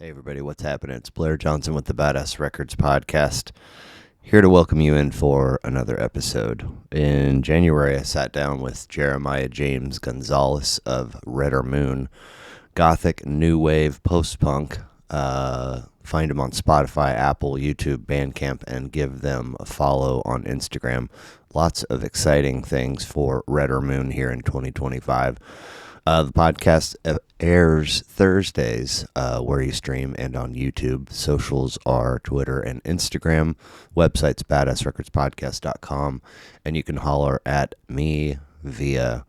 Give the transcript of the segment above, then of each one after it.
Hey everybody, what's happening? It's Blair Johnson with the Badass Records podcast. Here to welcome you in for another episode. In January, I sat down with Jeremiah James Gonzales of Redder Moon, gothic, new wave, post-punk. Find him on Spotify, Apple, YouTube, Bandcamp, and give them a follow on Instagram. Lots of exciting things for Redder Moon here in 2025. The podcast airs Thursdays where you stream and on YouTube. Socials are Twitter and Instagram. Website's badassrecordspodcast.com. And you can holler at me via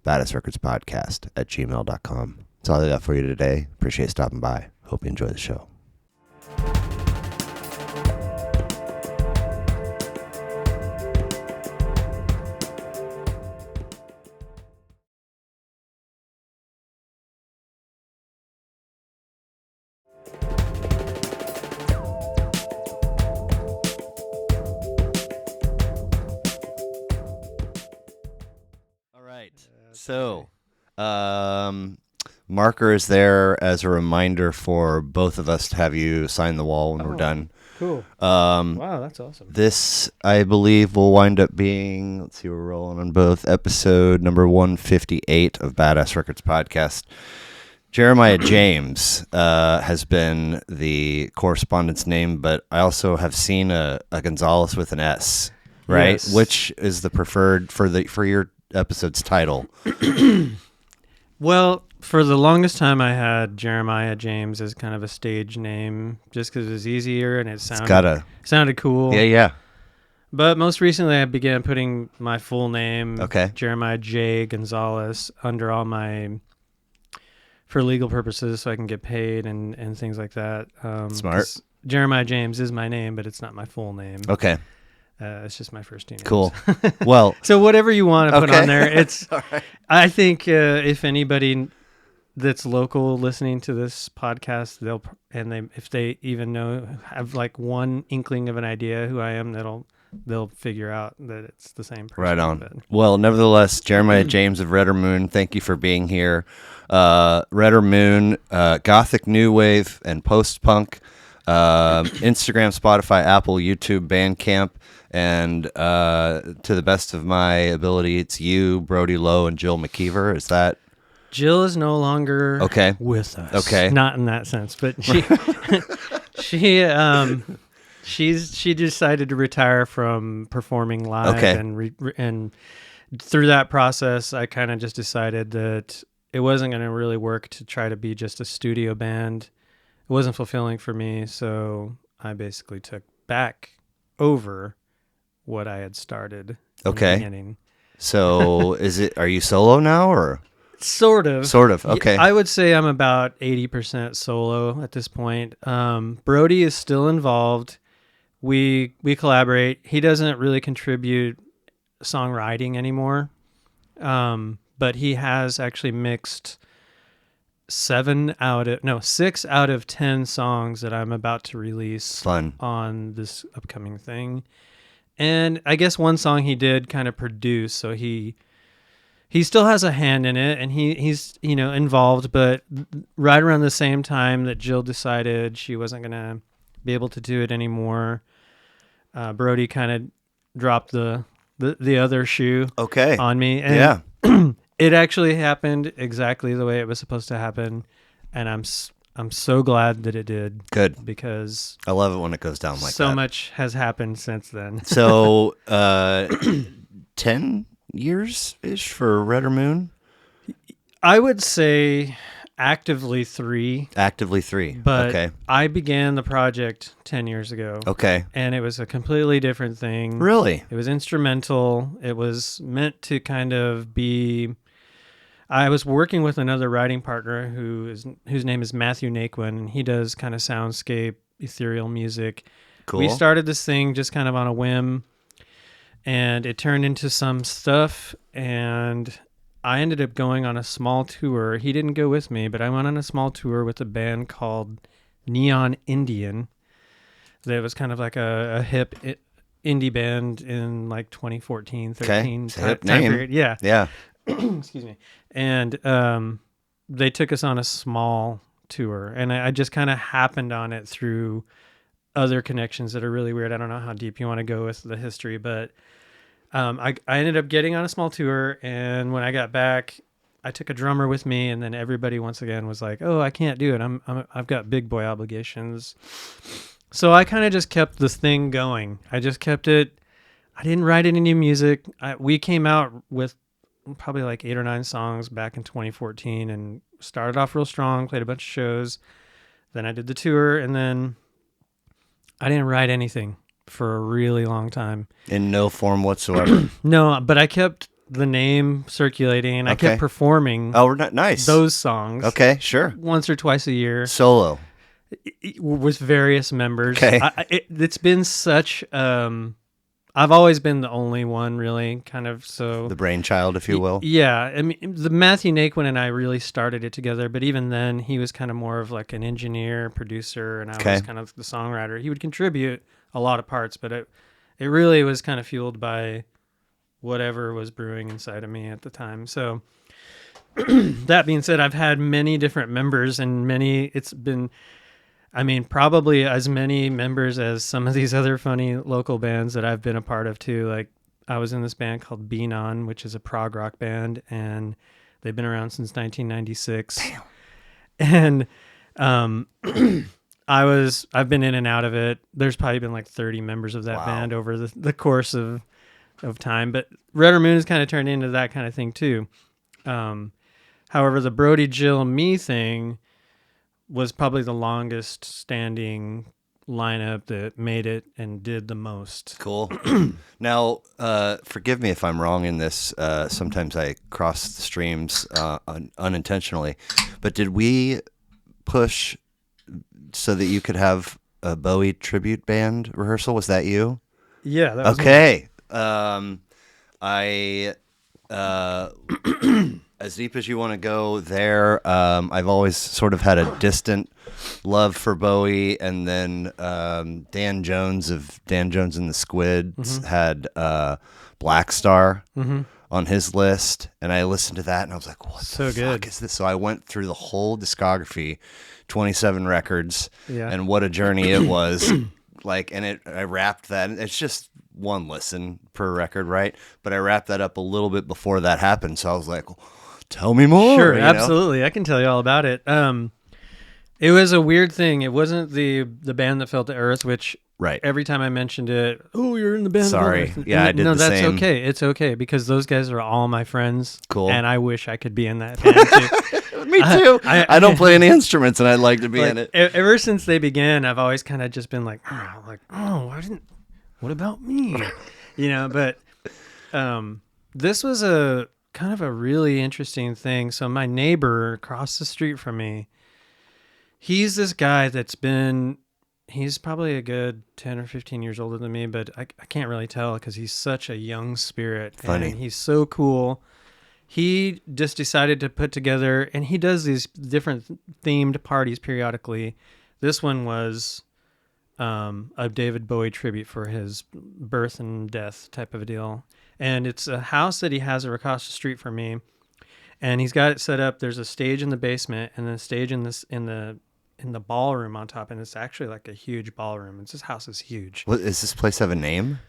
badassrecordspodcast@gmail.com. That's all I got for you today. Appreciate stopping by. Hope you enjoy the show. So, marker is there as a reminder for both of us to have you sign the wall when we're done. Cool. Wow, that's awesome. This, I believe, will wind up being, let's see, we're rolling on both, episode number 158 of Badass Records Podcast. Jeremiah James has been the correspondence name, but I also have seen a Gonzales with an S, right? Yes. Which is the preferred for your episode's title? Well, for the longest time, I had Jeremiah James as kind of a stage name, just because it was easier and it sounded cool. Yeah. But most recently, I began putting my full name, Okay. Jeremiah J. Gonzales, under all for legal purposes, so I can get paid and things like that. Smart. Jeremiah James is my name, but it's not my full name. Okay. It's just my first two names. Cool. Well, so whatever you want to put okay. on there, it's. All right. I think if anybody that's local listening to this podcast, if they even have like one inkling of an idea who I am, they'll figure out that it's the same person. Right on. But. Well, nevertheless, Jeremiah James of Redder Moon, thank you for being here. Redder Moon, gothic, new wave, and post-punk. Instagram, Spotify, Apple, YouTube, Bandcamp. And to the best of my ability, it's you, Brody Lowe, and Jill McKeever. Is that... Jill is no longer with us. Okay. Not in that sense, but she decided to retire from performing live. Okay. And through that process, I kind of just decided that it wasn't going to really work to try to be just a studio band. It wasn't fulfilling for me, so I basically took back over what I had started in the beginning. So are you solo now or? Sort of. Okay. I would say I'm about 80% solo at this point. Brody is still involved. We collaborate. He doesn't really contribute songwriting anymore. But he has actually mixed 6 out of 10 songs that I'm about to release on this upcoming thing. And I guess one song he did kind of produce, so he still has a hand in it, and he's involved. But right around the same time that Jill decided she wasn't gonna be able to do it anymore, Brody kind of dropped the other shoe on me. And it actually happened exactly the way it was supposed to happen, and I'm so glad that it did. Good. Because I love it when it goes down like that. So much has happened since then. So 10 years-ish for Redder Moon? I would say actively 3. Actively 3. But okay. I began the project 10 years ago. Okay. And it was a completely different thing. Really? It was instrumental. It was meant to kind of be... I was working with another writing partner whose name is Matthew Naquin, and he does kind of soundscape, ethereal music. Cool. We started this thing just kind of on a whim, and it turned into some stuff, and I ended up going on a small tour. He didn't go with me, but I went on a small tour with a band called Neon Indian. That was kind of like a hip indie band in like 2014, 13 hip time name. period. Yeah. Yeah. Excuse me. And they took us on a small tour, and I just kind of happened on it through other connections that are really weird. I don't know how deep you want to go with the history, but I ended up getting on a small tour, and when I got back, I took a drummer with me, and then everybody once again was like, "Oh, I can't do it. I've got big boy obligations." So I kind of just kept this thing going. I just kept it. I didn't write any new music. We came out with probably like 8 or 9 songs back in 2014, and started off real strong. Played a bunch of shows. Then I did the tour, and then I didn't write anything for a really long time. In no form whatsoever. No, but I kept the name circulating, and I kept performing. Oh, nice. Those songs. Okay, sure. Once or twice a year. Solo. With various members. Okay. It's been such. I've always been the only one, really, kind of. So the brainchild, if you will. Yeah, I mean, the Matthew Naquin and I really started it together, but even then, he was kind of more of like an engineer, producer, and I was kind of the songwriter. He would contribute a lot of parts, but it really was kind of fueled by whatever was brewing inside of me at the time. So that being said, I've had many different members, and it's been, I mean, probably as many members as some of these other funny local bands that I've been a part of too. Like, I was in this band called Beanon, which is a prog rock band, and they've been around since 1996. Damn. And I've been in and out of it. There's probably been like 30 members of that band over the course of time, but Red Moon has kind of turned into that kind of thing too. However, the Brody, Jill, me thing was probably the longest standing lineup that made it and did the most. Cool. Now, forgive me if I'm wrong in this. Sometimes I cross the streams unintentionally, but did we push so that you could have a Bowie tribute band rehearsal? Was that you? Yeah. That was okay. As deep as you want to go there, I've always sort of had a distant love for Bowie, and then Dan Jones of Dan Jones and the Squids had Black Star on his list, and I listened to that, and I was like, what the fuck is this? So I went through the whole discography, 27 records, and what a journey it was. I wrapped that, and it's just one listen per record, right? But I wrapped that up a little bit before that happened, so I was like, tell me more. Sure, absolutely. I can tell you all about it. It was a weird thing. It wasn't the band that fell to earth, which every time I mentioned it, oh, you're in the band. Sorry. Yeah, I did the same. No, that's okay. It's okay, because those guys are all my friends. Cool. And I wish I could be in that band too. Me too. I don't play any instruments, and I'd like to be in it. Ever since they began, I've always kind of just been like, what about me? But this was a kind of a really interesting thing. So my neighbor across the street from me, he's this guy he's probably a good 10 or 15 years older than me, but I can't really tell because he's such a young spirit. Funny. And he's so cool. He just decided to put together, and he does these different themed parties periodically. This one was a David Bowie tribute for his birth and death type of a deal. And it's a house that he has across the street from me. And he's got it set up. There's a stage in the basement, and then a stage in the ballroom on top. And it's actually like a huge ballroom. This house is huge. What, does this place have a name?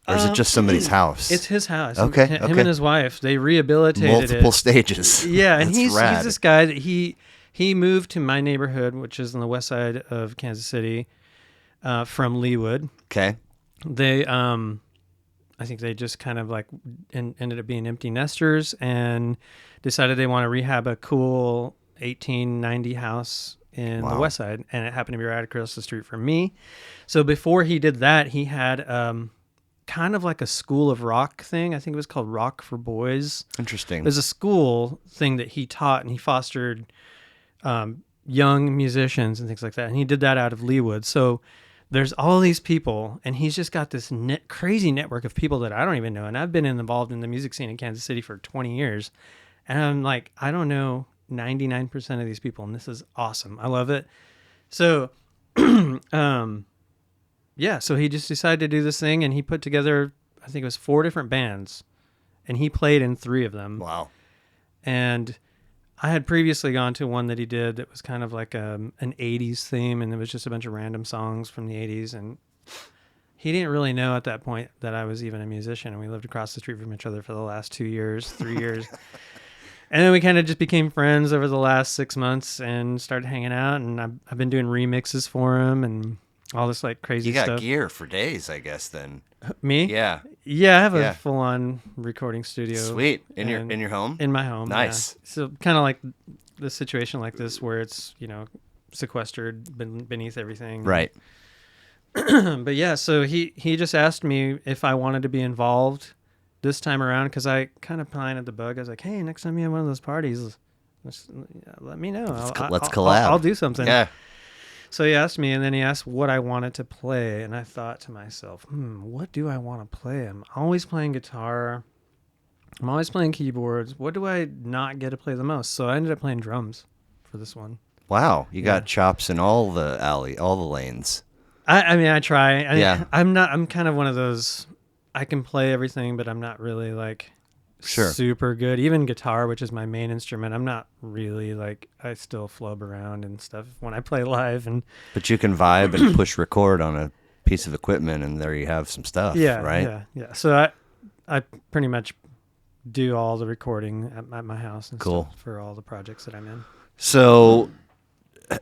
Or is it just somebody's house? It's his house. Okay. Him and his wife, they rehabilitated multiple stages. Yeah, and That's he's rad. this guy that he moved to my neighborhood, which is on the west side of Kansas City, from Leawood. Okay. They, I think they just kind of like ended up being empty nesters and decided they want to rehab a cool 1890 house in the west side, and it happened to be right across the street from me. So before he did that, he had kind of like a school of rock thing. I think it was called Rock for Boys. Interesting. There's a school thing that he taught, and he fostered young musicians and things like that. And he did that out of Leawood. So there's all these people, and he's just got this crazy network of people that I don't even know. And I've been involved in the music scene in Kansas City for 20 years. And I'm like, I don't know 99% of these people, and this is awesome. I love it. So, yeah, so he just decided to do this thing, and he put together, I think it was 4 different bands, and he played in 3 of them. Wow. And I had previously gone to one that he did that was kind of like an 80s theme, and it was just a bunch of random songs from the 80s. And he didn't really know at that point that I was even a musician. And we lived across the street from each other for the last 2 years, 3 years. And then we kind of just became friends over the last 6 months and started hanging out. And I've been doing remixes for him and all this like crazy You got stuff. gear for days, I guess, then. Me? Yeah. Yeah, I have Yeah. a full-on recording studio. Sweet. In your home? In my home. Nice. Yeah. So kind of like the situation like this where it's, sequestered beneath everything. Right. But yeah, so he just asked me if I wanted to be involved this time around because I kind of planted the bug. I was like, hey, next time you have one of those parties, let me know. Let's collab. I'll do something. Yeah. So he asked me, and then he asked what I wanted to play, and I thought to myself, what do I want to play? I'm always playing guitar. I'm always playing keyboards. What do I not get to play the most? So I ended up playing drums for this one. Wow. You got chops in all the lanes. I mean, I try. Yeah. I'm kind of one of those, I can play everything, but I'm not really like super good. Even guitar, which is my main instrument, I'm not really like, I still flub around and stuff when I play live. But you can vibe and push record on a piece of equipment, and there you have some stuff, right? Yeah. So I pretty much do all the recording at my house and stuff for all the projects that I'm in. So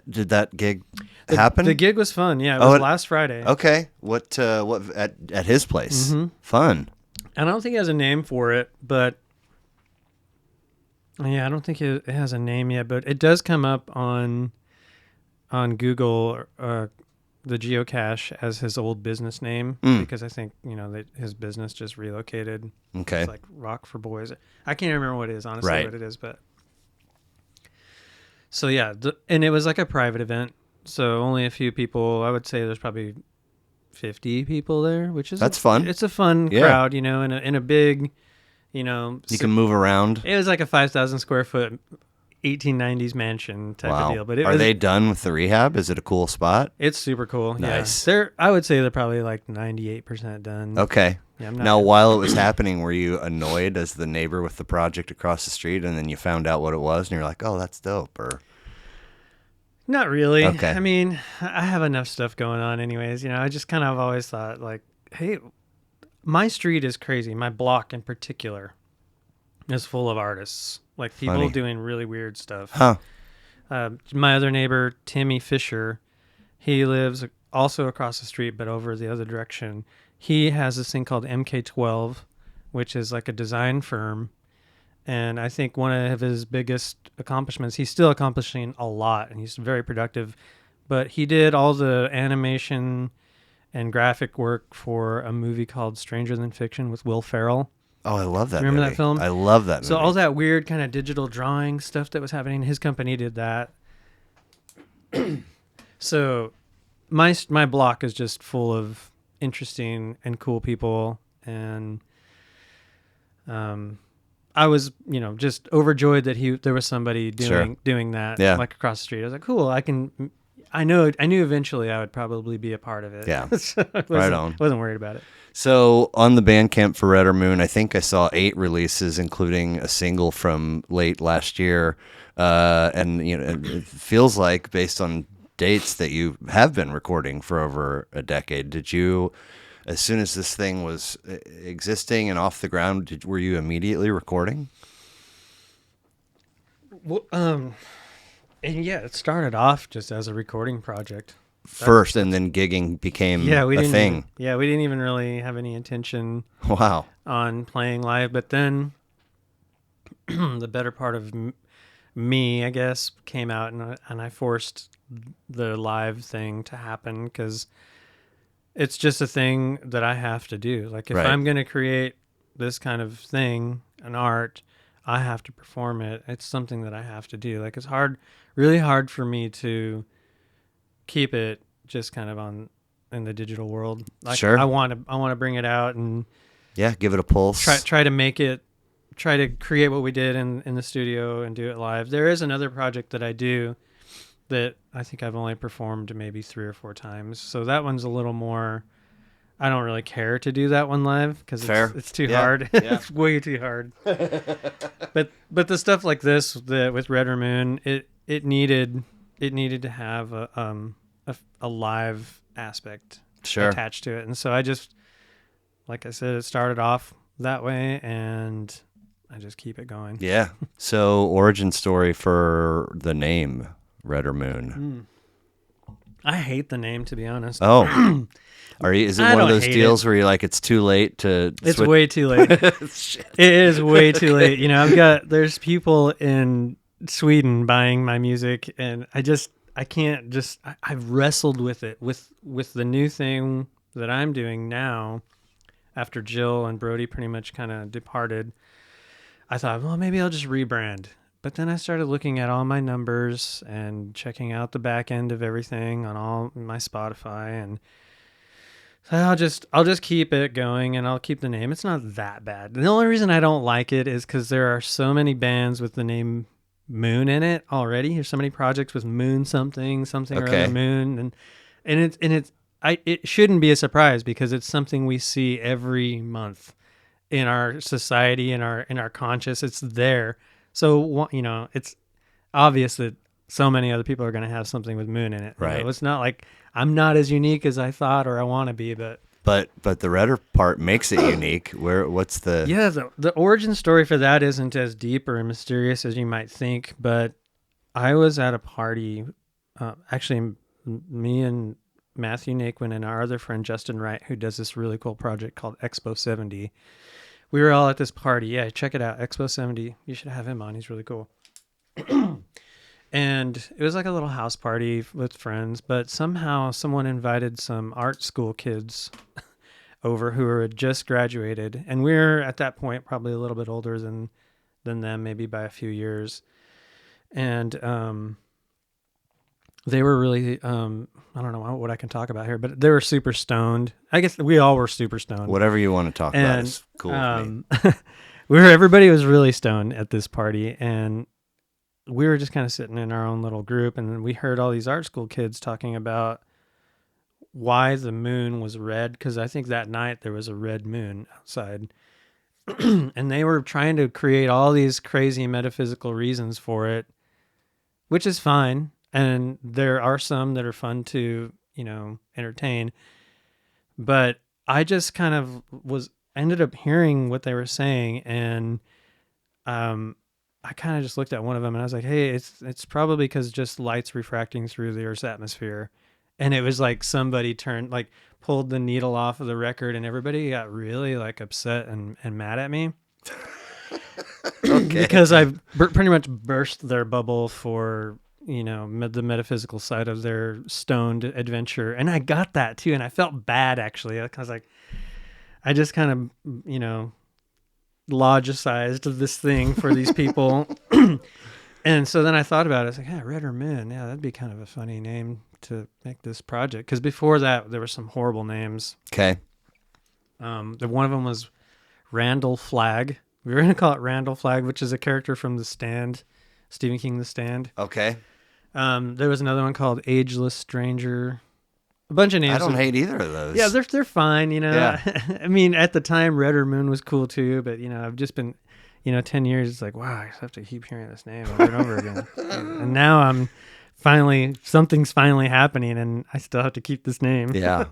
did that gig happen? The gig was fun. Yeah, it was last Friday. Okay. What at his place? Mm-hmm. Fun. I don't think he has a name for it, but yeah, I don't think it has a name yet, but it does come up on Google, the geocache as his old business name, because I think, that his business just relocated. Okay. It's like Rock for Boys. I can't remember what it is, honestly, what it is, but so yeah, and it was like a private event. So only a few people, I would say there's probably 50 people there, which is that's fun. It's a fun crowd, in a big, you can move around. It was like a 5,000 square foot 1890s mansion type of deal. But are they done with the rehab? Is it a cool spot? It's super cool. Nice. Yeah. I would say they're probably like 98% done. Okay. Yeah, now, while it was happening, were you annoyed as the neighbor with the project across the street, and then you found out what it was, and you're like, "Oh, that's dope," or? Not really. Okay. I mean, I have enough stuff going on anyways. I just kind of always thought like, hey, my street is crazy. My block in particular is full of artists, like people doing really weird stuff. Huh. My other neighbor, Timmy Fisher, he lives also across the street, but over the other direction. He has this thing called MK12, which is like a design firm. And I think one of his biggest accomplishments, he's still accomplishing a lot, and he's very productive, but he did all the animation and graphic work for a movie called Stranger Than Fiction with Will Ferrell. Oh, I love that Remember movie. that film? I love that movie. So all that weird kind of digital drawing stuff that was happening, his company did that. So my block is just full of interesting and cool people, and I was, just overjoyed that there was somebody doing that, like across the street. I was like, cool. I knew eventually I would probably be a part of it. Yeah, so right on. Wasn't worried about it. So on the Bandcamp for Red or Moon, I think I saw 8 releases, including a single from late last year. And it feels like, based on dates, that you have been recording for over a decade. Did you, as soon as this thing was existing and off the ground, were you immediately recording? Well, and yeah, it started off just as a recording project first, and then gigging became a thing. We didn't even really have any intention on playing live, but then the better part of me, I guess, came out, and I forced the live thing to happen because it's just a thing that I have to do. Like, if I'm going to create this kind of thing, an art, I have to perform it. It's something that I have to do. Like, it's really hard for me to keep it just kind of in the digital world. Like, sure. I want to bring it out and give it a pulse. Try to create what we did in the studio and do it live. There is another project that I do that I think I've only performed maybe 3 or 4 times. So that one's a little more I don't really care to do that one live because it's too hard. Yeah. It's way too hard. But the stuff like this with Redder Moon, it needed to have a live aspect Sure. attached to it, and so I just, like I said, it started off that way, and I just keep it going. Yeah. So origin story for the name Redder Moon. I hate the name, to be honest. Oh. Is it I one of don't those hate deals where you're like, it's too late to It's switch? way too late. It is way too late. You know, there's people in Sweden buying my music, and I've wrestled with it, with the new thing that I'm doing now after Jill and Brody pretty much kind of departed. I thought, well, maybe I'll just rebrand. But then I started looking at all my numbers and checking out the back end of everything on all my Spotify, and so I'll just keep it going, and I'll keep the name. It's not that bad. The only reason I don't like it is because there are so many bands with the name Moon in it already. There's so many projects with Moon something or Okay. other Moon, it shouldn't be a surprise because it's something we see every month in our society, in our conscious. It's there, so you know it's obvious that so many other people are going to have something with Moon in it. Right. You know, it's not like I'm not as unique as I thought or I want to be, but the Redder part makes it unique. What's the... yeah, the origin story for that isn't as deep or mysterious as you might think. But I was at a party, actually, me and Matthew Naquin and our other friend Justin Wright, who does this really cool project called Expo 70. We were all at this party. Yeah, check it out, Expo 70. You should have him on. He's really cool. And it was like a little house party with friends, but somehow someone invited some art school kids over who had just graduated. And we're at that point probably a little bit older than them, maybe by a few years. And they were really, I don't know what I can talk about here, but they were super stoned. I guess we all were super stoned. Whatever you want to talk about is cool with me. Everybody was really stoned at this party, and we were just kind of sitting in our own little group, and we heard all these art school kids talking about why the moon was red, because I think that night there was a red moon outside. And they were trying to create all these crazy metaphysical reasons for it, which is fine. And there are some that are fun to, you know, entertain. But I just kind of ended up hearing what they were saying, and I kind of just looked at one of them and I was like, hey, it's probably because just light's refracting through the Earth's atmosphere. And it was like somebody pulled the needle off of the record, and everybody got really like upset and mad at me. Okay. Because I pretty much burst their bubble for, you know, the metaphysical side of their stoned adventure. And I got that too. And I felt bad, actually. I was like, I just kind of, you know, logicized this thing for these people. And so then I thought about it. I was like, yeah, Redder Moon. Yeah, that'd be kind of a funny name to make this project. Because before that, there were some horrible names. Okay. One of them was Randall Flagg. We were going to call it Randall Flagg, which is a character from The Stand, Stephen King, The Stand. Okay. There was another one called Ageless Stranger. A bunch of names. I don't hate either of those. Yeah, they're fine, you know. Yeah. I mean, at the time, Redder Moon was cool too, but you know, I've just been, 10 years. It's like, wow, I just have to keep hearing this name over and over again. And now something's finally happening, and I still have to keep this name. Yeah.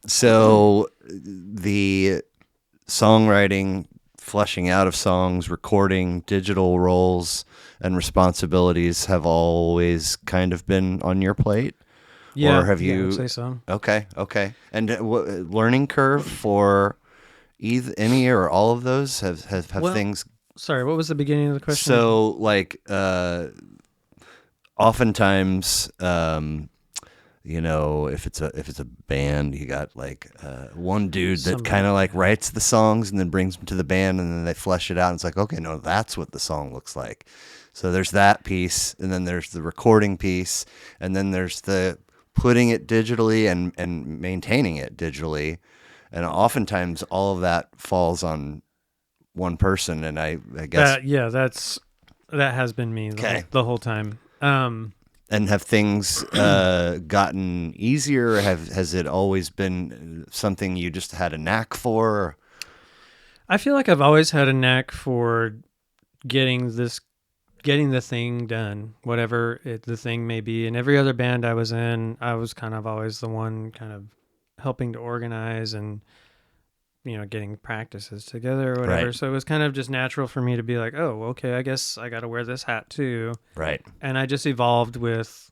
So the songwriting, fleshing out of songs, recording, digital roles and responsibilities have always kind of been on your plate. Yeah, or have you? I would say so. Okay. And learning curve for any or all of those have things. Sorry, what was the beginning of the question? So, like, oftentimes, if it's a band, you got like one dude that kind of like writes the songs and then brings them to the band, and then they flesh it out. And it's like, okay, no, that's what the song looks like. So there's that piece, and then there's the recording piece, and then there's the putting it digitally and maintaining it digitally. And oftentimes all of that falls on one person. And I guess that has been me the whole time. And have things gotten easier? Has it always been something you just had a knack for? I feel like I've always had a knack for getting the thing done, whatever the thing may be. In every other band I was in, I was kind of always the one kind of helping to organize and getting practices together or whatever. Right. So it was kind of just natural for me to be like, oh, okay, I guess I got to wear this hat too. Right. And I just evolved with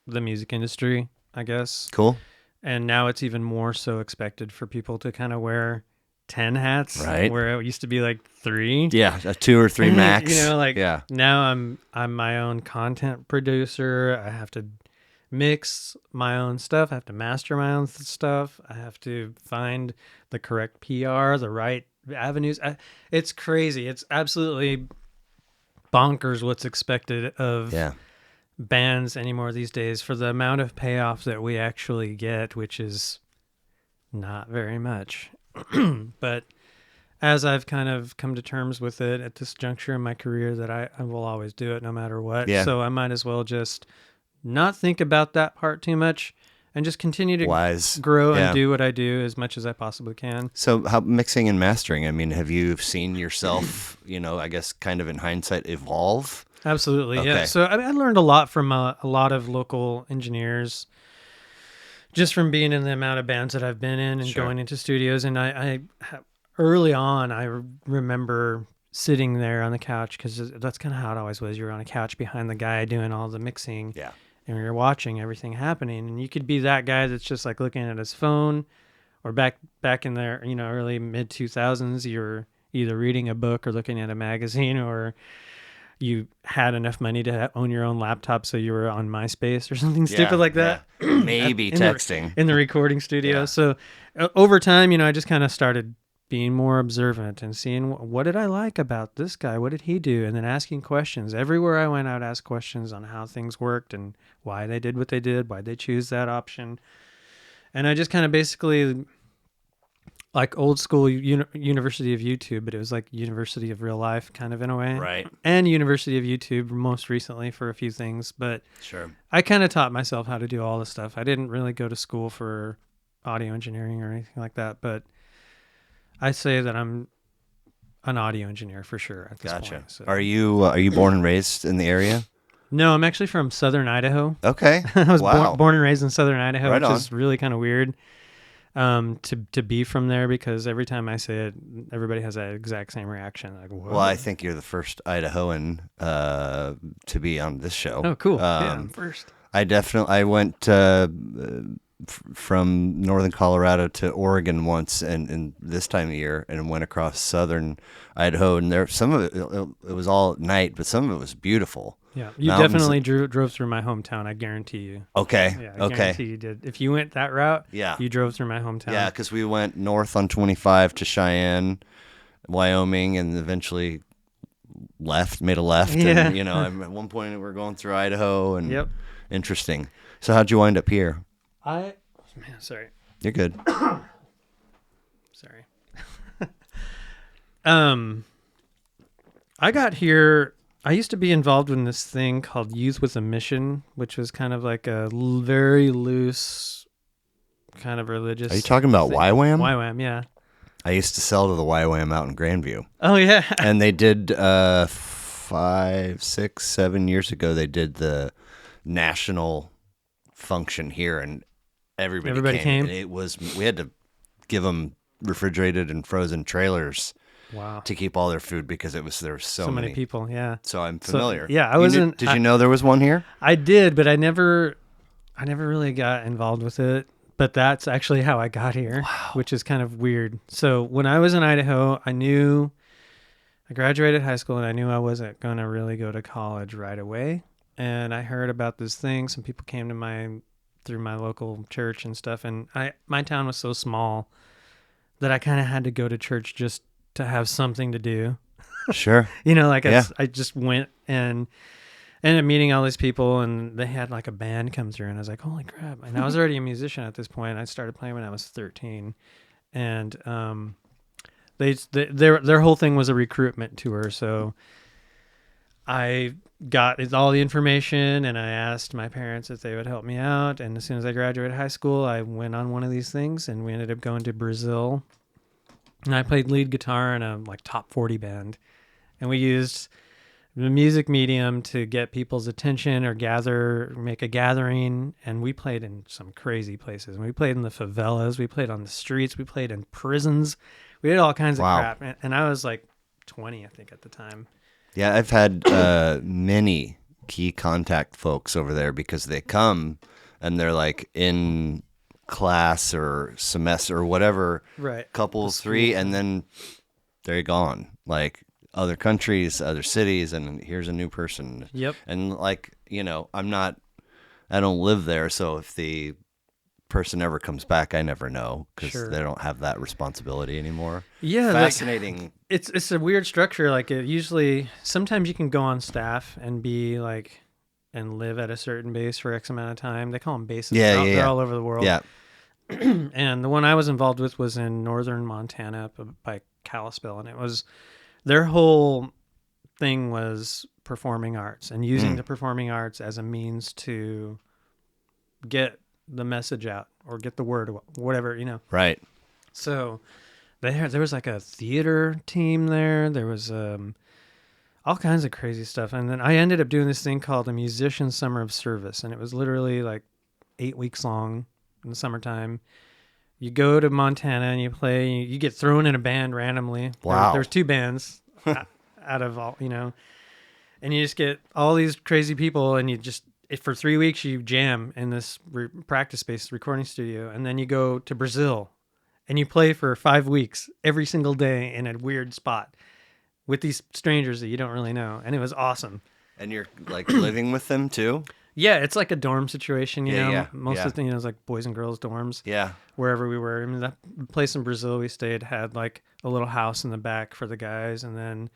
the music industry, I guess. Cool. And now it's even more so expected for people to kind of wear 10 hats, Right. where it used to be like 3. Yeah, a 2 or 3 max. Yeah. Now I'm my own content producer. I have to mix my own stuff. I have to master my own stuff. I have to find the correct PR, the right avenues. It's crazy. It's absolutely bonkers what's expected of bands anymore these days for the amount of payoff that we actually get, which is not very much. But as I've kind of come to terms with it at this juncture in my career, that I will always do it no matter what. Yeah. So I might as well just not think about that part too much and just continue to grow and do what I do as much as I possibly can. So how mixing and mastering, I mean, have you seen yourself, I guess kind of in hindsight, evolve? Absolutely. Okay. Yeah. So I learned a lot from a lot of local engineers, just from being in the amount of bands that I've been in and going into studios. And I early on, I remember sitting there on the couch, because that's kind of how it always was. You were on a couch behind the guy doing all the mixing. Yeah. And you're watching everything happening. And you could be that guy that's just like looking at his phone, or back in there, early mid 2000s, you're either reading a book or looking at a magazine, or you had enough money to own your own laptop, so you were on MySpace or something stupid like that. Yeah. Maybe texting. In the recording studio. Yeah. So over time, I just kind of started being more observant and seeing what did I like about this guy? What did he do? And then asking questions. Everywhere I went, I would ask questions on how things worked and why they did what they did, why they choose that option. And I just kind of basically, like old school University of YouTube, but it was like University of Real Life kind of in a way. Right. And University of YouTube most recently for a few things. But I kind of taught myself how to do all this stuff. I didn't really go to school for audio engineering or anything like that, but I say that I'm an audio engineer for sure at this point. So. Are you born and raised in the area? No, I'm actually from Southern Idaho. Okay. I was born and raised in Southern Idaho, which is really kind of weird to be from there, because every time I say it, everybody has that exact same reaction. Like, whoa. Well, I think you're the first Idahoan to be on this show. Oh, cool. Yeah, I'm first. I went from northern Colorado to Oregon once, and this time of year, and went across southern Idaho, and there some of it was all at night, but some of it was beautiful. Yeah, you definitely drove through my hometown. I guarantee you. Okay. Yeah, I guarantee you did. If you went that route, you drove through my hometown. Yeah, because we went north on 25 to Cheyenne, Wyoming, and eventually made a left. Yeah. And, at one point we were going through Idaho, and interesting. So how'd you wind up here? Sorry. You're good. Sorry. I got here. I used to be involved in this thing called Youth with a Mission, which was kind of like a very loose kind of religious. Are you talking about thing. YWAM? YWAM, yeah. I used to sell to the YWAM out in Grandview. Oh, yeah. And they did 5, 6, 7 years ago, they did the national function here, and everybody came. And we had to give them refrigerated and frozen trailers. Wow. To keep all their food, because there were so many people. Yeah. So I'm familiar. So, I wasn't. Did you know there was one here? I did, but I never really got involved with it. But that's actually how I got here, which is kind of weird. So when I was in Idaho, I graduated high school, and I knew I wasn't going to really go to college right away. And I heard about this thing. Some people came to through my local church and stuff. And my town was so small that I kind of had to go to church just to have something to do. Sure. I just went and ended up meeting all these people, and they had like a band come through, and I was like, holy crap. And I was already a musician at this point. I started playing when I was 13. And their whole thing was a recruitment tour. So I got all the information and I asked my parents if they would help me out. And as soon as I graduated high school, I went on one of these things and we ended up going to Brazil. And I played lead guitar in a like top 40 band. And we used the music medium to get people's attention or make a gathering. And we played in some crazy places. We played in the favelas. We played on the streets. We played in prisons. We did all kinds of crap. And I was like 20, I think, at the time. Yeah, I've had many key contact folks over there because they come and they're like in class or semester or whatever, right? Couple, three, and then they're gone. Like other countries, other cities, and here's a new person. Yep. And like, I don't live there, so if the person ever comes back, I never know because they don't have that responsibility anymore. Yeah, fascinating. Like, it's a weird structure. Like it usually, sometimes you can go on staff and be like, and live at a certain base for X amount of time. They call them bases. They're all over the world. Yeah. And the one I was involved with was in northern Montana by Kalispell, and it was their whole thing was performing arts and using the performing arts as a means to get the message out or get the word, whatever, Right. So there was like a theater team there. There was all kinds of crazy stuff. And then I ended up doing this thing called a Musician Summer of Service. And it was literally like 8 weeks long in the summertime. You go to Montana and you play, you get thrown in a band randomly. Wow. There's 2 bands out of all, and you just get all these crazy people and you just, for 3 weeks you jam in this practice space recording studio, and then you go to Brazil and you play for 5 weeks every single day in a weird spot with these strangers that you don't really know, and it was awesome. And you're like living with them too? Yeah, it's like a dorm situation, you know. Yeah, Most of the thing, it's like boys and girls dorms. Yeah. Wherever we were. I mean, that place in Brazil we stayed had like a little house in the back for the guys, and then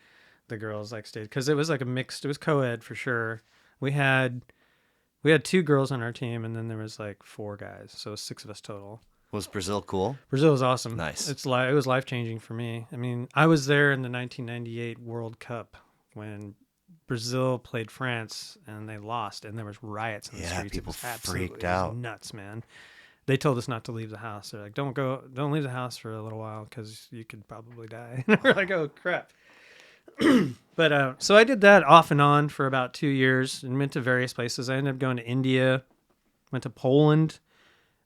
the girls like stayed, because it was like a mixed. It was co-ed for sure. We had 2 girls on our team, and then there was like 4 guys, so 6 of us total. Was Brazil cool? Brazil was awesome. Nice. It was life-changing for me. I mean, I was there in the 1998 World Cup when Brazil played France and they lost, and there was riots in the streets. People freaked out. out. It was nuts, man. They told us not to leave the house. They're like, don't leave the house for a little while because you could probably die. And we're like, oh crap. But so I did that off and on for about 2 years and went to various places. I ended up going to India, went to Poland,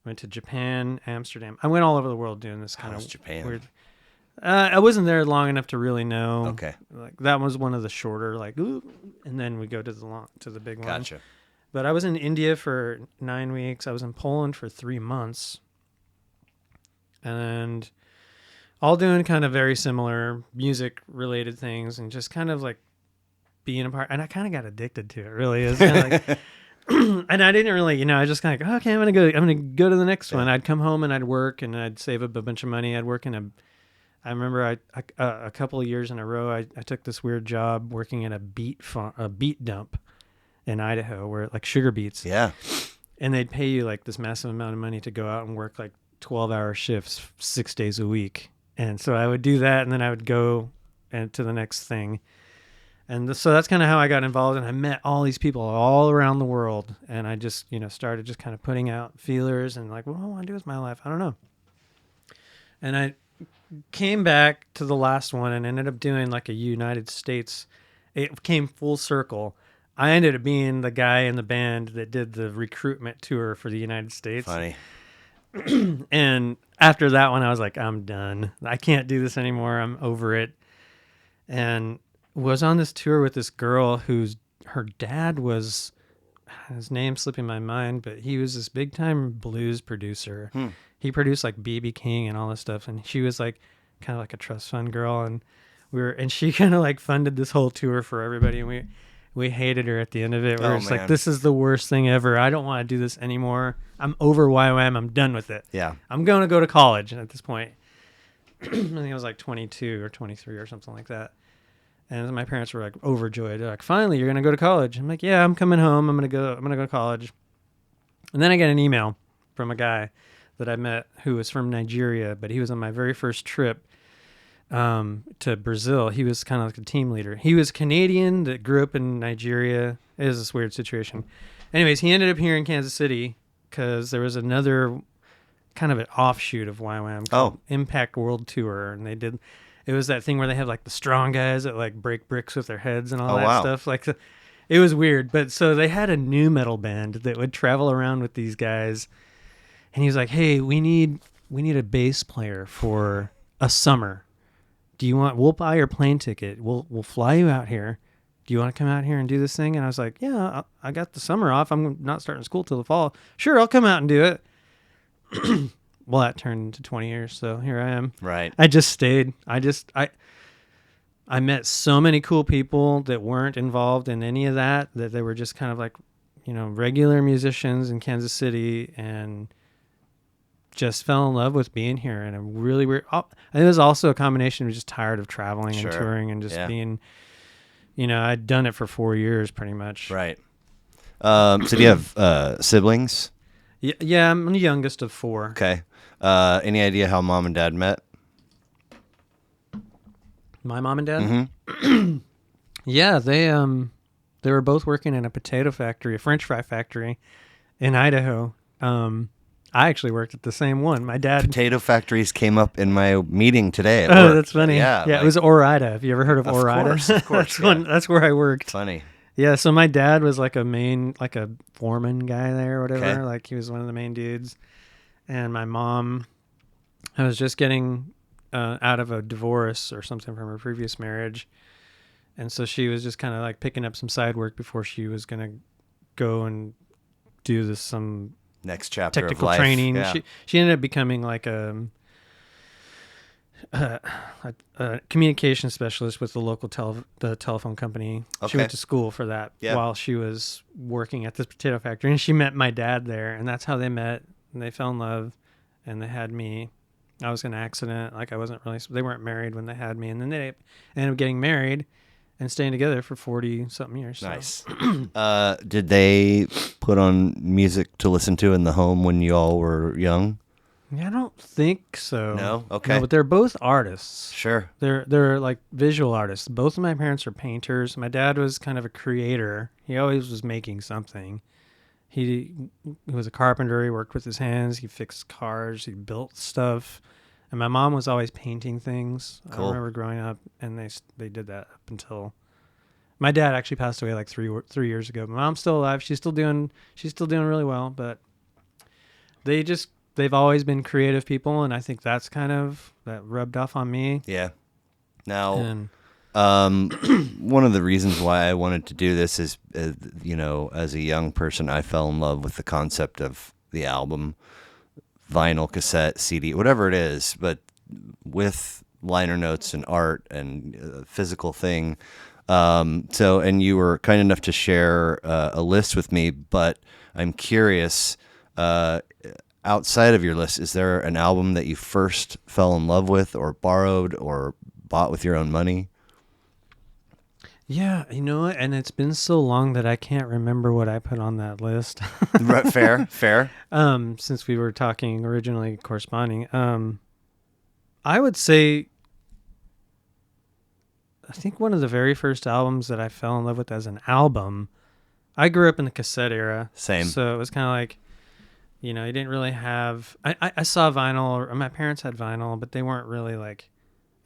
went to Japan, Amsterdam. I went all over the world doing this kind of Japan? weird. I wasn't there long enough to really know. Okay. Like that was one of the shorter, like, ooh, and then we go to the big one. Gotcha. But I was in India for 9 weeks. I was in Poland for 3 months, and all doing kind of very similar music-related things, and just kind of like being a part. And I kind of got addicted to it. Really, it was kind of like. And I didn't really, I just kind of okay, I'm gonna go to the next one. I'd come home and I'd work and I'd save up a bunch of money. I'd work I remember a couple of years in a row, I took this weird job working in a beet dump in Idaho, where like sugar beets. Yeah. And they'd pay you like this massive amount of money to go out and work like 12-hour shifts 6 days a week. And so I would do that, and then I would go to the next thing. And so that's kind of how I got involved, and I met all these people all around the world, and I just, started just kind of putting out feelers and like, what do I want to do with my life? I don't know. And I came back to the last one and ended up doing like a United States. It came full circle. I ended up being the guy in the band that did the recruitment tour for the United States. Funny. And after that one, I was like, I'm done. I can't do this anymore. I'm over it. And was on this tour with this girl her dad was, his name's slipping my mind, but he was this big time blues producer. He produced like B.B. King and all this stuff, and she was like kind of like a trust fund girl, and she kind of like funded this whole tour for everybody, and we hated her at the end of it. We're just like, this is the worst thing ever. I don't want to do this anymore. I'm over YWAM. I'm done with it. Yeah. I'm going to go to college at this point. I think I was like 22 or 23 or something like that. And my parents were like overjoyed. They're like, finally, you're going to go to college. I'm like, yeah, I'm coming home. I'm going to go to college. And then I get an email from a guy that I met who was from Nigeria, but he was on my very first trip. to Brazil. He was kind of like a team leader. He was Canadian that grew up in Nigeria. It was this weird situation. Anyways, he ended up here in Kansas City because there was another kind of an offshoot of YWAM called Impact World Tour, and it was that thing where they have like the strong guys that like break bricks with their heads and all that stuff. Like, it was weird. But so they had a new metal band that would travel around with these guys, and he was like, "Hey, we need a bass player for a summer. We'll buy your plane ticket. We'll fly you out here. Do you want to come out here and do this thing?" And I was like, "Yeah, I got the summer off. I'm not starting school till the fall. Sure, I'll come out and do it." Well, that turned into 20 years, so here I am. Right. I just stayed. I met so many cool people that weren't involved in any of that they were just kind of like, regular musicians in Kansas City, and just fell in love with being here. And a really weird, it was also a combination of just tired of traveling and touring and just being, I'd done it for 4 years pretty much. Right. So do you have siblings? Yeah, I'm the youngest of 4. Okay. Any idea how mom and dad met? My mom and dad? Mm-hmm. Yeah, they were both working in a potato factory, a French fry factory in Idaho. I actually worked at the same one. My dad. Potato factories came up in my meeting today. Oh, that's funny. Yeah, like, it was Orida. Have you ever heard of Orida? Of course. That's where I worked. Funny. Yeah, so my dad was like a foreman guy there or whatever. Okay. Like, he was one of the main dudes. And my mom, I was just getting out of a divorce or something from her previous marriage. And so she was just kind of like picking up some side work before she was going to go and do some next chapter technical of life. training. Yeah. She ended up becoming like a communication specialist with the local telephone company. Okay. She went to school for that while she was working at this potato factory, and she met my dad there, and that's how they met, and they fell in love, and they had me. I was in an accident. Like, they weren't married when they had me, and then they ended up getting married and staying together for 40-something years. So. Nice. Did they put on music to listen to in the home when you all were young? Yeah, I don't think so. No? Okay. No, but they're both artists. Sure. They're like visual artists. Both of my parents are painters. My dad was kind of a creator. He always was making something. He was a carpenter. He worked with his hands. He fixed cars. He built stuff. And my mom was always painting things. Cool. I remember growing up, and they did that up until my dad actually passed away like 3 years ago. My mom's still alive. She's still doing really well. But they've always been creative people, and I think that's kind of that rubbed off on me. Yeah. Now, one of the reasons why I wanted to do this is, as a young person, I fell in love with the concept of the album, vinyl, cassette, CD, whatever it is, but with liner notes and art and a physical thing. And you were kind enough to share a list with me, but I'm curious, outside of your list, is there an album that you first fell in love with or borrowed or bought with your own money? Yeah, you know what? And it's been so long that I can't remember what I put on that list. Fair. Since we were talking originally corresponding, I would say, I think one of the very first albums that I fell in love with as an album, I grew up in the cassette era. Same. So it was kind of like, you didn't really have, I saw vinyl, or my parents had vinyl, but they weren't really like,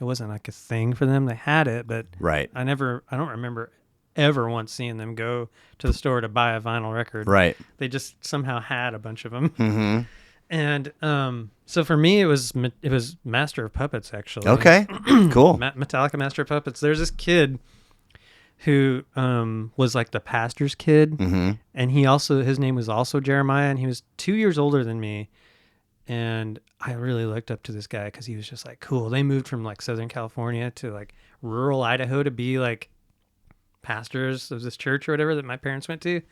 it wasn't like a thing for them. They had it, but right. I don't remember ever once seeing them go to the store to buy a vinyl record. Right. They just somehow had a bunch of them. Mm-hmm. And so for me, it was Master of Puppets, actually. Okay, cool. Metallica Master of Puppets. There's this kid who was like the pastor's kid, mm-hmm. and his name was also Jeremiah, and he was 2 years older than me. And I really looked up to this guy because he was just like cool. They moved from like Southern California to like rural Idaho to be like pastors of this church or whatever that my parents went to.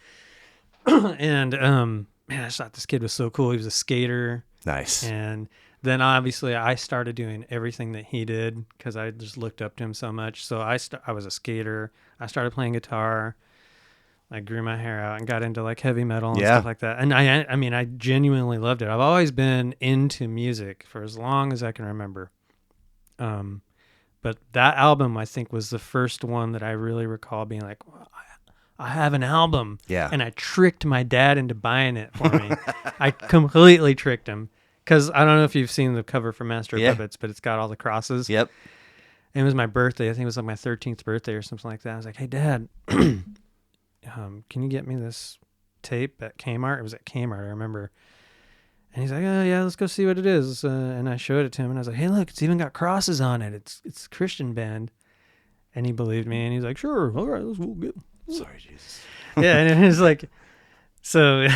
And man, I just thought this kid was so cool. He was a skater. Nice. And then obviously I started doing everything that he did because I just looked up to him so much. So I was a skater. I started playing guitar. I grew my hair out and got into like heavy metal and stuff like that. And I mean, I genuinely loved it. I've always been into music for as long as I can remember. But that album, I think, was the first one that I really recall being like, well, I have an album. Yeah. And I tricked my dad into buying it for me. I completely tricked him. Because I don't know if you've seen the cover for Master of Puppets, but it's got all the crosses. Yep. And it was my birthday. I think it was like my 13th birthday or something like that. I was like, hey, Dad, can you get me this tape at Kmart? It was at Kmart, I remember. And he's like, oh, yeah, let's go see what it is. And I showed it to him, and I was like, hey, look, it's even got crosses on it. It's a Christian band. And he believed me, and he's like, sure, all right, let's go get it. Sorry, Jesus. Yeah, and it was like, so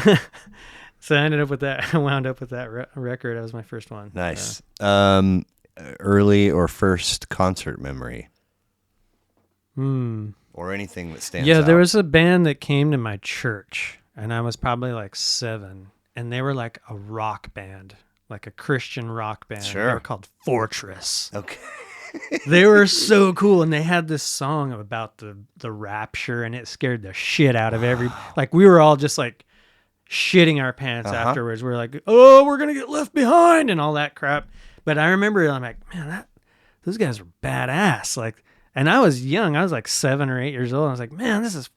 I ended up with that. I wound up with that record. That was my first one. Nice. Early or first concert memory? Or anything that stands out? Yeah, there was a band that came to my church, and I was probably like 7, and they were like a rock band, like a Christian rock band. Sure. They were called Fortress. Okay. They were so cool, and they had this song about the rapture, and it scared the shit out of like we were all just like shitting our pants afterwards. We were like, oh, we're gonna get left behind and all that crap. But I remember I'm like, man, those guys are badass. Like, and I was young, I was like 7 or 8 years old. I was like, man, this is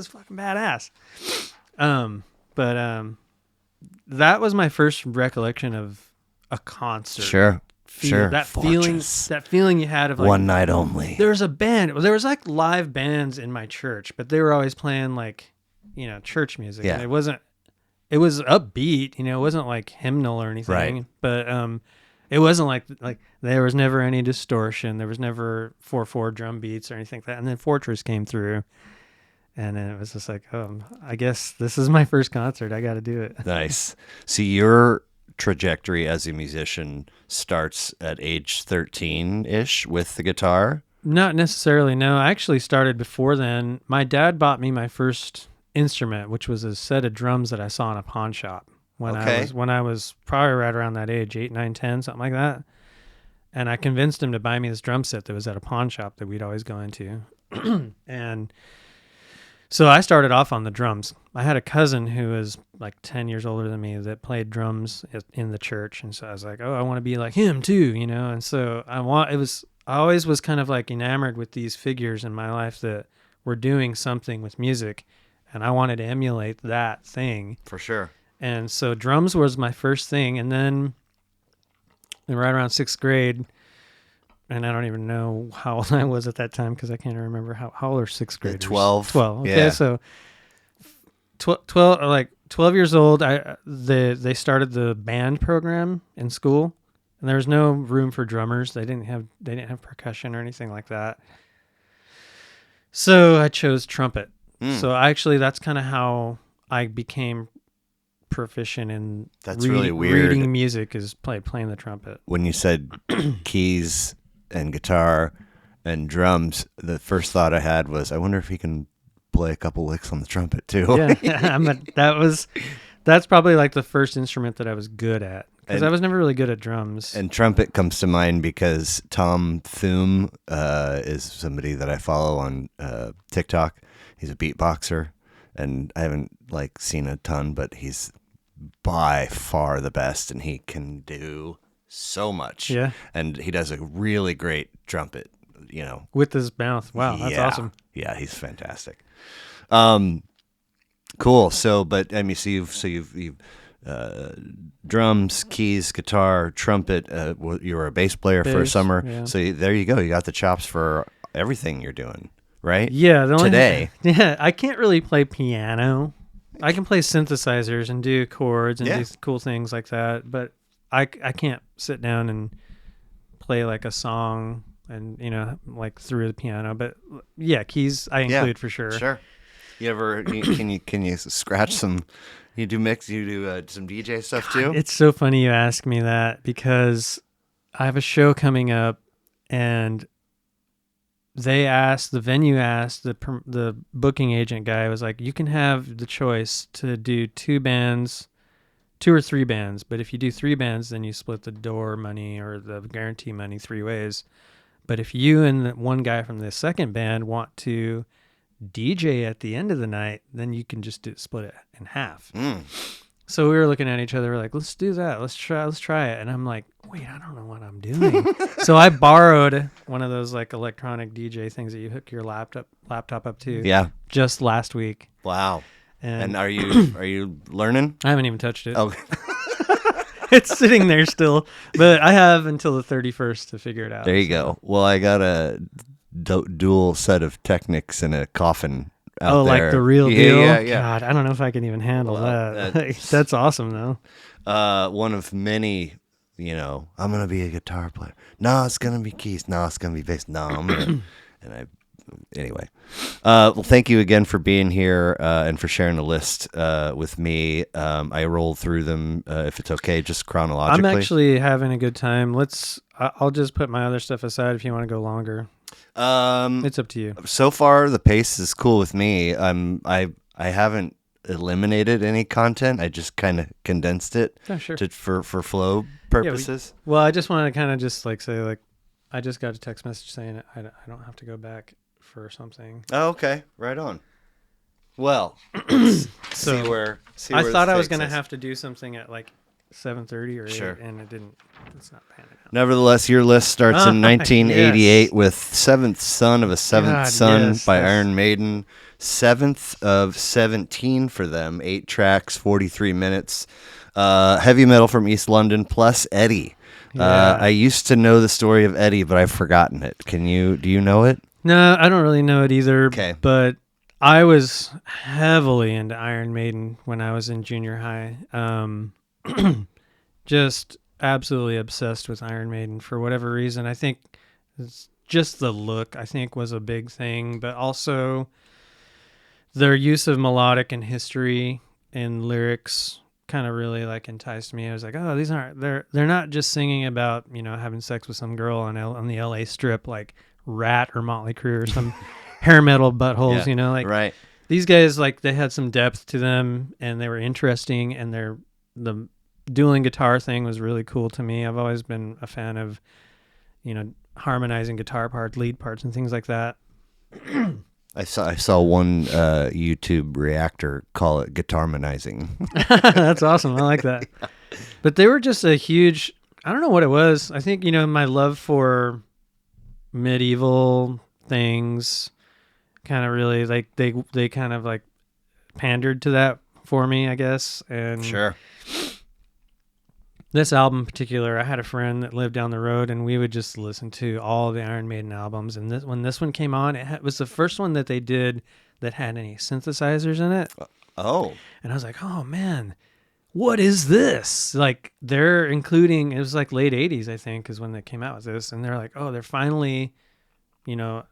fucking badass. But that was my first recollection of a concert. Sure. That feeling you had of like one night only. There was a band. There was like live bands in my church, but they were always playing like, church music. Yeah. And it was upbeat, it wasn't like hymnal or anything. Right. But it wasn't like there was never any distortion. There was never 4/4 drum beats or anything like that. And then Fortress came through. And then it was just like, I guess this is my first concert. I got to do it. Nice. See, your trajectory as a musician starts at age 13-ish with the guitar? Not necessarily, no. I actually started before then. My dad bought me my first instrument, which was a set of drums that I saw in a pawn shop when I was probably right around that age, 8, 9, 10, something like that. And I convinced him to buy me this drum set that was at a pawn shop that we'd always go into. And so I started off on the drums. I had a cousin who was like 10 years older than me that played drums in the church. And so I was like, oh, I want to be like him too, And so I always was kind of like enamored with these figures in my life that were doing something with music. And I wanted to emulate that thing. For sure. And so drums was my first thing. And then right around 6th grade, and I don't even know how old I was at that time because I can't remember how old are 6th graders. 12. 12. Okay, yeah. So 12 years old. They started the band program in school, and there was no room for drummers. They didn't have percussion or anything like that. So I chose trumpet. So actually, that's kind of how I became proficient in really weird. Reading music is playing the trumpet. When you said keys and guitar and drums, the first thought I had was, I wonder if he can play a couple licks on the trumpet too. Yeah, that's probably like the first instrument that I was good at, because I was never really good at drums. And trumpet comes to mind because Tom Thune is somebody that I follow on TikTok. He's a beatboxer, and I haven't seen a ton, but he's by far the best, and he can do so much. Yeah. And he does a really great trumpet, with his mouth. Wow, that's awesome. Yeah, he's fantastic. Cool. So, but I mean, you've drums, keys, guitar, trumpet. You were a bass player for a summer. Yeah. So there you go. You got the chops for everything you're doing, right? Yeah. Today. I can't really play piano. I can play synthesizers and do chords and do cool things like that, but I can't sit down and play like a song and through the piano. But yeah, keys I include for sure. Sure. You ever can you scratch some? You do some DJ stuff too? It's so funny you ask me that, because I have a show coming up, and the venue asked, the booking agent guy was like, you can have the choice to do 2 or 3 bands, but if you do 3 bands, then you split the door money or the guarantee money 3 ways. But if you and the one guy from the second band want to DJ at the end of the night, then you can just split it in half. So we were looking at each other, we're like, let's do that. Let's try it. And I'm like, wait, I don't know what I'm doing. So I borrowed one of those like electronic DJ things that you hook your laptop up to. Yeah. Just last week. Wow. And And are you learning? I haven't even touched it. Oh, It's sitting there still, but I have until the 31st to figure it out. there you go. Well, I got a dual set of Technics and a coffin out there. Like the real deal? Yeah. God, I don't know if I can even handle that. That's awesome, though. One of many, I'm going to be a guitar player. No, it's going to be keys. No, it's going to be bass. No, I'm going to... Anyway. Well, thank you again for being here and for sharing the list with me. I rolled through them, if it's okay, just chronologically. I'm actually having a good time. I'll just put my other stuff aside if you want to go longer. It's up to you. So far, the pace is cool with me. I haven't eliminated any content. I just kind of condensed it Sure. for flow purposes. Well, I just want to kind of just like say like I just got a text message saying I don't have to go back for something. Oh, okay. Right on. Well, so see where I thought I was going going to have to do something at like 7:30 or 8, Sure. and it didn't. It's not panning out. Nevertheless, your list starts in 1988 with Seventh Son of a Seventh God, Son yes, by that's- Iron Maiden. 7th of 17 for them. 8 tracks, 43 minutes. Heavy metal from East London plus Eddie. Yeah. I used to know the story of Eddie, but I've forgotten it. Do you know it? No, I don't really know it either. Okay. But I was heavily into Iron Maiden when I was in junior high. Just absolutely obsessed with Iron Maiden for whatever reason. I think it's just the look, I think, was a big thing, but also their use of melodic and history and lyrics kind of really like enticed me. I was like, oh, they're not just singing about, having sex with some girl on the LA Strip like Rat or Motley Crue or some hair metal buttholes, Yeah, right. These guys, like, they had some depth to them and they were interesting, and the dueling guitar thing was really cool to me. I've always been a fan of, harmonizing guitar parts, lead parts, and things like that. I saw one YouTube reactor call it guitarmanizing. That's awesome. I like that. But they were just a huge, I don't know what it was. I think, my love for medieval things kind of really, like, they kind of like pandered to that for me, I guess. And Sure. this album in particular, I had a friend that lived down the road, and we would just listen to all the Iron Maiden albums. And when this one came on, it was the first one that they did that had any synthesizers in it. Oh. And I was like, oh, man, what is this? Like, they're including, it was like late 80s, I think, is when they came out with this. And they're like, oh, they're finally, using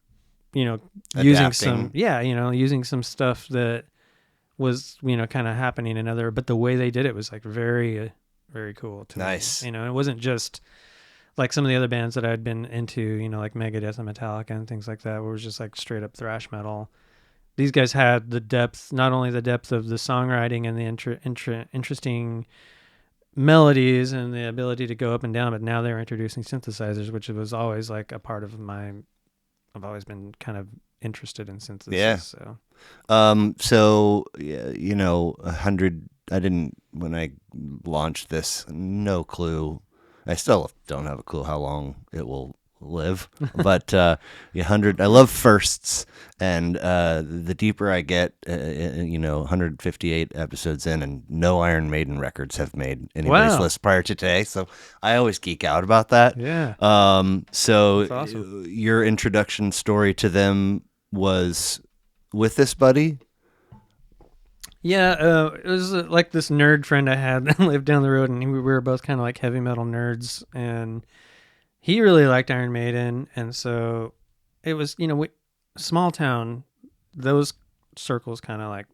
some stuff that was, kind of happening in other, but the way they did it was like very, very cool to Nice. me. It wasn't just like some of the other bands that I'd been into, like Megadeth and Metallica and things like that, where it was just like straight up thrash metal. These guys had the depth, not only the depth of the songwriting and the interesting melodies and the ability to go up and down, but now they're introducing synthesizers, which was always like a part of I've always been kind of interested in synthesis. Yeah. So, 100, I didn't, when I launched this, no clue. I still don't have a clue how long it will live, but 100, I love firsts, and the deeper I get, 158 episodes in, and no Iron Maiden records have made anybody's list prior to today, so I always geek out about that. Yeah. So That's awesome. Your introduction story to them was with this buddy? Yeah, it was like this nerd friend I had that lived down the road, and we were both kind of like heavy metal nerds, and he really liked Iron Maiden, and so it was, small town, those circles kind of like,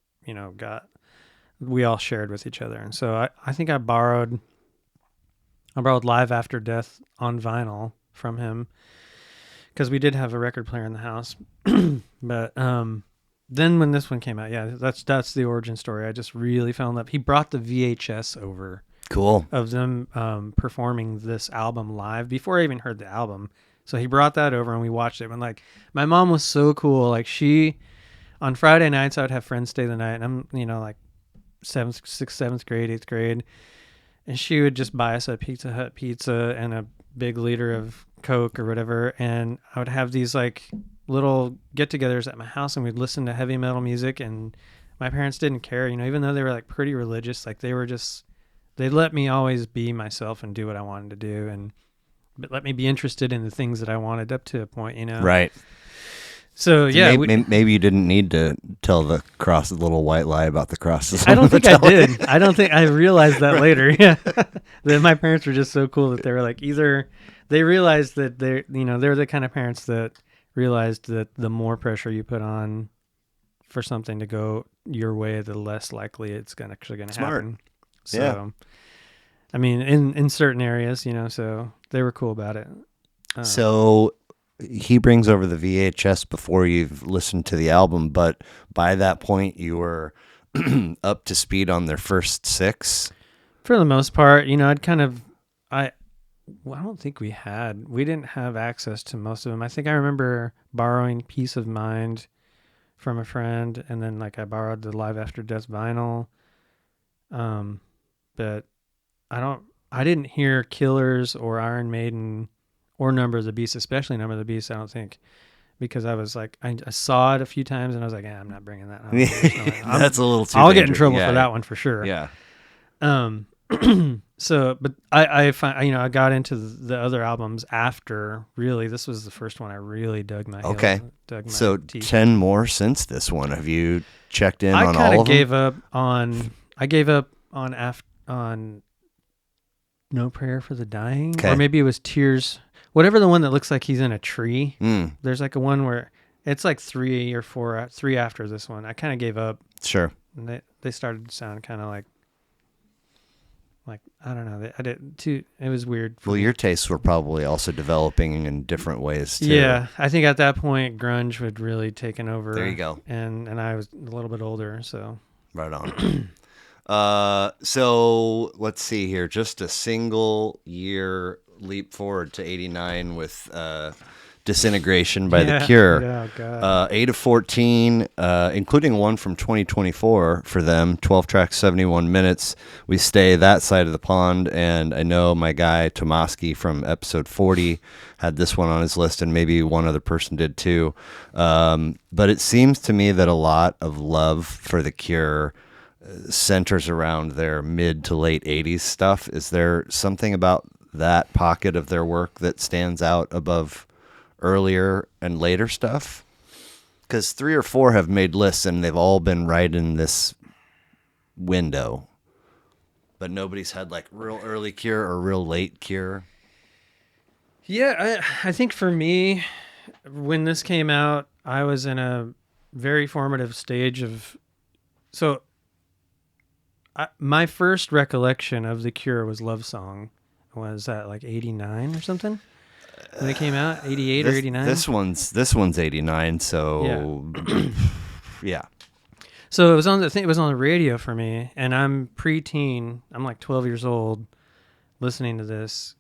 we all shared with each other, and so I think I borrowed Live After Death on vinyl from him, because we did have a record player in the house, but then when this one came out, yeah, that's the origin story. I just really fell in love. He brought the VHS over. Cool. Of them performing this album live before I even heard the album. So he brought that over and we watched it. And like, my mom was so cool. Like, on Friday nights, I would have friends stay the night, and I'm, like sixth, seventh grade, eighth grade, and she would just buy us a Pizza Hut pizza and a big liter of Coke or whatever, and I would have these like little get-togethers at my house, and we'd listen to heavy metal music, and my parents didn't care, even though they were like pretty religious, like they let me always be myself and do what I wanted to do, but let me be interested in the things that I wanted up to a point, Right. So yeah, maybe you didn't need to tell the little white lie about the crosses. I don't think I did. I don't think I realized that later. Yeah, that my parents were just so cool that they were like, either they realized that they're the kind of parents that realized that the more pressure you put on for something to go your way, the less likely it's actually going to happen. So, yeah. I mean, in certain areas, so they were cool about it. So he brings over the VHS before you've listened to the album, but by that point you were up to speed on their first 6. For the most part, I don't think we didn't have access to most of them. I think I remember borrowing Peace of Mind from a friend, and then like I borrowed the Live After Death vinyl. But I didn't hear Killers or Iron Maiden or Number of the Beast, especially Number of the Beast, I don't think, because I was like, I saw it a few times and I was like, I'm not bringing that home. That's a little too I'll get in dangerous. trouble for that one for sure. Yeah. So, but I find, I got into the other albums after. Really, this was the first one I really dug my teeth. 10 more since this one. Have you checked in on all of them? I gave up on No Prayer for the Dying, okay. Or maybe it was Tears. Whatever, the one that looks like he's in a tree. There's like a one where it's like 3 or 4, 3 after this one. I kind of gave up. Sure. And they started to sound kind of like I don't know. It was weird. Well, your tastes were probably also developing in different ways too. Yeah, I think at that point grunge had really taken over. There you go. And I was a little bit older, so. Right on. So let's see here. Just a single year leap forward to 89 with Disintegration by The Cure. Yeah, God. 8 of 14, including one from 2024 for them, 12 tracks, 71 minutes. We stay that side of the pond, and I know my guy Tomaski from episode 40 had this one on his list, and maybe one other person did too. But it seems to me that a lot of love for The Cure centers around their mid to late 80s stuff. Is there something about that pocket of their work that stands out above earlier and later stuff? Because 3 or 4 have made lists and they've all been right in this window, but nobody's had like real early Cure or real late Cure. Yeah, I think for me, when this came out, I was in a very formative stage of my first recollection of The Cure was Love Song. Was that like 89 or something? When it came out, 88 or 89? This one's 89, so yeah. So it was on the radio for me, and I'm preteen. I'm like 12 years old listening to this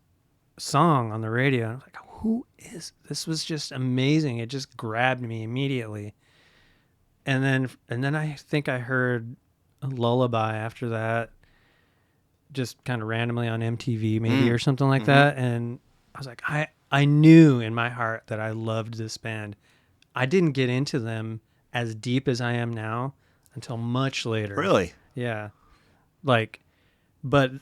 song on the radio. And I was like, who is this? Was just amazing. It just grabbed me immediately. And then I think I heard a lullaby after that, just kind of randomly on MTV maybe or something like that, and I was like, I knew in my heart that I loved this band. I didn't get into them as deep as I am now until much later. Really? Yeah. Like, but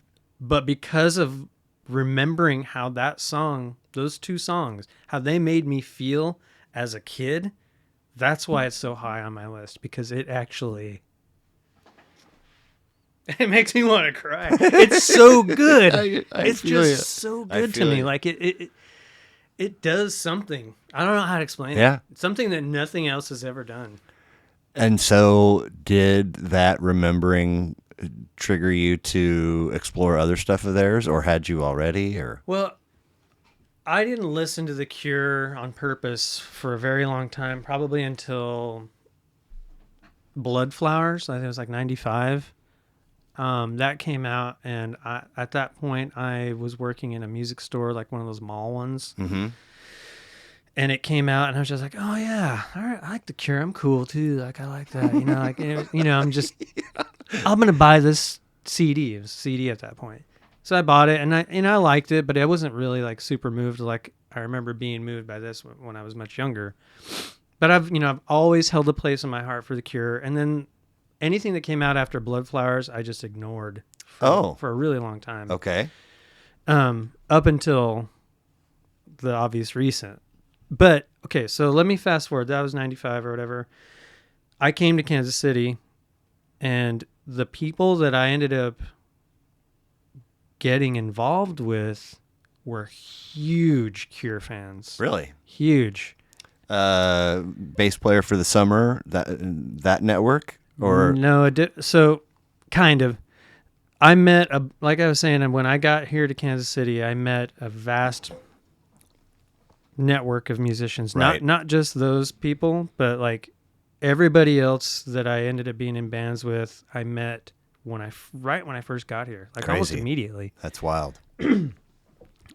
because of remembering how that song, those 2 songs, how they made me feel as a kid, that's why it's so high on my list, because it actually... It makes me want to cry. It's so good. It's just so good to me. Like it does something. I don't know how to explain it. Something that nothing else has ever done. And so did that remembering trigger you to explore other stuff of theirs, or had you already? Or well, I didn't listen to The Cure on purpose for a very long time, probably until Blood Flowers. I think it was like 95. That came out, and at that point I was working in a music store, like one of those mall ones. Mm-hmm. And it came out, and I was just like, oh yeah, all right, I like The Cure. I'm cool too. Like I like that, like I'm just, I'm gonna buy this CD. It was a CD at that point. So I bought it, and I liked it, but I wasn't really like super moved. Like I remember being moved by this when I was much younger. But I've always held a place in my heart for The Cure, and then anything that came out after Blood Flowers, I just ignored for a really long time. Okay. Up until the obvious recent. But okay, so let me fast forward. That was 95 or whatever. I came to Kansas City, and the people that I ended up getting involved with were huge Cure fans. Really? Huge. Bass player for the summer, that network? Or No, it did. So kind of. I met, like I was saying, when I got here to Kansas City, I met a vast network of musicians. Right. Not just those people, but like everybody else that I ended up being in bands with, I met right when I first got here, like almost Crazy. immediately. That's wild.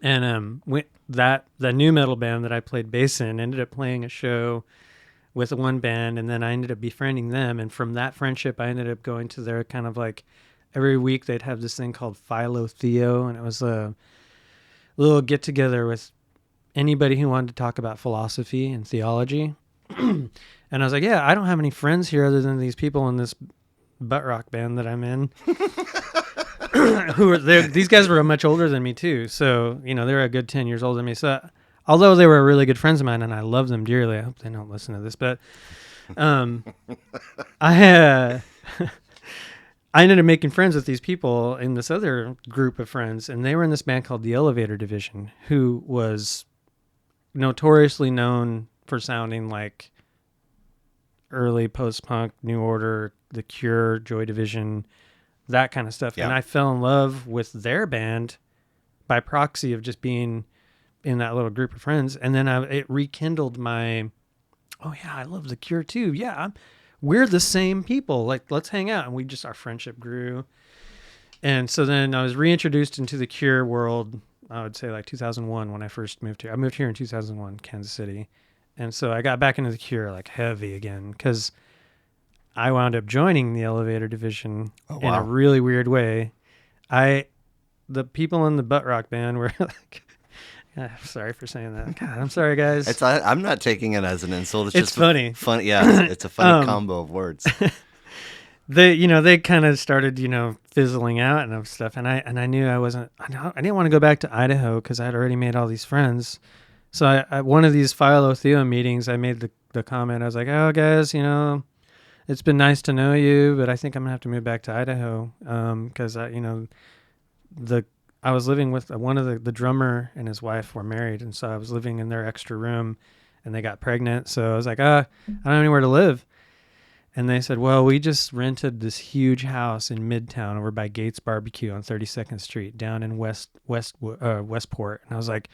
And the new metal band that I played bass in ended up playing a show with one band, and then I ended up befriending them. And from that friendship, I ended up going to their kind of like every week they'd have this thing called Philo Theo, and it was a little get together with anybody who wanted to talk about philosophy and theology. And I was like, yeah, I don't have any friends here other than these people in this butt rock band that I'm in. These guys were much older than me too, so they're a good 10 years older than me. So although they were really good friends of mine and I love them dearly, I hope they don't listen to this, but I ended up making friends with these people in this other group of friends, and they were in this band called the Elevator Division, who was notoriously known for sounding like early post-punk, New Order, The Cure, Joy Division, that kind of stuff. Yeah. And I fell in love with their band by proxy of just being in that little group of friends. And then it rekindled my, oh yeah, I love The Cure too. Yeah, we're the same people. Like, let's hang out. And our friendship grew. And so then I was reintroduced into the Cure world, I would say like 2001 when I first moved here. I moved here in 2001, Kansas City. And so I got back into the Cure like heavy again because I wound up joining the Elevator Division in a really weird way. The people in the butt rock band were like, sorry for saying that. God, I'm sorry, guys. I'm not taking it as an insult. It's just funny. Fun, yeah, it's a funny combo of words. They kind of started, fizzling out and stuff. And I knew I didn't want to go back to Idaho because I had already made all these friends. So at one of these Philo Theo meetings, I made the comment. I was like, oh, guys, it's been nice to know you, but I think I'm gonna have to move back to Idaho because I was living with one of the drummer and his wife were married, and so I was living in their extra room, and they got pregnant. So I was like, I don't have anywhere to live, and they said, well, we just rented this huge house in Midtown over by Gates Barbecue on 32nd Street down in Westport, and I was like,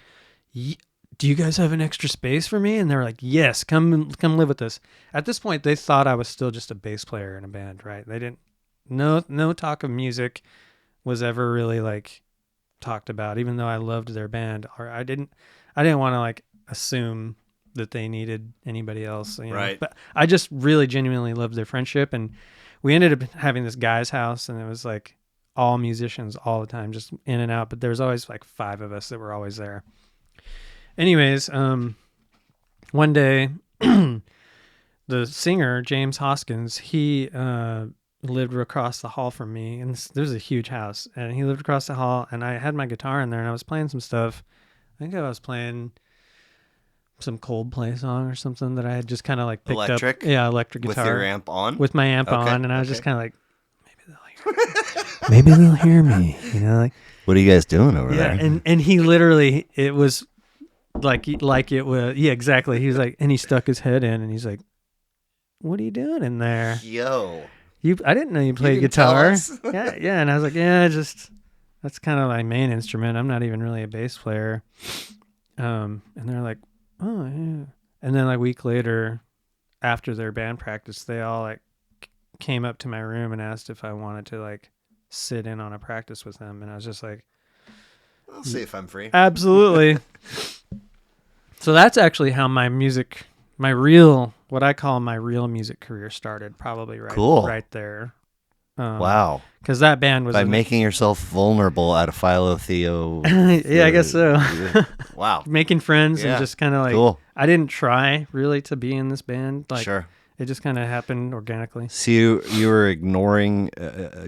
do you guys have an extra space for me? And they were like, yes, come live with us. At this point, they thought I was still just a bass player in a band, right? They didn't, no talk of music was ever really like talked about, even though I loved their band. Or I didn't want to like assume that they needed anybody else. Right. But I just really genuinely loved their friendship. And we ended up having this guy's house, and it was like all musicians all the time, just in and out. But there was always like 5 of us that were always there. Anyways, one day, the singer, James Hoskins, he lived across the hall from me, and there's a huge house, and he lived across the hall, and I had my guitar in there, and I was playing some stuff. I think I was playing some Coldplay song or something that I had just kind of like picked electric? up. Yeah, electric guitar. With your amp on? With my amp on, and I was just kind of like, maybe they'll hear me, like. What are you guys doing over there? Yeah, and he literally, it was like it was, yeah, exactly. He was like, and he stuck his head in, and he's like, "What are you doing in there?" Yo, I didn't know you played guitar. yeah, and I was like, yeah, that's kind of my main instrument. I'm not even really a bass player. And they're like, oh yeah. And then like a week later, after their band practice, they all like came up to my room and asked if I wanted to like sit in on a practice with them, and I was just like, I'll see if I'm free. Absolutely. So that's actually how what I call my real music career started, probably right there. Wow. Because that band was By making yourself vulnerable out of Philo Theo. yeah, I guess so. Wow. Making friends Yeah. and just kind of like, Cool. I didn't try really to be in this band. Like, Sure. it just kind of happened organically. So you were ignoring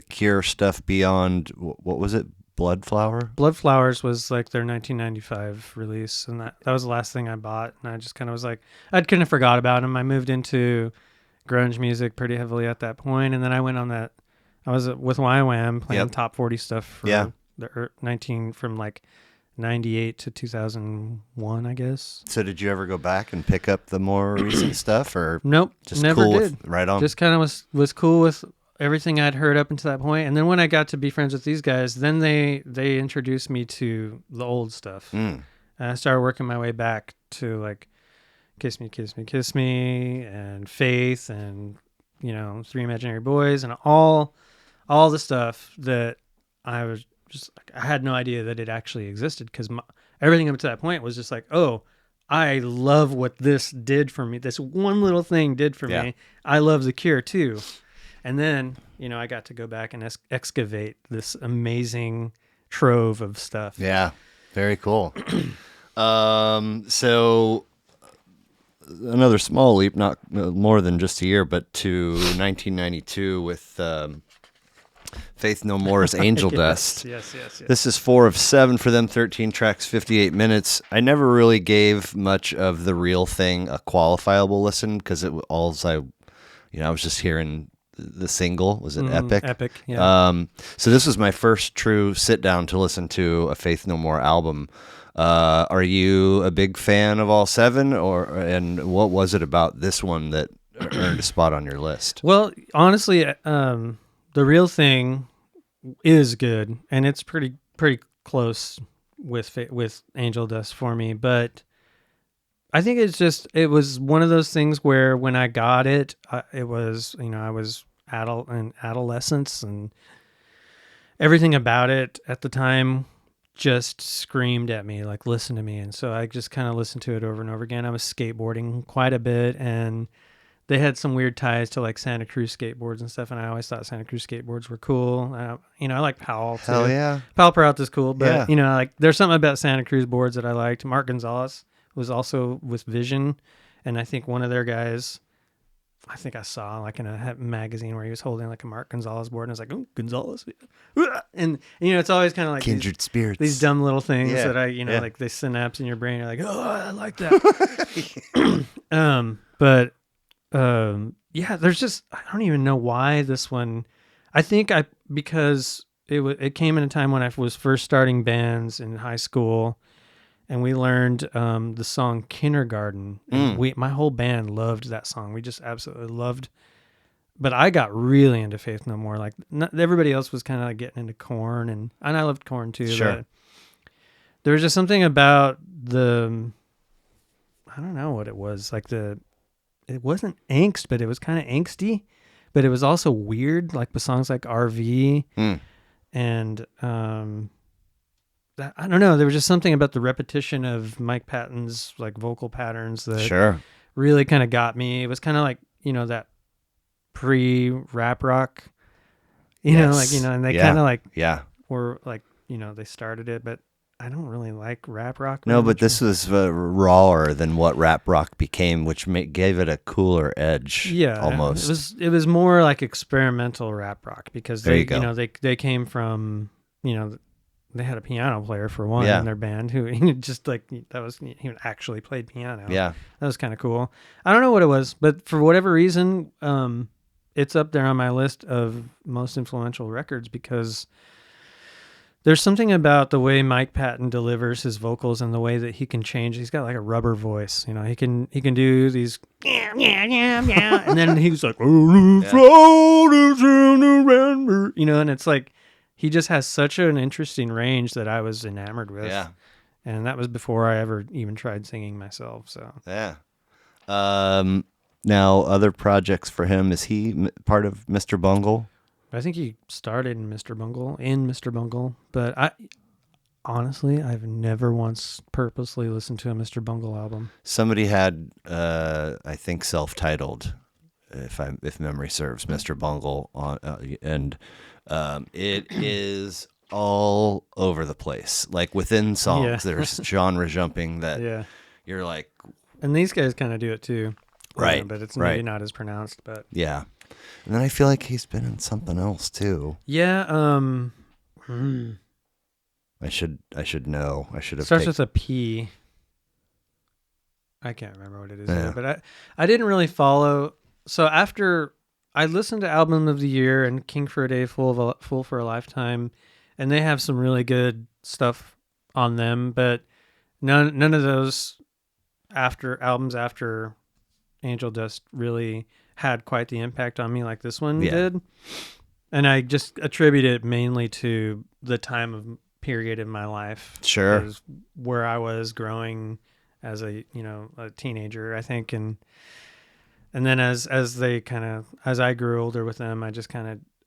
Cure stuff beyond, what was it? Blood Flower? Blood Flowers was like their 1995 release, and that was the last thing I bought. And I just kind of was like, I'd kind of forgot about them. I moved into grunge music pretty heavily at that point, and then I went on that. I was with YWAM playing top 40 stuff for the 19 from like 98 to 2001, I guess. So did you ever go back and pick up the more recent stuff, or Nope, just never cool did. Right on. Just kind of was cool with everything I'd heard up until that point. And then when I got to be friends with these guys, then they introduced me to the old stuff. And I started working my way back to like Kiss Me, Kiss Me, Kiss Me, and Faith, and Three Imaginary Boys, and all the stuff that I was just like, I had no idea that it actually existed, because everything up to that point was just like, oh, I love what this did for me. This one little thing did for me. I love The Cure too. And then, I got to go back and excavate this amazing trove of stuff. Yeah, very cool. So another small leap, not more than just a year, but to 1992 with Faith No More's Angel Dust. Yes. This is 4 of 7 for them, 13 tracks, 58 minutes. I never really gave much of The Real Thing a qualifiable listen, because I was just hearing the single. Was it Epic? Epic, yeah. So this was my first true sit down to listen to a Faith No More album. Are you a big fan of all 7, and what was it about this one that earned a spot on your list? Well, honestly, The Real Thing is good, and it's pretty close with Angel Dust for me, but I think it was one of those things where when I got it, it was, I was adolescence, and everything about it at the time just screamed at me, like, listen to me. And so I just kind of listened to it over and over again. I was skateboarding quite a bit, and they had some weird ties to like Santa Cruz skateboards and stuff, and I always thought Santa Cruz skateboards were cool. I like Powell too. Hell yeah. Powell Peralta's cool, but like there's something about Santa Cruz boards that I liked. Mark Gonzales was also with Vision, and I think one of their guys, I think I saw like in a magazine where he was holding like a Mark Gonzales board, and I was like, oh, Gonzales. And it's always kind of like kindred spirits, these dumb little things that like they synapse in your brain. You're like, oh, I like that. There's just, I don't even know why this one. I think because it came in a time when I was first starting bands in high school, and we learned the song Kindergarten. And my whole band loved that song. We just absolutely loved. But I got really into Faith No More. Like everybody else was kind of like getting into Korn, and I loved Korn too. Sure. But there was just something about I don't know what it was. Like it wasn't angst, but it was kind of angsty, but it was also weird, like with songs like RV. And I don't know, there was just something about the repetition of Mike Patton's like vocal patterns that really kind of got me. It was kind of like, that pre-rap rock, and they kind of like were like, they started it, but I don't really like rap rock. No, but this was rawer than what rap rock became, which gave it a cooler edge. Yeah, almost. It was more like experimental rap rock, because they came from, they had a piano player for one in their band who just like he actually played piano. Yeah, that was kind of cool. I don't know what it was, but for whatever reason, it's up there on my list of most influential records, because there's something about the way Mike Patton delivers his vocals and the way that he can change. He's got like a rubber voice, he can do these and then he's like, and it's like he just has such an interesting range that I was enamored with. Yeah. And that was before I ever even tried singing myself. So yeah. Now other projects for him, is he part of Mr. Bungle? I think he started in Mr. Bungle, but I've never once purposely listened to a Mr. Bungle album. Somebody had, I think, self-titled if memory serves, Mr. Bungle on, and it is all over the place. Like within songs, Yeah. there's genre jumping that Yeah. you're like, And these guys kind of do it too. right, But it's right. maybe not as pronounced, but Yeah. And then I feel like he's been in something else too. yeah, I should know. I should have starts with a P. I can't remember what it is, Yeah. but I didn't really follow. So after I listened to Album of the Year and King for a Day, Fool for a Lifetime, and they have some really good stuff on them, but none of those after Angel Dust really had quite the impact on me like this one did. And I just attribute it mainly to the time of period in my life. Sure. Where I was growing as a teenager, I think, and then as I grew older with them, I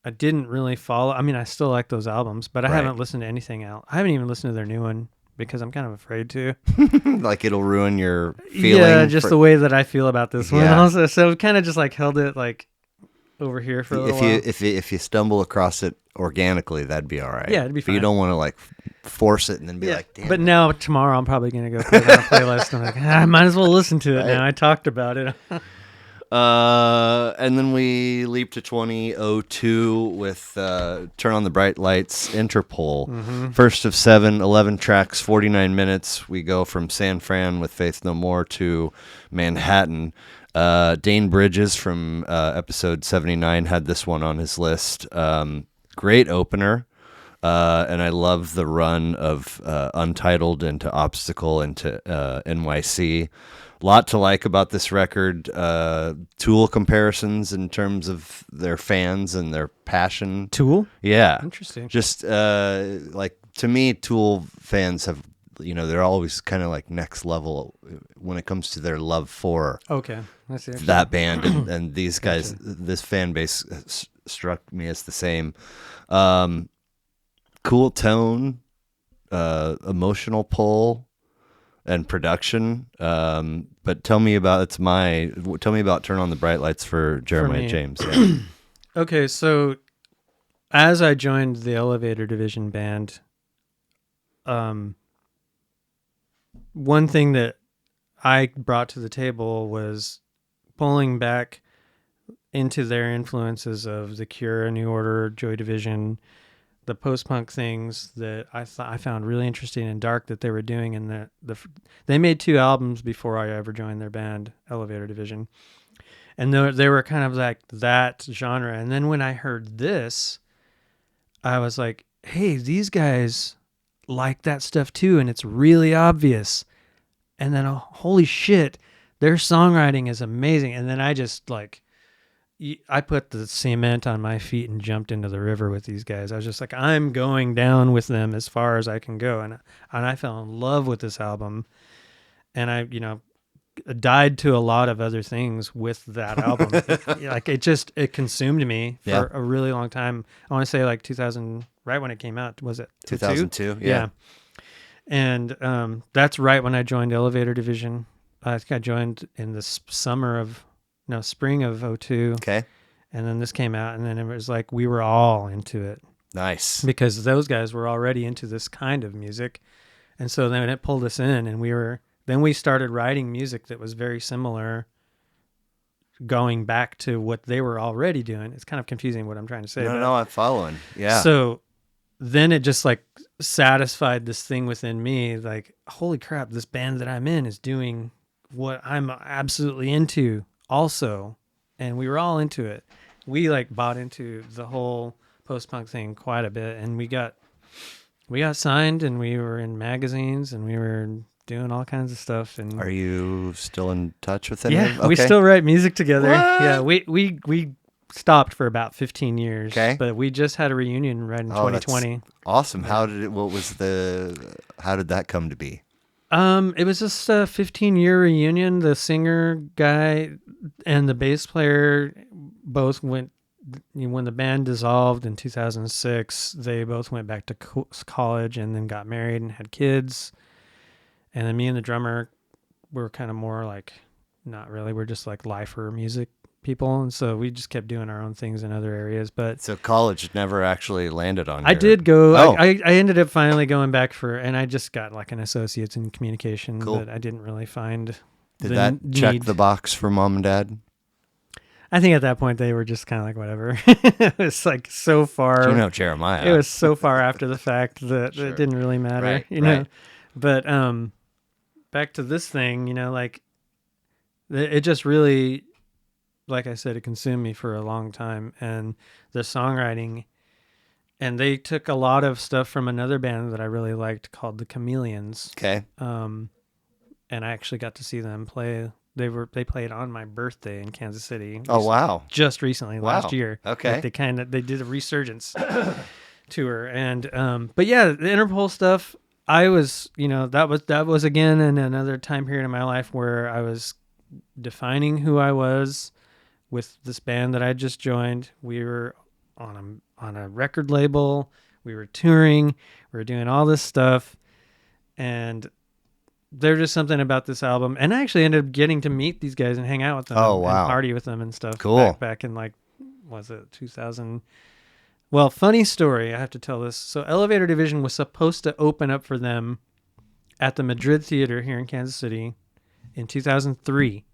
didn't really follow. I mean, I still like those albums, but I haven't listened to anything else. I haven't even listened to their new one because I'm kind of afraid to. Like it'll ruin your feeling. Yeah, just the way that I feel about this one. Yeah. Also, so kind of just like held it like over here for a little while. If you stumble across it organically, that'd be all right. Yeah, it'd be fine. But you don't want to like force it and then be like, damn. But now tomorrow I'm probably gonna go put it on a playlist. And I'm like, I might as well listen to it now. I talked about it. And then we leap to 2002 with Turn on the Bright Lights, Interpol. Mm-hmm. First of 11 tracks, 49 minutes. We go from San Fran with Faith No More to Manhattan. Dane Bridges from episode 79 had this one on his list. Great opener. And I love the run of Untitled into Obstacle into NYC. Lot to like about this record. Tool comparisons in terms of their fans and their passion. Tool? Yeah. Interesting. Just like to me, Tool fans have, they're always kind of like next level when it comes to their love for that band. And these guys, this fan base struck me as the same. Cool tone, emotional pull, and production. But tell me about Turn on the Bright Lights for Jeremiah James. Yeah. Okay, so as I joined the Elevator Division band, one thing that I brought to the table was pulling back into their influences of The Cure, New Order, Joy Division, the post-punk things that I found really interesting and dark that they were doing. And they made 2 albums before I ever joined their band, Elevator Division. And they were kind of like that genre. And then when I heard this, I was like, hey, these guys like that stuff too. And it's really obvious. And then, holy shit, their songwriting is amazing. And then I just I put the cement on my feet and jumped into the river with these guys. I was just like, I'm going down with them as far as I can go. And I fell in love with this album. And I, died to a lot of other things with that album. It consumed me for a really long time. I want to say like 2000, right when it came out. Was it 2002? Yeah. And that's right when I joined Elevator Division. I think I joined in the spring of 2002. Okay. And then this came out, and then it was like we were all into it. Nice. Because those guys were already into this kind of music. And so then it pulled us in, and we started writing music that was very similar, going back to what they were already doing. It's kind of confusing what I'm trying to say. No, I'm following. Yeah. So then it just like satisfied this thing within me, like, holy crap, this band that I'm in is doing what I'm absolutely into also. And we were all into it. We like bought into the whole post-punk thing quite a bit, and we got signed, and we were in magazines, and we were doing all kinds of stuff. And are you still in touch with any? Yeah, okay. We still write music together. What? Yeah, we stopped for about 15 years. Okay. But we just had a reunion right in 2020. That's awesome. How did that come to be? It was just a 15-year reunion. The singer guy and the bass player both went, when the band dissolved in 2006, they both went back to college and then got married and had kids. And then me and the drummer were kind of more like, not really, we're just like lifer music people, and so we just kept doing our own things in other areas. But So college never actually landed on I your... did go. Oh. I ended up finally going back and I just got like an associate's in communication, Cool. but I didn't really find Did the that check need. the box for mom and dad? I think at that point they were just kind of like whatever. It was like so far. You know Jeremiah. It was so far after the fact that Sure. it didn't really matter, Right, you know. right. But back to this thing, you know, like it just really, like I said, it consumed me for a long time, and the songwriting. And they took a lot of stuff from another band that I really liked called the Chameleons. Okay. And I actually got to see them play. They played on my birthday in Kansas City. Oh, wow. Just recently, last year. Okay. Like they did a resurgence tour, and but yeah, the Interpol stuff. I was, you know, that was again in another time period in my life where I was defining who I was with this band that I just joined. We were on a record label. We were touring. We were doing all this stuff, and there's just something about this album. And I actually ended up getting to meet these guys and hang out with them. Oh, and wow. party with them and stuff. Cool. Back in like, was it 2000? Well, funny story. I have to tell this. So Elevator Division was supposed to open up for them at the Madrid Theater here in Kansas City in 2003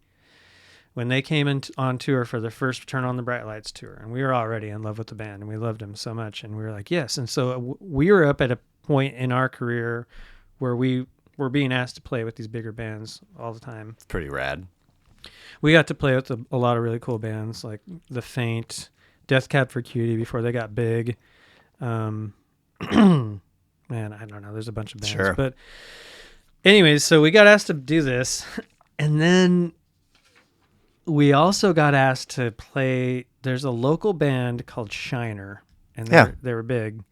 when they came on tour for their first Turn on the Bright Lights tour. And we were already in love with the band, and we loved them so much. And we were like, yes. And so we were up at a point in our career where we were being asked to play with these bigger bands all the time. It's pretty rad. We got to play with a lot of really cool bands like The Faint, Death Cab for Cutie before they got big. Man, I don't know. There's a bunch of bands. Sure. But anyways, so we got asked to do this. And then we also got asked to play. There's a local band called Shiner. And they were big.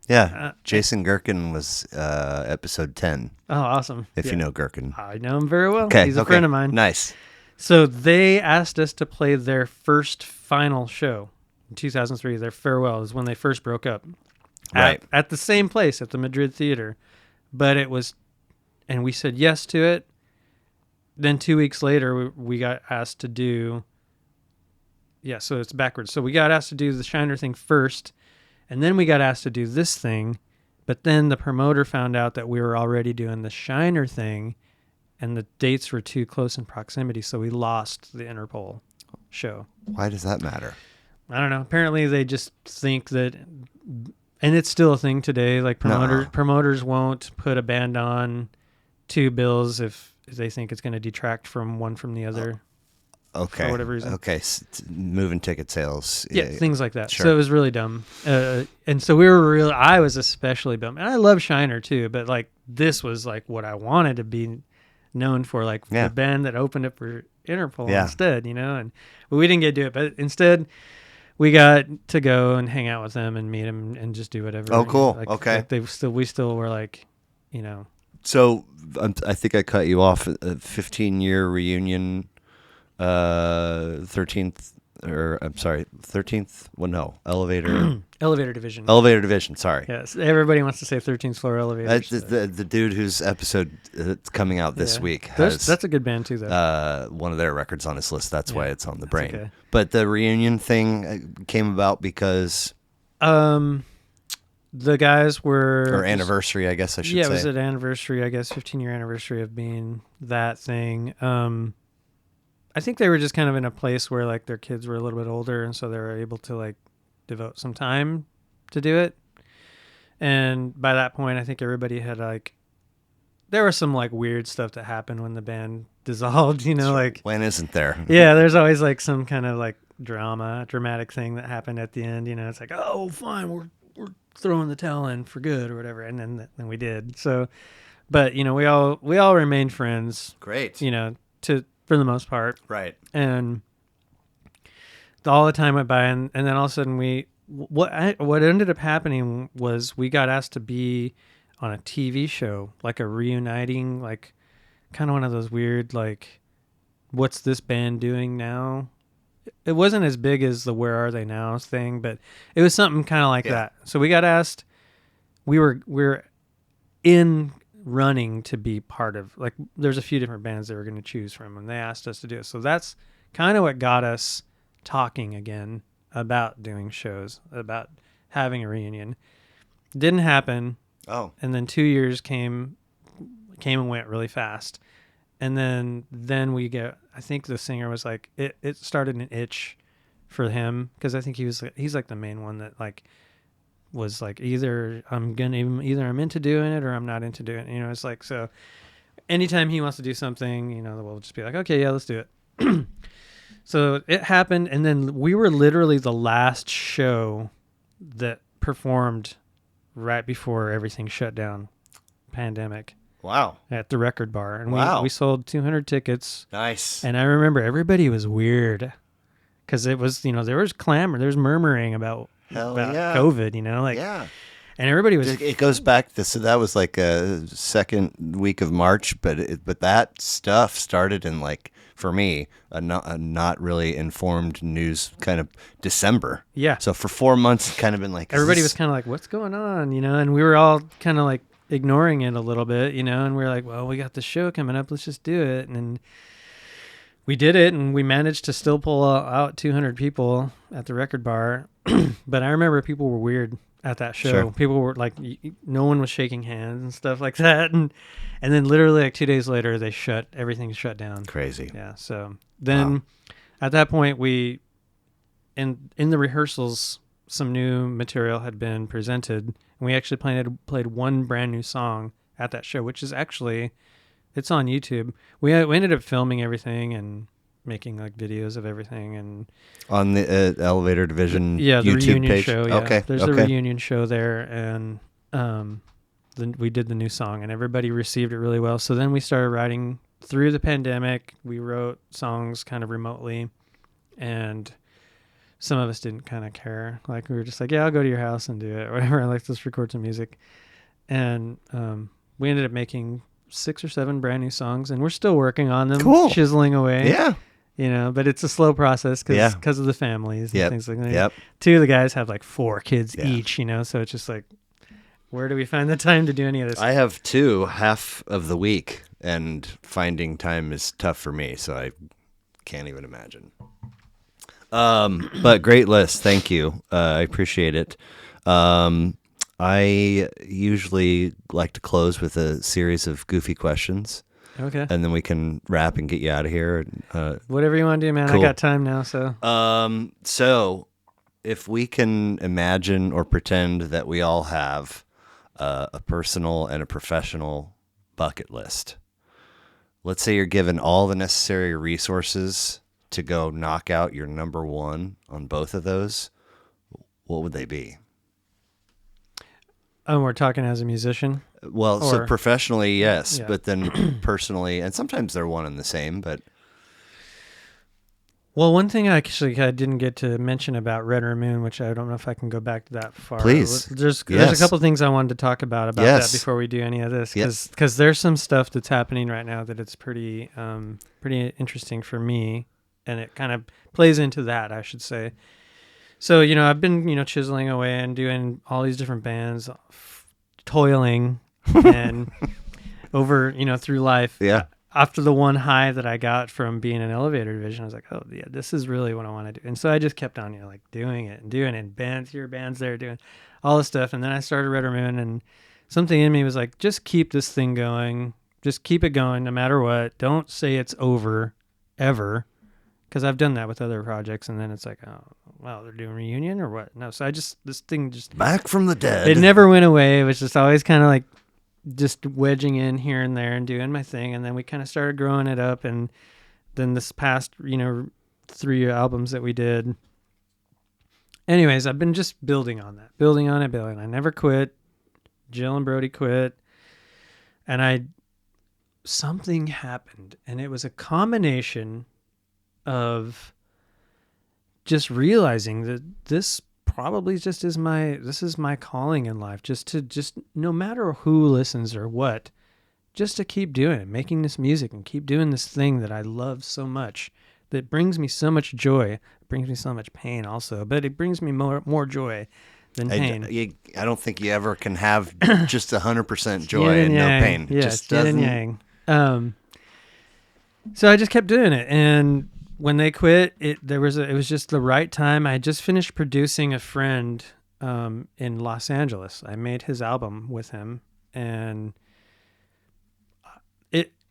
Yeah. Jason Gherkin was episode 10. Oh, awesome. If you know Gherkin. I know him very well. Okay. He's a friend of mine. Nice. So they asked us to play their first final show in 2003. Their farewell is when they first broke up. Right. At the same place, at the Madrid Theater. But it was, and we said yes to it. Then 2 weeks later, we got asked to do, so it's backwards. So we got asked to do the Shiner thing first, and then we got asked to do this thing. But then the promoter found out that we were already doing the Shiner thing, and the dates were too close in proximity, so we lost the Interpol show. Why does that matter? I don't know. Apparently they just think that, and it's still a thing today, like promoters won't put a band on two bills if they think it's going to detract from one from the other. Okay. For whatever reason. Okay. Moving ticket sales. Yeah, things like that. Sure. So it was really dumb. And so I was especially bummed. And I love Shiner too, but like this was like what I wanted to be known for, like the band that opened up for Interpol instead, you know, but we didn't get to do it. But instead we got to go and hang out with them and meet them and just do whatever. Oh, cool. Like, okay. Like we still were like, you know. So I think I cut you off. A 15-year reunion, 13th. Well, no, elevator. Elevator Division. Elevator Division. Sorry. Yes, everybody wants to say 13th floor elevator. The dude whose episode that's coming out this week has that's a good band too, though. One of their records on his list. That's why it's on the brain. Okay. But the reunion thing came about because the guys were or anniversary, I guess I should say. Yeah, it was an anniversary, I guess, 15-year anniversary of being that thing. I think they were just kind of in a place where like their kids were a little bit older, and so they were able to like devote some time to do it. And by that point, I think everybody had like, there was some like weird stuff that happened when the band dissolved, you know, like when isn't there? Yeah, there's always like some kind of like dramatic thing that happened at the end, you know. It's like, oh, fine, we're throwing the towel in for good or whatever, and then we did. So, but you know, we all remained friends. Great. You know, for the most part. Right. And all the time went by, and then all of a sudden what ended up happening was we got asked to be on a TV show, like a reuniting, like kind of one of those weird, like, what's this band doing now? It wasn't as big as the Where Are They Now thing, but it was something kind of like that. So we got asked, we were in running to be part of, like, there's a few different bands they were going to choose from, and they asked us to do it. So that's kind of what got us talking again about doing shows, about having a reunion. Didn't happen. Oh. And then 2 years came and went really fast. And then we get, I think the singer was like, it started an itch for him, because I think he's like the main one that like was like, either I'm into doing it or I'm not into doing it. You know, it's like, so anytime he wants to do something, you know, we'll just be like, okay, yeah, let's do it. So it happened. And then we were literally the last show that performed right before everything shut down, pandemic. Wow. At the Record Bar. And wow. we sold 200 tickets. Nice. And I remember everybody was weird, because it was, you know, there was clamor, there was murmuring about COVID, you know, like, yeah. And everybody was. It goes back to, so that was like a second week of March, but that stuff started in, like, for me, a not really informed news kind of December. Yeah. So for 4 months, it's kind of been like, everybody was kind of like, what's going on, you know? And we were all kind of like ignoring it a little bit, you know, and we were like, well, we got the show coming up, let's just do it. And we did it, and we managed to still pull out 200 people at the Record Bar. But I remember people were weird at that show. Sure. People were like, no one was shaking hands and stuff like that. And then literally like 2 days later, everything shut down. Crazy. Yeah. So then at that point, we, in the rehearsals, some new material had been presented, and we actually played one brand new song at that show, which is actually, it's on YouTube. We ended up filming everything and making like videos of everything, and on the Elevator Division the YouTube reunion page. show. Yeah. Okay. There's a reunion show there, and then we did the new song, and everybody received it really well. So then we started writing through the pandemic. We wrote songs kind of remotely, and some of us didn't kind of care. Like, we were just like, yeah, I'll go to your house and do it, or whatever. Like, let's record some music. And we ended up making 6 or 7 brand new songs, and we're still working on them, chiseling away. Yeah. You know, but it's a slow process because of the families and things like that. Yep. 2 of the guys have like 4 kids each, you know, so it's just like, where do we find the time to do any of this? I have 2 half of the week, and finding time is tough for me, so I can't even imagine. But great list. Thank you. I appreciate it. I usually like to close with a series of goofy questions. Okay. And then we can wrap and get you out of here. Whatever you want to do, man. Cool. I got time now, so. So if we can imagine or pretend that we all have a personal and a professional bucket list. Let's say you're given all the necessary resources to go knock out your number one on both of those. What would they be? Oh, we're talking as a musician? Well, so professionally, yes, but then personally, and sometimes they're one and the same, but... Well, one thing I didn't get to mention about Red or Moon, which I don't know if I can go back to that far. Please. There's a couple things I wanted to talk about that before we do any of this, because there's some stuff that's happening right now that it's pretty interesting for me, and it kind of plays into that, I should say. So, you know, I've been, you know, chiseling away and doing all these different bands, toiling and over, you know, through life. Yeah. After the one high that I got from being in Elevator Division, I was like, oh, yeah, this is really what I want to do. And so I just kept on, you know, like doing it, and bands here, bands there, doing all this stuff. And then I started Red or Moon, and something in me was like, just keep this thing going. Just keep it going no matter what. Don't say it's over ever. Because I've done that with other projects, and then it's like, oh, well, they're doing reunion or what? No, so this thing just... Back from the dead. It never went away. It was just always kind of like just wedging in here and there and doing my thing, and then we kind of started growing it up, and then this past, you know, 3 albums that we did. Anyways, I've been just building on that. Building. I never quit. Jill and Brody quit. And something happened, and it was a combination of just realizing that this probably just is my calling in life, just no matter who listens or what, just to keep doing it, making this music and keep doing this thing that I love so much, that brings me so much joy. It brings me so much pain also, but it brings me more joy than pain. I don't think you ever can have just 100% joy and no pain. Yeah, just yin and yang. So I just kept doing it, and when they quit, it was just the right time. I had just finished producing a friend in Los Angeles. I made his album with him, and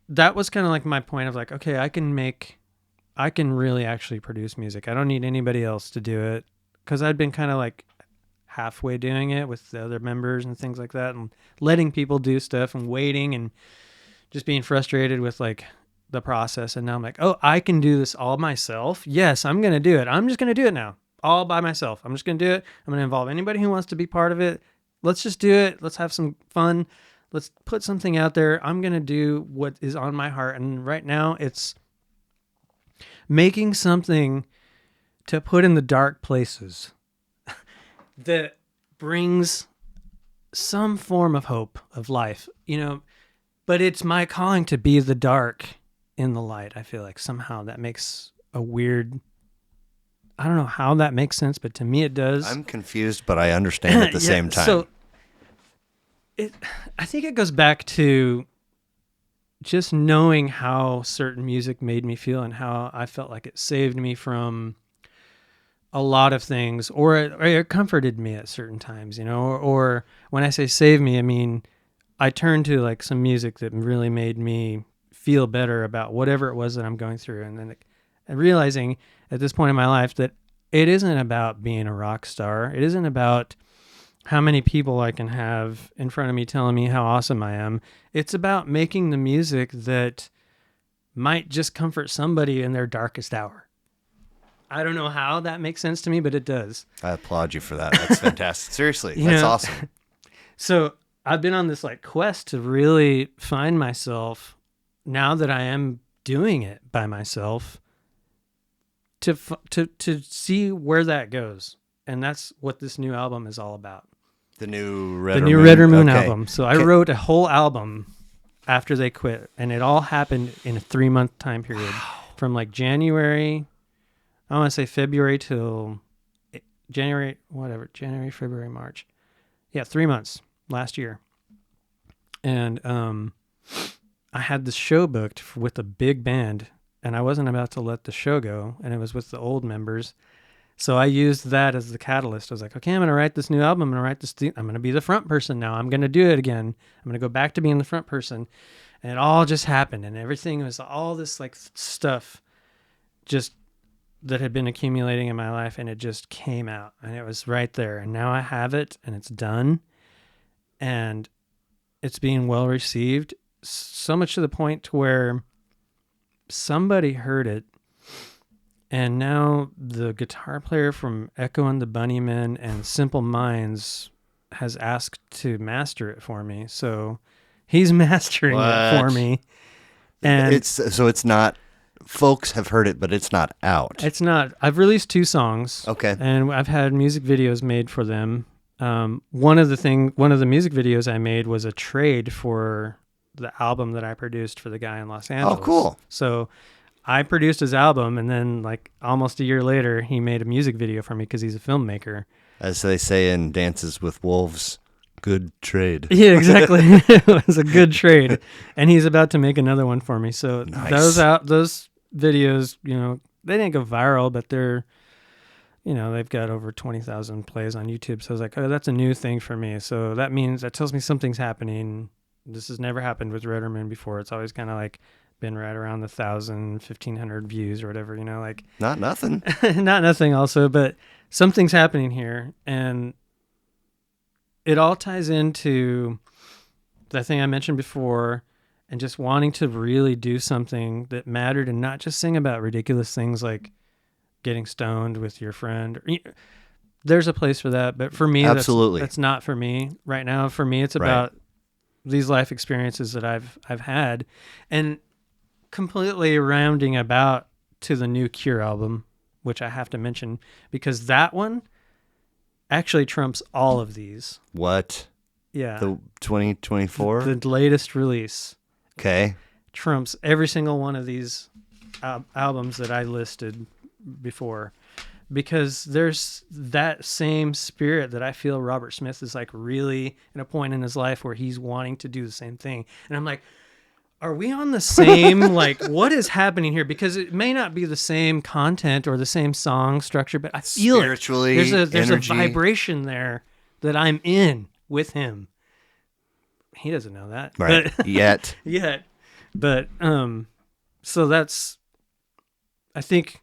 that was kind of like my point of like, okay, I can really actually produce music. I don't need anybody else to do it, because I'd been kind of like halfway doing it with the other members and things like that, and letting people do stuff and waiting and just being frustrated with like the process. And now I'm like, oh, I can do this all myself. Yes, I'm going to do it. I'm just going to do it now all by myself. I'm just going to do it. I'm going to involve anybody who wants to be part of it. Let's just do it. Let's have some fun. Let's put something out there. I'm going to do what is on my heart. And right now it's making something to put in the dark places that brings some form of hope of life, but it's my calling to be the dark in the light. I feel like somehow that makes a weird, I don't know how that makes sense, but to me it does. I'm confused, but I understand at the same time. So I think it goes back to just knowing how certain music made me feel and how I felt like it saved me from a lot of things, or it comforted me at certain times, or when I say save me, I mean, I turned to like some music that really made me feel better about whatever it was that I'm going through. And then realizing at this point in my life that it isn't about being a rock star. It isn't about how many people I can have in front of me telling me how awesome I am. It's about making the music that might just comfort somebody in their darkest hour. I don't know how that makes sense to me, but it does. I applaud you for that. That's fantastic. Seriously, that's awesome. So I've been on this like quest to really find myself now that I am doing it by myself, to see where that goes. And that's what this new album is all about. The new Redder Moon album. So I wrote a whole album after they quit, and it all happened in a 3-month time period. Wow. From like January, I want to say February till January, February, March. Yeah, 3 months last year. And I had this show booked with a big band, and I wasn't about to let the show go, and it was with the old members. So I used that as the catalyst. I was like, okay, I'm going to write this new album. I'm going to write this. I'm going to be the front person now. I'm going to do it again. I'm going to go back to being the front person. And it all just happened. And everything was all this like stuff just that had been accumulating in my life. And it just came out, and it was right there. And now I have it, and it's done. And it's being well received. So much to the point to where somebody heard it. And now the guitar player from Echo and the Bunnymen and Simple Minds has asked to master it for me. So he's mastering it for me. And it's not, folks have heard it, but it's not out. It's not. I've released 2 songs. Okay. And I've had music videos made for them. One of the music videos I made was a trade for the album that I produced for the guy in Los Angeles. Oh, cool. So I produced his album, and then like almost a year later, he made a music video for me because he's a filmmaker. As they say in Dances with Wolves, good trade. Yeah, exactly. It was a good trade. And he's about to make another one for me. So nice. those videos, they didn't go viral, but they're, they've got over 20,000 plays on YouTube. So I was like, oh, that's a new thing for me. So that tells me something's happening. This has never happened with Redder Moon before. It's always kind of like been right around the 1,000, 1,500 views or whatever, like not nothing, not nothing also, but something's happening here. And it all ties into the thing I mentioned before, and just wanting to really do something that mattered and not just sing about ridiculous things like getting stoned with your friend. There's a place for that, but for me, absolutely, that's not for me right now. For me, it's about these life experiences that I've had, and completely rounding about to the new Cure album, which I have to mention because that one actually trumps all of these. What? Yeah. The 2024? The latest release. Okay. Trumps every single one of these albums that I listed before, because there's that same spirit that I feel Robert Smith is like really in a point in his life where he's wanting to do the same thing. And I'm like, are we on the same, like, what is happening here? Because it may not be the same content or the same song structure, but I feel spiritually, there's energy. a vibration there that I'm in with him. He doesn't know that. Right. But, Yet. But, so that's, I think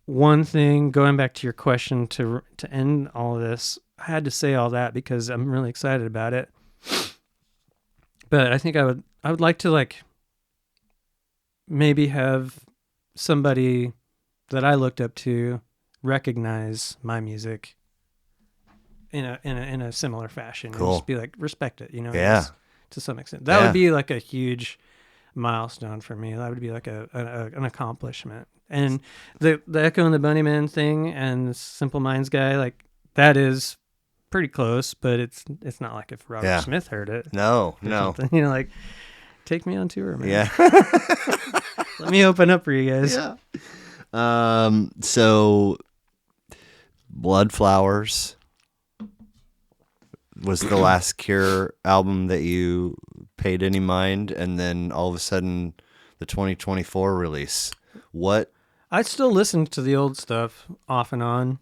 one thing, going back to your question to end all of this, I had to say all that because I'm really excited about it. But I think I would like to, like, maybe have somebody that I looked up to recognize my music in a similar fashion. Cool. And just be like, respect it, Yeah. to some extent. That would be like a huge milestone for me. That would be like an accomplishment. And the Echo and the Bunnymen thing and the Simple Minds guy, like, that is pretty close, but it's not like if Robert Smith heard it. No. Like, take me on tour, man. Yeah. Let me open up for you guys. Yeah. So Blood Flowers was the last Cure album that you paid any mind, and then all of a sudden the 2024 release. What? I still listen to the old stuff off and on,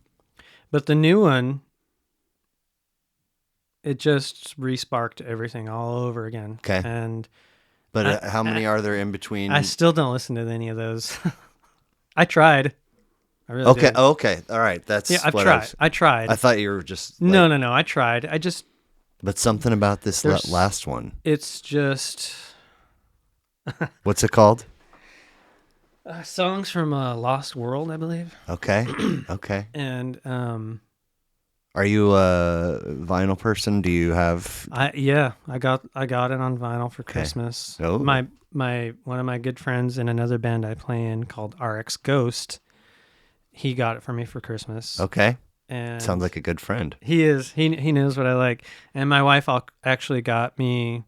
but the new one, it just re-sparked everything all over again. Okay. But how many are there in between? I still don't listen to any of those. I tried. I really did. Okay. All right. That's I've tried. I tried. I thought you were just like, No. I tried. But something about this last one. It's just What's it called? Songs from a Lost World, I believe. Okay. And are you a vinyl person? Do you have? I got it on vinyl for Christmas. Oh. My one of my good friends in another band I play in called RX Ghost, he got it for me for Christmas. Okay. And sounds like a good friend. He is. He knows what I like. And my wife actually got me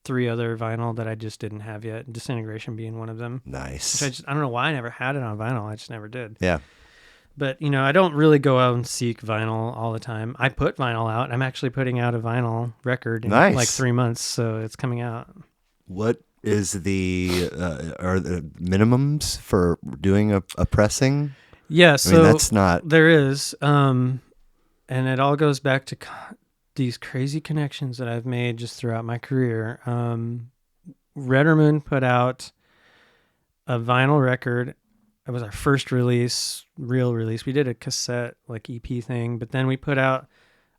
3 other vinyl that I just didn't have yet. Disintegration being one of them. Nice. Which I don't know why I never had it on vinyl. I just never did. Yeah. But, I don't really go out and seek vinyl all the time. I put vinyl out. I'm actually putting out a vinyl record in like 3 months, so it's coming out. What is are the minimums for doing a pressing? Yeah, so that's not... There is, and it all goes back to these crazy connections that I've made just throughout my career. Reddermoon put out a vinyl record. It was our first real release. We did a cassette, like, EP thing, but then we put out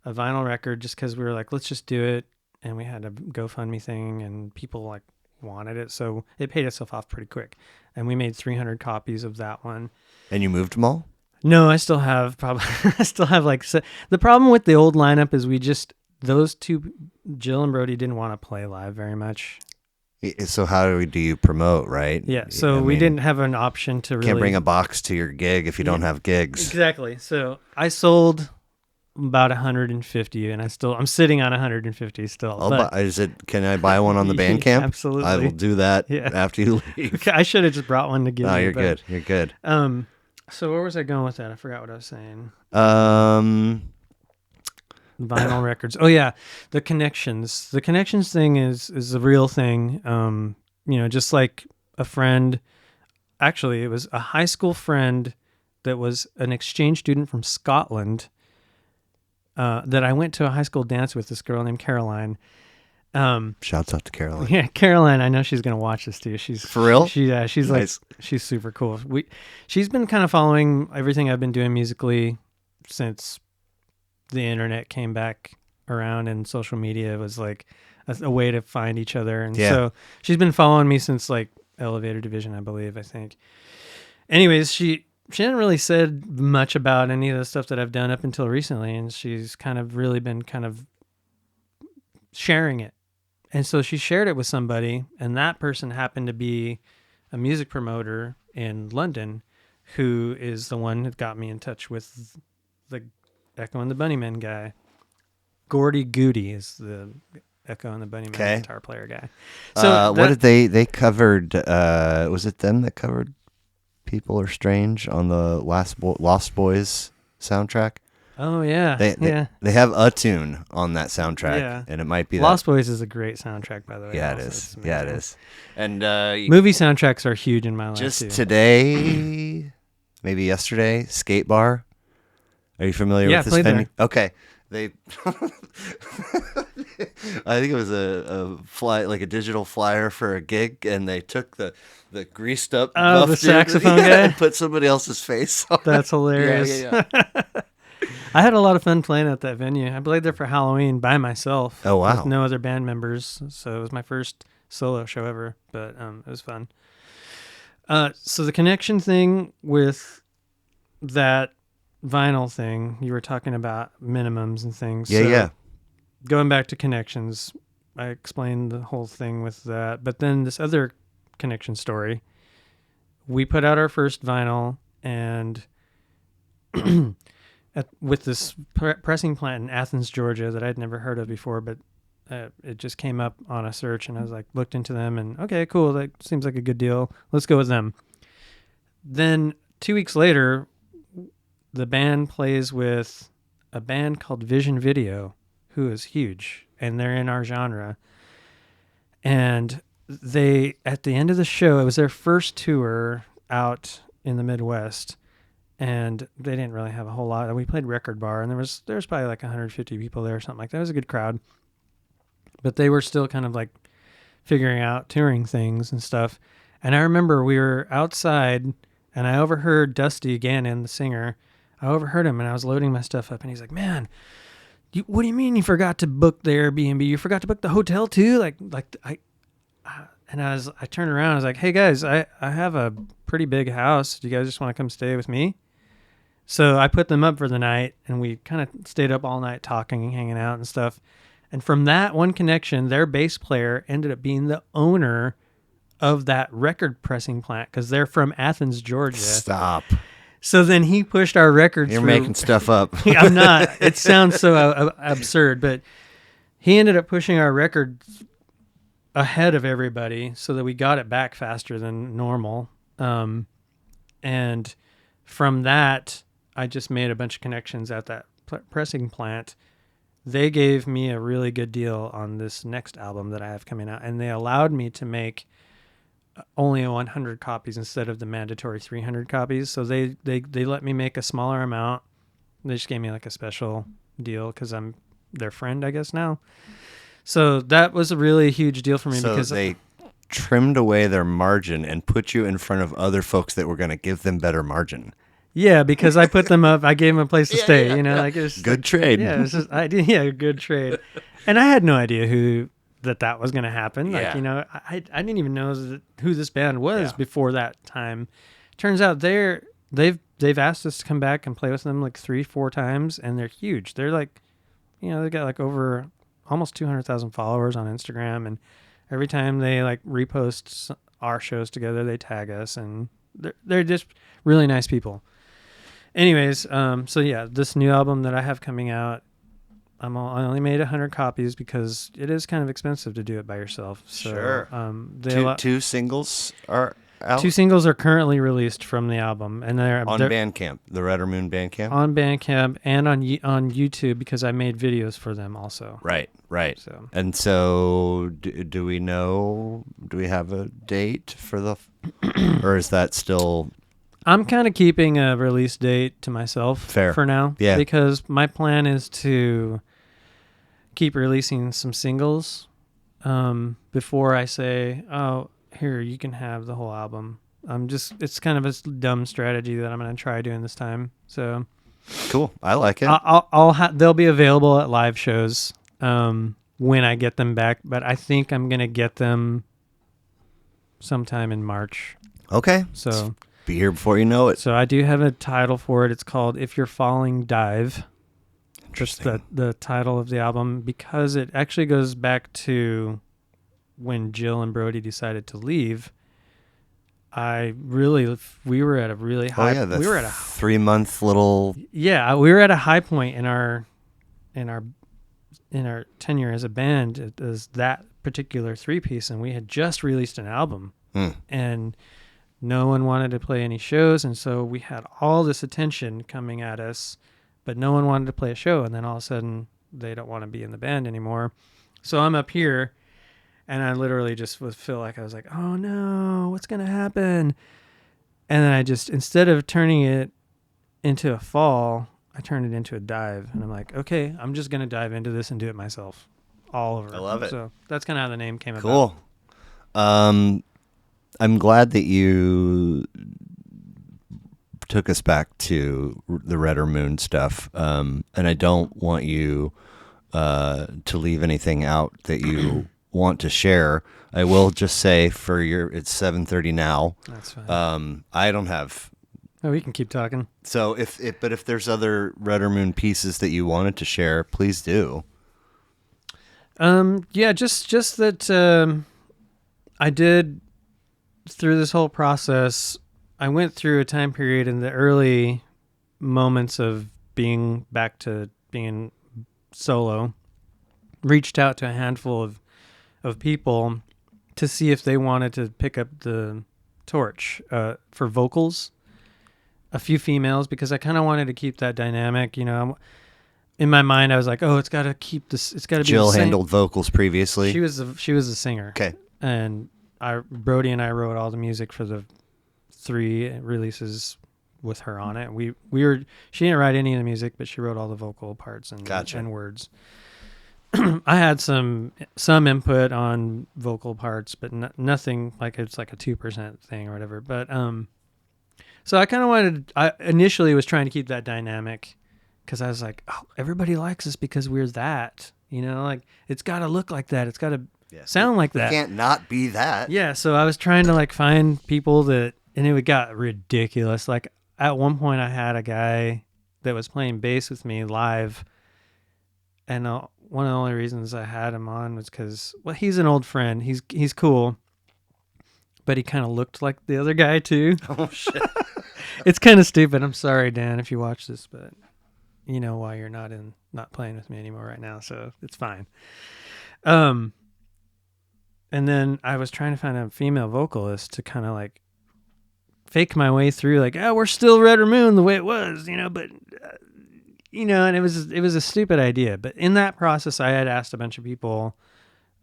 a vinyl record just because we were like, let's just do it. And we had a GoFundMe thing, and people, like, wanted it. So it paid itself off pretty quick. And we made 300 copies of that one. And you moved them all? No, I still have like, the problem with the old lineup is those two, Jill and Brody, didn't want to play live very much. So how do you promote, right? Yeah, so we didn't have an option to really... Can't bring a box to your gig if you don't have gigs. Exactly. So I sold about 150, and I'm sitting on 150 still. Can I buy one on the Bandcamp? Absolutely. I will do that after you leave. Okay, I should have just brought one to give you. No, you're good. You're good. So where was I going with that? I forgot what I was saying. Vinyl records. Oh yeah, the connections. The connections thing is a real thing. Just like a friend. Actually, it was a high school friend that was an exchange student from Scotland. That I went to a high school dance with. This girl named Caroline. Shouts out to Caroline. Yeah, Caroline. I know she's gonna watch this too. She's for real. She's nice. Like, she's super cool. She's been kind of following everything I've been doing musically since the internet came back around and social media was like a way to find each other. And so she's been following me since like Elevator Division, I believe, I think. Anyways, she hadn't really said much about any of the stuff that I've done up until recently. And she's kind of really been kind of sharing it. And so she shared it with somebody, and that person happened to be a music promoter in London who is the one that got me in touch with the Echo and the Bunnymen guy. Gordy Goody is the Echo and the Bunnymen guitar player guy. So what did they covered? Was it them that covered "People Are Strange" on the Lost Boys soundtrack? Oh yeah, They have a tune on that soundtrack, Yeah. and it might be Lost Boys is a great soundtrack, by the way. Yeah, it also. is. It's Yeah, it amazing. is. And Movie soundtracks are huge in my life just too. today, maybe yesterday, Skate Bar. Are you familiar Yeah, with this played venue? there. Okay, they. I think it was like a digital flyer for a gig, and they took the greased up Oh, buff the dude, saxophone guy? and put somebody else's face on. That's hilarious. Yeah. I had a lot of fun playing at that venue. I played there for Halloween by myself. Oh, wow. With no other band members, so it was my first solo show ever. But it was fun. So the connection thing with that vinyl thing, you were talking about minimums and things. Yeah, So yeah. Going back to connections, I explained the whole thing with that. But then this other connection story, we put out our first vinyl, and with this pressing plant in Athens, Georgia, that I'd never heard of before, but it just came up on a search, and I was like, looked into them, and okay, cool, that seems like a good deal. Let's go with them. Then 2 weeks later, the band plays with a band called Vision Video, who is huge, and they're in our genre. And they, at the end of the show, it was their first tour out in the Midwest, and they didn't really have a whole lot. We played Record Bar, and there was probably like 150 people there or something like that. It was a good crowd, but they were still kind of like figuring out touring things and stuff. And I remember we were outside, and I overheard Dusty Gannon, the singer. I overheard him, and I was loading my stuff up, and he's like, "Man, what do you mean you forgot to book the Airbnb? You forgot to book the hotel too?" And I turned around. I was like, "Hey guys, I have a pretty big house. Do you guys just want to come stay with me?" So I put them up for the night, and we kind of stayed up all night talking and hanging out and stuff. And from that one connection, their bass player ended up being the owner of that record pressing plant, because they're from Athens, Georgia. Stop. So then he pushed our records. You're making stuff up. I'm not. It sounds so absurd, but he ended up pushing our records ahead of everybody so that we got it back faster than normal. And from that, I just made a bunch of connections at that pressing plant. They gave me a really good deal on this next album that I have coming out, and they allowed me to make only 100 copies instead of the mandatory 300 copies. So they let me make a smaller amount. They just gave me like a special deal because I'm their friend, I guess, now. So that was a really huge deal for me, So because they trimmed away their margin and put you in front of other folks that were going to give them better margin. Yeah, because I put them up. I gave them a place to stay. Like it was Good trade. Yeah, it was just, a good trade. And I had no idea that was going to happen. Yeah. Like, I didn't even know who this band was before that time. Turns out they've asked us to come back and play with them like 3-4 times, and they're huge. They're like, they got like over almost 200,000 followers on Instagram, and every time they like repost our shows together, they tag us, and they're just really nice people. Anyways, so yeah, this new album that I have coming out, I only made 100 copies because it is kind of expensive to do it by yourself. So, sure. Two singles are out? 2 singles are currently released from the album, and they're on Bandcamp, the Red or Moon Bandcamp? On Bandcamp and on YouTube, because I made videos for them also. Right. So. And so do we have a date for the, or is that still... I'm kind of keeping a release date to myself for now. Yeah. Because my plan is to keep releasing some singles before I say, "Oh, here, you can have the whole album." It's kind of a dumb strategy that I'm going to try doing this time. So cool. I like it. They'll be available at live shows when I get them back, but I think I'm going to get them sometime in March. Okay. So be here before you know it. So I do have a title for it. It's called "If You're Falling, Dive." Just the title of the album, because it actually goes back to when Jill and Brody decided to leave. We were at a really high. Oh yeah, we were at a 3-month little. Yeah, we were at a high point in our tenure as a band. It was that particular 3-piece, and we had just released an album, and no one wanted to play any shows, and so we had all this attention coming at us. but no one wanted to play a show. And then all of a sudden they don't want to be in the band anymore. So I'm up here and I literally just feel like I was like, oh no, what's going to happen? And then I just, instead of turning it into a fall, I turned it into a dive. And I'm like, okay, I'm just going to dive into this and do it myself all over. I love it. So that's kind of how the name came about. Cool. I'm glad that you took us back to the Redder Moon stuff. And I don't want you to leave anything out that you want to share. I will just say it's 7:30 now. That's fine. I don't have. Oh, we can keep talking. So if there's other Redder Moon pieces that you wanted to share, please do. Yeah, just that I did, through this whole process, I went through a time period in the early moments of being back to being solo, reached out to a handful of people to see if they wanted to pick up the torch for vocals, a few females, because I kind of wanted to keep that dynamic, you know. In my mind, I was like, "Oh, it's got to keep this. It's got to be." Jill handled vocals previously. She was a singer. Okay. And Brody and I wrote all the music for the 3 releases with her on it. She didn't write any of the music, but she wrote all the vocal parts and words. I had some input on vocal parts, but nothing like it's like a 2% thing or whatever. But so I kind of I initially was trying to keep that dynamic. Because I was like, oh, everybody likes us because we're that, you know, like it's got to look like that. It's got to sound like that. It can't not be that. Yeah. So I was trying to like find people that, and it got ridiculous. Like at one point I had a guy that was playing bass with me live. And one of the only reasons I had him on was because, well, he's an old friend. He's cool. But he kind of looked like the other guy too. Oh, shit. It's kind of stupid. I'm sorry, Dan, if you watch this, but you know why you're not playing with me anymore right now, so it's fine. And then I was trying to find a female vocalist to kind of like fake my way through, like, oh, we're still Redder Moon the way it was, you know, but you know, and it was a stupid idea. But in that process, I had asked a bunch of people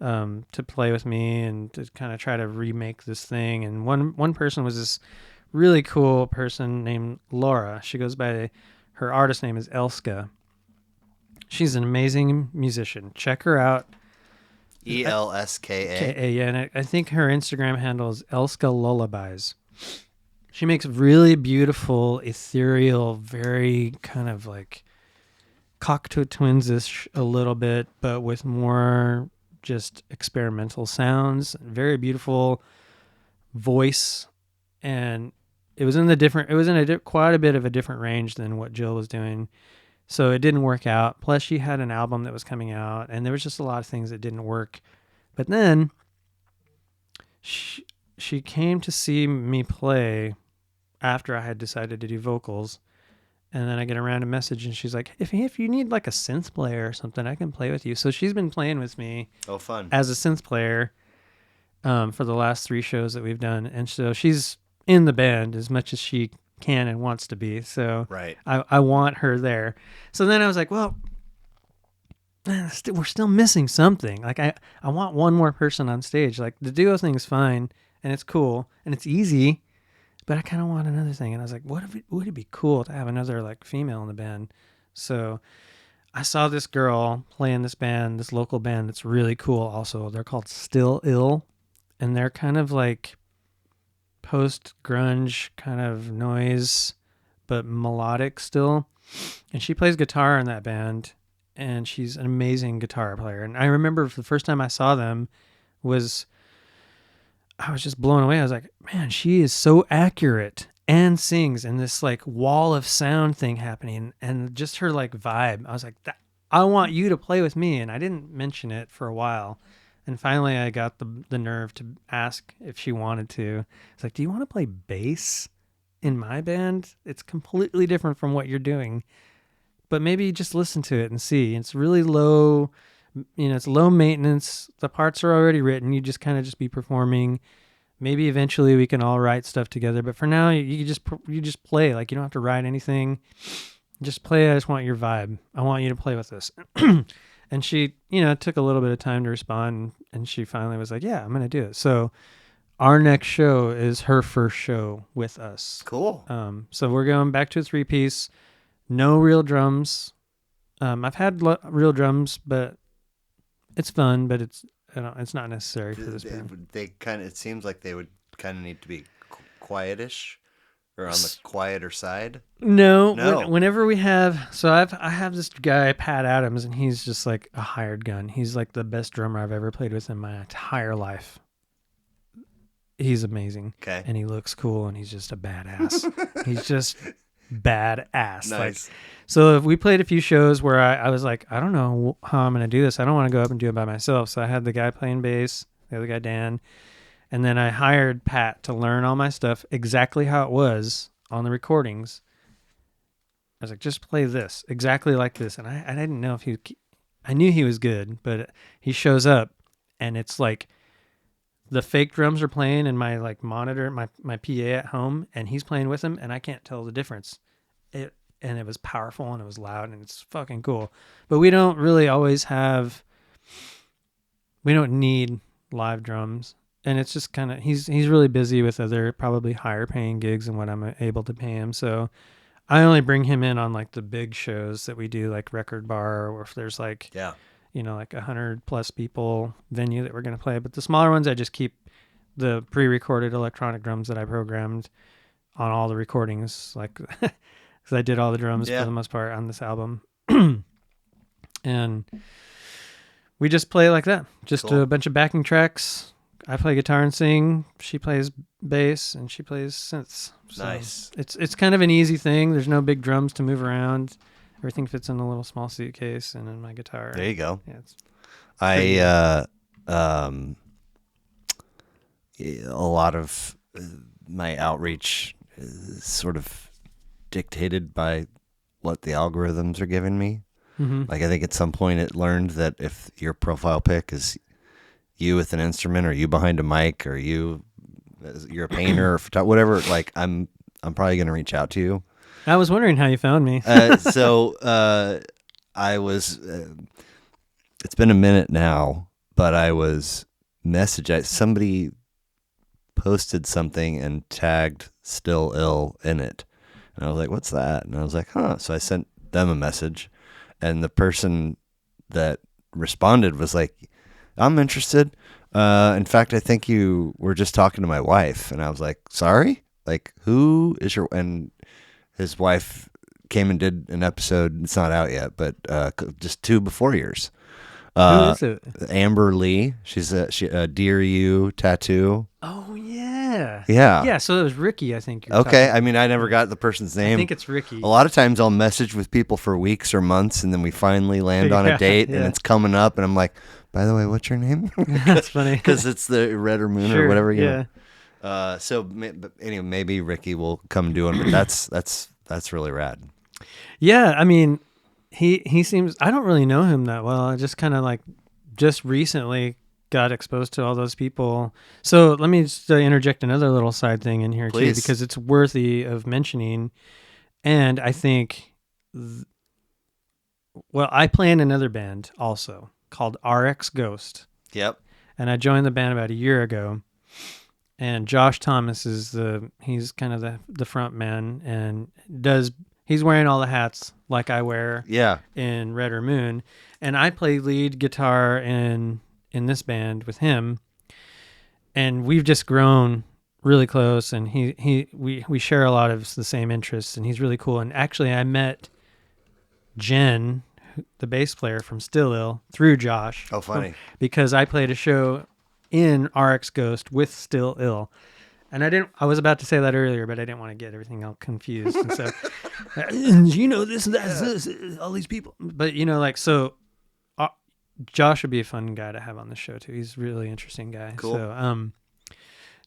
to play with me and to kind of try to remake this thing. And one person was this really cool person named Laura. She goes by, her artist name is Elska. She's an amazing musician. Check her out. Elska. Yeah, and I think her Instagram handle is Elska Lullabies. She makes really beautiful, ethereal, very kind of like Cocteau Twins-ish a little bit, but with more just experimental sounds. Very beautiful voice, and it was in quite a bit of a different range than what Jill was doing. So it didn't work out. Plus she had an album that was coming out and there was just a lot of things that didn't work. But then she came to see me play after I had decided to do vocals. And then I get a random message and she's like, if you need like a synth player or something, I can play with you. So she's been playing with me as a synth player for the last 3 shows that we've done. And so she's in the band as much as she can and wants to be. So right. I want her there. So then I was like, well, we're still missing something. Like I want one more person on stage. Like the duo thing is fine and it's cool and it's easy, but I kind of want another thing. And I was like, would it be cool to have another like female in the band? So I saw this girl play in this band, this local band that's really cool also. They're called Still Ill, and they're kind of like post-grunge kind of noise, but melodic still. And she plays guitar in that band, and she's an amazing guitar player. And I remember the first time I saw them I was just blown away. I was like, man, she is so accurate and sings, and this like wall of sound thing happening, and just her like vibe. I was like, I want you to play with me. And I didn't mention it for a while. And finally I got the nerve to ask if she wanted to. It's like, do you want to play bass in my band? It's completely different from what you're doing, but maybe just listen to it and see. It's really low, you know, it's low maintenance. The parts are already written. You just kind of just be performing. Maybe eventually we can all write stuff together, but for now you just play. Like you don't have to write anything. Just play. I just want your vibe. I want you to play with this. And she, it took a little bit of time to respond. And she finally was like, yeah, I'm going to do it. So our next show is her first show with us. Cool. So we're going back to a 3-piece, no real drums. I've had real drums, but it's fun, but it's not necessary for this band. It seems like they would kind of need to be quietish or on the quieter side. No. Whenever we have, so I have this guy, Pat Adams, and he's just like a hired gun. He's like the best drummer I've ever played with in my entire life. He's amazing. Okay. And he looks cool, and he's just a badass. He's just badass. Nice. So if we played a few shows where I was like, I don't know how I'm going to do this. I don't want to go up and do it by myself. So I had the guy playing bass, the other guy, Dan. And then I hired Pat to learn all my stuff exactly how it was on the recordings. I was like, just play this exactly like this. And I didn't know if I knew he was good, but he shows up and it's like the fake drums are playing in my like monitor, my PA at home, and he's playing with them, and I can't tell the difference. And it was powerful and it was loud and it's fucking cool. But we don't really always we don't need live drums. And it's just kind of, he's really busy with other probably higher paying gigs than what I'm able to pay him. So I only bring him in on like the big shows that we do, like Record Bar, or if there's like, like 100+ people venue that we're going to play. But the smaller ones, I just keep the pre-recorded electronic drums that I programmed on all the recordings, like, because I did all the drums for the most part on this album. And we just play like that. Just a bunch of backing tracks. I play guitar and sing. She plays bass and she plays synths. So nice. It's kind of an easy thing. There's no big drums to move around. Everything fits in a little small suitcase and in my guitar. There you go. Yeah, a lot of my outreach is sort of dictated by what the algorithms are giving me. Mm-hmm. Like I think at some point it learned that if your profile pic is you with an instrument or you behind a mic or you're a painter or whatever, like I'm probably going to reach out to you. I was wondering how you found me. I was, it's been a minute now, but I was somebody posted something and tagged Still Ill in it. And I was like, what's that? And I was like, huh. So I sent them a message and the person that responded was like, I'm interested. In fact, I think you were just talking to my wife. And I was like, sorry? Like, who is your... And his wife came and did an episode. It's not out yet, but just 2 before yours. Who is it? Amber Lee. She's a Dear You tattoo. Oh, yeah. Yeah. Yeah, so it was Ricky, I think. Okay. I mean, I never got the person's name. I think it's Ricky. A lot of times I'll message with people for weeks or months, and then we finally land on a date, and it's coming up, and I'm like, by the way, what's your name? That's funny. Because it's the Red or Moon or whatever. You know. So anyway, maybe Ricky will come do it, but that's really rad. Yeah, I mean, he seems, I don't really know him that well. I just kind of like just recently got exposed to all those people. So let me just interject another little side thing in here too, because it's worthy of mentioning. And I think, I play in another band also called RX Ghost. Yep. And I joined the band about a year ago. And Josh Thomas he's kind of the front man and he's wearing all the hats like I wear in Red or Moon. And I play lead guitar in this band with him. And we've just grown really close and we share a lot of the same interests and he's really cool. And actually I met Jen, the bass player from Still Ill, through Josh. Oh, funny. Because I played a show in RX Ghost with Still Ill. And I was about to say that earlier, but I didn't want to get everything all confused. And so, this and that, all these people. But, Josh would be a fun guy to have on the show, too. He's a really interesting guy. Cool. So,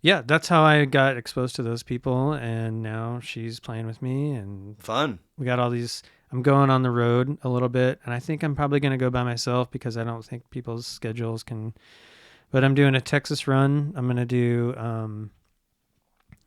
that's how I got exposed to those people. And now she's playing with me. And fun. We got all these. I'm going on the road a little bit. And I think I'm probably going to go by myself because I don't think people's schedules can. But I'm doing a Texas run. I'm going to do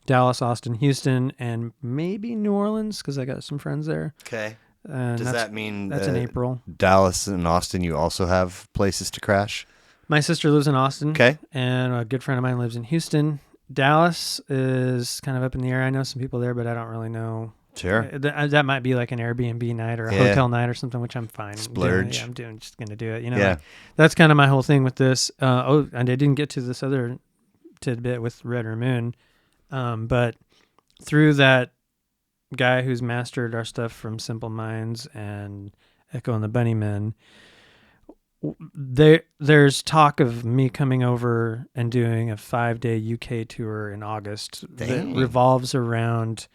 Dallas, Austin, Houston, and maybe New Orleans because I got some friends there. Okay. And Does that mean that's in April. Dallas and Austin, you also have places to crash? My sister lives in Austin. Okay. And a good friend of mine lives in Houston. Dallas is kind of up in the air. I know some people there, but I don't really know. Sure. That might be like an Airbnb night or a hotel night or something, which I'm fine. Splurge. I'm just going to do it. Like, that's kind of my whole thing with this. And I didn't get to this other tidbit with Red or Moon. But through that guy who's mastered our stuff from Simple Minds and Echo and the Bunnymen, there's talk of me coming over and doing a 5-day UK tour in August. Dang. That revolves around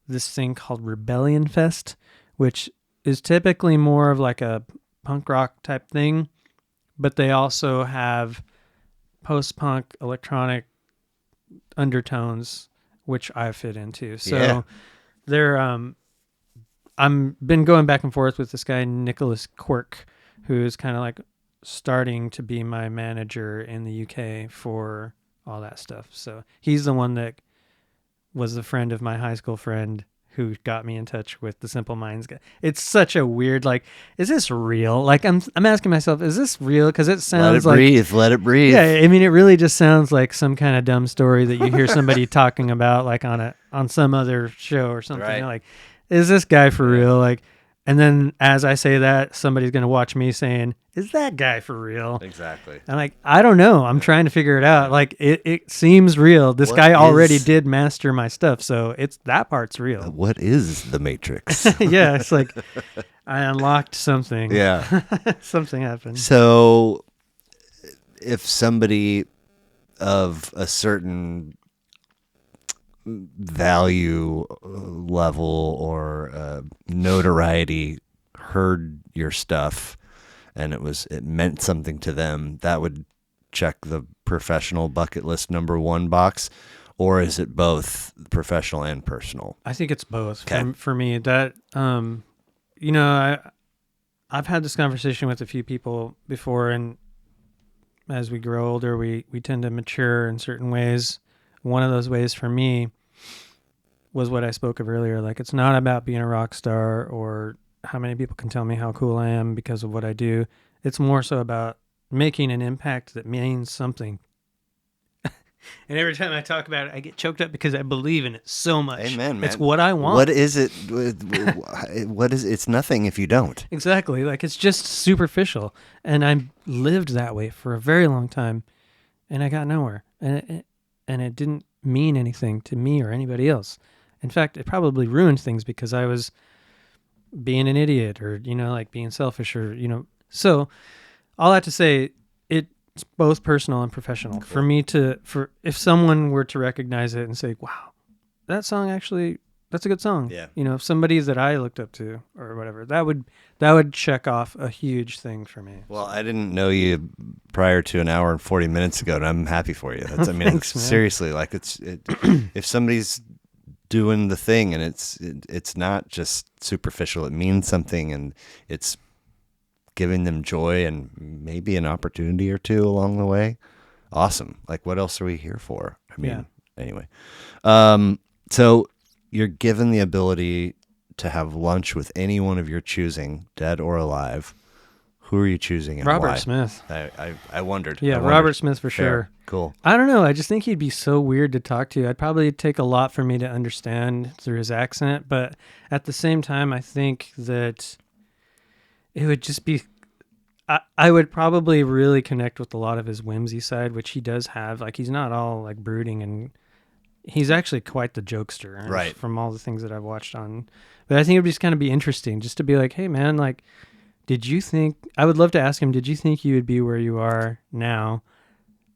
this thing called Rebellion Fest, which is typically more of like a punk rock type thing, but they also have post-punk electronic undertones, which I fit into. So they're I'm been going back and forth with this guy Nicholas Quirk, who's kind of like starting to be my manager in the UK for all that stuff. So he's the one that was the friend of my high school friend who got me in touch with the Simple Minds guy. It's such a weird, like, is this real? Like, I'm asking myself, is this real? Because it sounds let it breathe. Yeah, I mean, it really just sounds like some kind of dumb story that you hear somebody talking about, like on some other show or something. Right. You're like, is this guy for real? Like, and then as I say that, somebody's gonna watch me saying, "Is that guy for real?" Exactly. I'm like, I don't know. I'm trying to figure it out. Like, it seems real. This guy already did master my stuff, so that part's real. What is the Matrix? Yeah, it's like I unlocked something. Yeah. Something happened. So if somebody of a certain value level or notoriety heard your stuff and it meant something to them, that would check the professional bucket list number 1 box, or is it both professional and personal? I think it's both. Okay. For me. That I've had this conversation with a few people before, and as we grow older, we tend to mature in certain ways. One of those ways for me was what I spoke of earlier. Like, it's not about being a rock star or how many people can tell me how cool I am because of what I do. It's more so about making an impact that means something. And every time I talk about it, I get choked up because I believe in it so much. Amen, man. It's what I want. What is it? It's nothing if you don't. Exactly. Like, it's just superficial. And I lived that way for a very long time, and I got nowhere. And it didn't mean anything to me or anybody else. In fact, it probably ruined things because I was being an idiot or, like being selfish or, So all that to say, it's both personal and professional. Cool. For me if someone were to recognize it and say, wow, that song actually, that's a good song. Yeah. If somebody that I looked up to or whatever, that would check off a huge thing for me. Well, I didn't know you prior to an hour and 40 minutes ago, and I'm happy for you. That's, Thanks, seriously, like if somebody's doing the thing and it's not just superficial, it means something, and it's giving them joy and maybe an opportunity or two along the way. Awesome. Like, what else are we here for? I mean, Anyway. So you're given the ability to have lunch with anyone of your choosing, dead or alive. Who are you choosing and Robert why? Smith. I wondered. Yeah, Robert Smith for sure. Cool. I don't know. I just think he'd be so weird to talk to. I'd probably take a lot for me to understand through his accent, but at the same time, I think that it would just be... I would probably really connect with a lot of his whimsy side, which he does have. Like, he's not all like brooding, and he's actually quite the jokester, right? From all the things that I've watched on. But I think it would just kind of be interesting just to be like, hey man, like, did you think, I would love to ask him, did you think you would be where you are now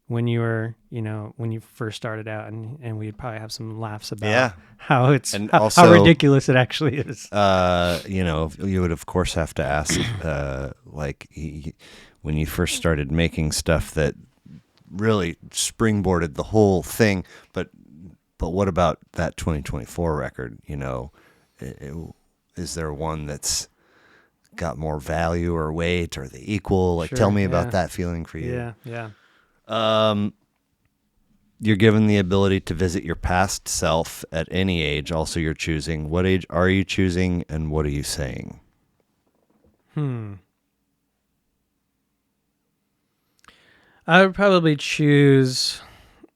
when you were, when you first started out? And we'd probably have some laughs about how it's, and also, how ridiculous it actually is. You would of course have to ask, when you first started making stuff that really springboarded the whole thing, but what about that 2024 record? Is there one that's got more value or weight, or they equal? Like, tell me about that feeling for you. Yeah. You're given the ability to visit your past self at any age. Also, you're choosing. What age are you choosing, and what are you saying? I would probably choose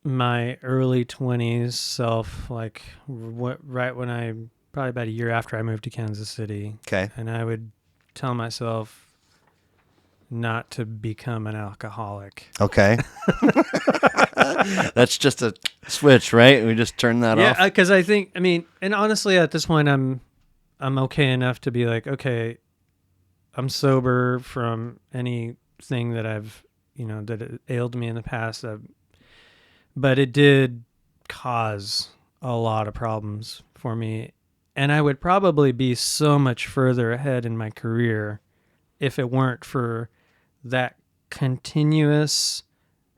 my early 20s self, like right when probably about a year after I moved to Kansas City. Okay. And I would tell myself not to become an alcoholic. Okay. That's just a switch, right? We just turn that off. Yeah, because I think, and honestly, at this point, I'm okay enough to be like, okay, I'm sober from anything that that ailed me in the past. But it did cause a lot of problems for me. And I would probably be so much further ahead in my career if it weren't for that continuous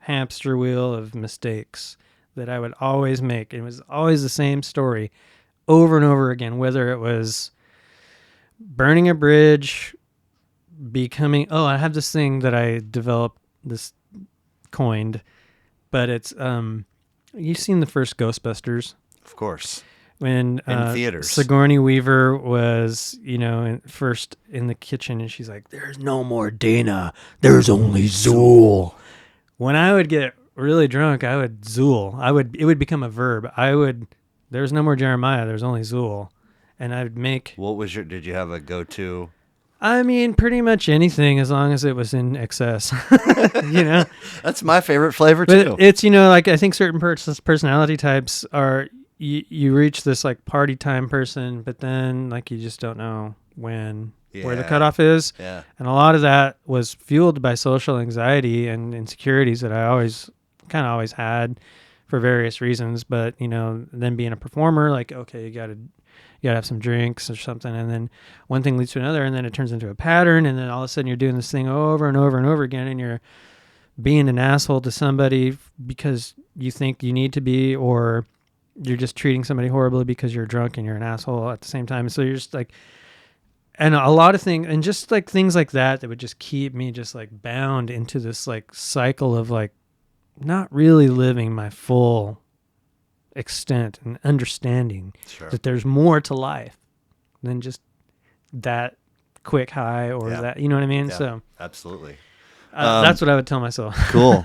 hamster wheel of mistakes that I would always make. It was always the same story over and over again, whether it was burning a bridge, I have this thing that I developed, coined, but it's, you've seen the first Ghostbusters. Of course. When in theaters. Sigourney Weaver was, first in the kitchen, and she's like, "There's no more Dana. There's only Zool." When I would get really drunk, I would Zool. It would become a verb. There's no more Jeremiah. There's only Zool. And I would make. Did you have a go-to? Pretty much anything as long as it was in excess. That's my favorite flavor but too. It's, like I think certain personality types are. You reach this like party time person, but then like you just don't know where the cutoff is. Yeah. And a lot of that was fueled by social anxiety and insecurities that I always had for various reasons. But then being a performer, like, okay, you gotta have some drinks or something, and then one thing leads to another, and then it turns into a pattern, and then all of a sudden you're doing this thing over and over and over again, and you're being an asshole to somebody because you think you need to be, or you're just treating somebody horribly because you're drunk and you're an asshole at the same time. So you're just like, and a lot of things, and just like things like that would just keep me just like bound into this like cycle of like not really living my full extent and understanding that there's more to life than just that quick high or that, you know what I mean? Yeah, so absolutely. That's what I would tell myself. Cool.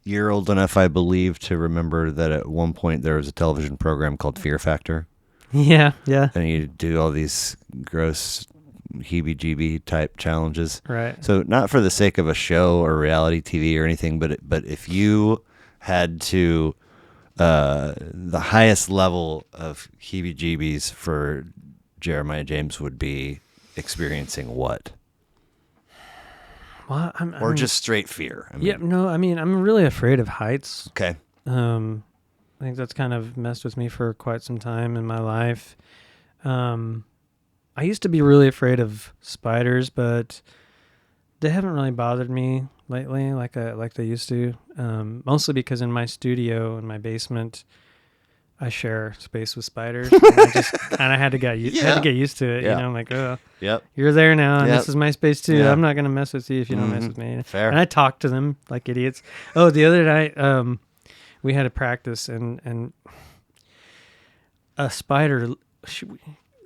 You're old enough, I believe, to remember that at one point there was a television program called Fear Factor. Yeah. And you do all these gross heebie-jeebie type challenges. Right. So not for the sake of a show or reality TV or anything, but if you had to, the highest level of heebie-jeebies for Jeremiah James would be experiencing what? Well, or just straight fear. I'm really afraid of heights. Okay. I think that's kind of messed with me for quite some time in my life. I used to be really afraid of spiders, but they haven't really bothered me lately like they used to. Mostly because in my studio, in my basement, I share space with spiders. And I just kind of had to get used to it. Yeah. I'm like, oh, yep, you're there now, and this is my space too. Yeah. I'm not gonna mess with you if you don't mess with me. Fair. And I talk to them like idiots. Oh, the other night, we had a practice, and a spider.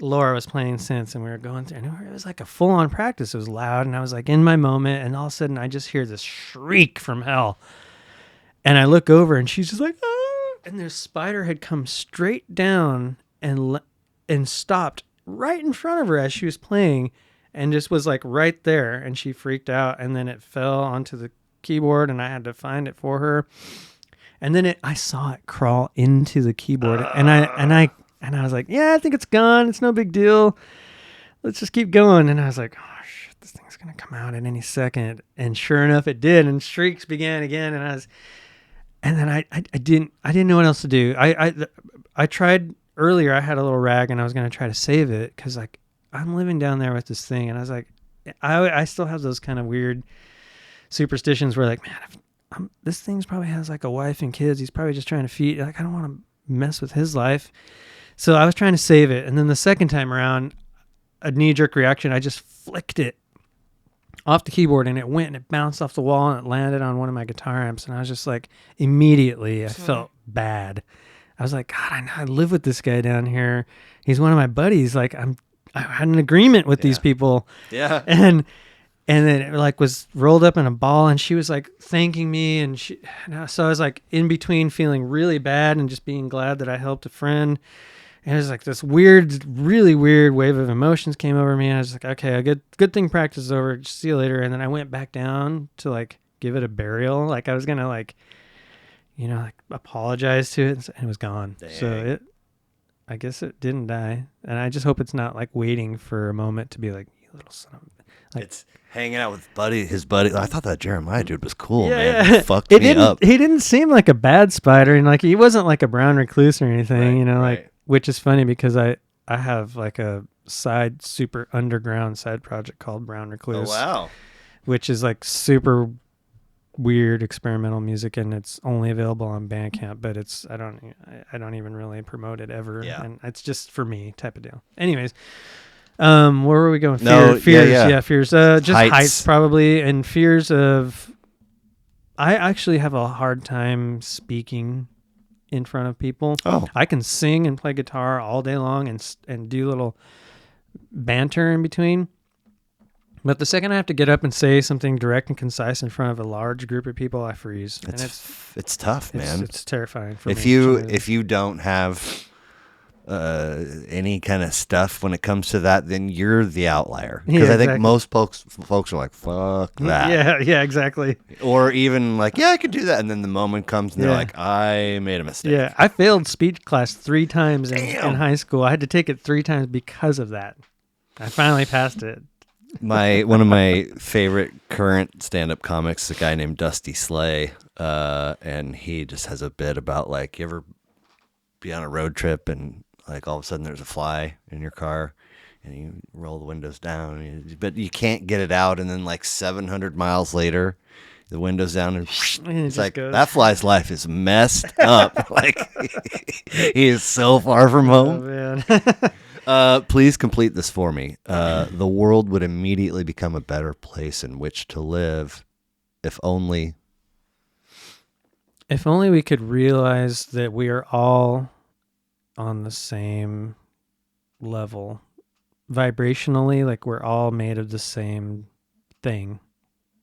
Laura was playing synths, and we were going through, and it was like a full-on practice. It was loud, and I was like in my moment, and all of a sudden, I just hear this shriek from hell, and I look over, and she's just like, ah! And this spider had come straight down and stopped right in front of her as she was playing, and just was like right there, and she freaked out, and then it fell onto the keyboard, and I had to find it for her, and then I saw it crawl into the keyboard, and I was like, yeah, I think it's gone. It's no big deal. Let's just keep going. And I was like, oh shit, this thing's gonna come out at any second. And sure enough, it did. And shrieks began again. And then I didn't know what else to do. I tried earlier. I had a little rag, and I was gonna try to save it because like I'm living down there with this thing, and I was like, I still have those kind of weird superstitions where like, man, this thing's probably has like a wife and kids. He's probably just trying to feed. Like I don't want to mess with his life. So I was trying to save it. And then the second time around, a knee-jerk reaction, I just flicked it off the keyboard, and it went and it bounced off the wall, and it landed on one of my guitar amps. And I was just like, immediately, I felt bad. I was like, God, I live with this guy down here. He's one of my buddies. Like, I had an agreement with these people. Yeah. And then it like was rolled up in a ball, and she was like thanking me, and so I was like in between feeling really bad and just being glad that I helped a friend. And it was like this weird, really weird wave of emotions came over me. And I was like, okay, a good thing practice is over. Just see you later. And then I went back down to like give it a burial. Like I was going to like, like apologize to it, and it was gone. Dang. So I guess it didn't die. And I just hope it's not like waiting for a moment to be like, you little son of like, it's hanging out with his buddy. I thought that Jeremiah dude was cool, yeah, man. yeah. He fucked me up. He didn't seem like a bad spider, and like he wasn't like a brown recluse or anything, Right. like, which is funny because I have like a super underground side project called Brown Recluse. Oh, wow. Which is like super weird experimental music, and it's only available on Bandcamp, but I don't even really promote it ever. Yeah. And it's just for me type of deal. Anyways, where were we going? Fears. Fears. Just heights probably, and fears of. I actually have a hard time speaking in front of people. Oh, I can sing and play guitar all day long and do little banter in between. But the second I have to get up and say something direct and concise in front of a large group of people, I freeze. It's tough, man. It's terrifying for me. If you don't have any kind of stuff when it comes to that, then you're the outlier. Because I think most folks are like, fuck that. Yeah, exactly. Or even like, yeah, I could do that. And then the moment comes and they're like, I made a mistake. Yeah, I failed speech class 3 times in high school. I had to take it 3 times because of that. I finally passed it. One of my favorite current stand-up comics is a guy named Dusty Slay, and he just has a bit about like, you ever be on a road trip and like all of a sudden there's a fly in your car and you roll the windows down, but you can't get it out, and then like 700 miles later the windows down and it's like goes. That fly's life is messed up. Like he is so far from home. Oh, man. Please complete this for me. The world would immediately become a better place in which to live if only we could realize that we are all on the same level vibrationally, like we're all made of the same thing.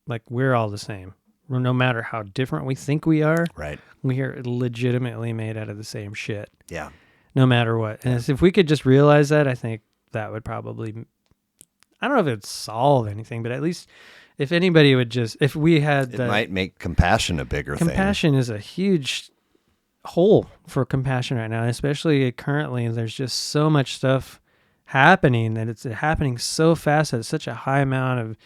Like we're all the same. No matter how different we think we are, right? We are legitimately made out of the same shit. Yeah. No matter what. And if we could just realize that, I think that would probably, I don't know if it'd solve anything, but at least if anybody would just, if we had that. It might make compassion a bigger thing. Compassion is a huge hole for compassion right now, especially currently. There's just so much stuff happening that it's happening so fast that it's such a high amount of,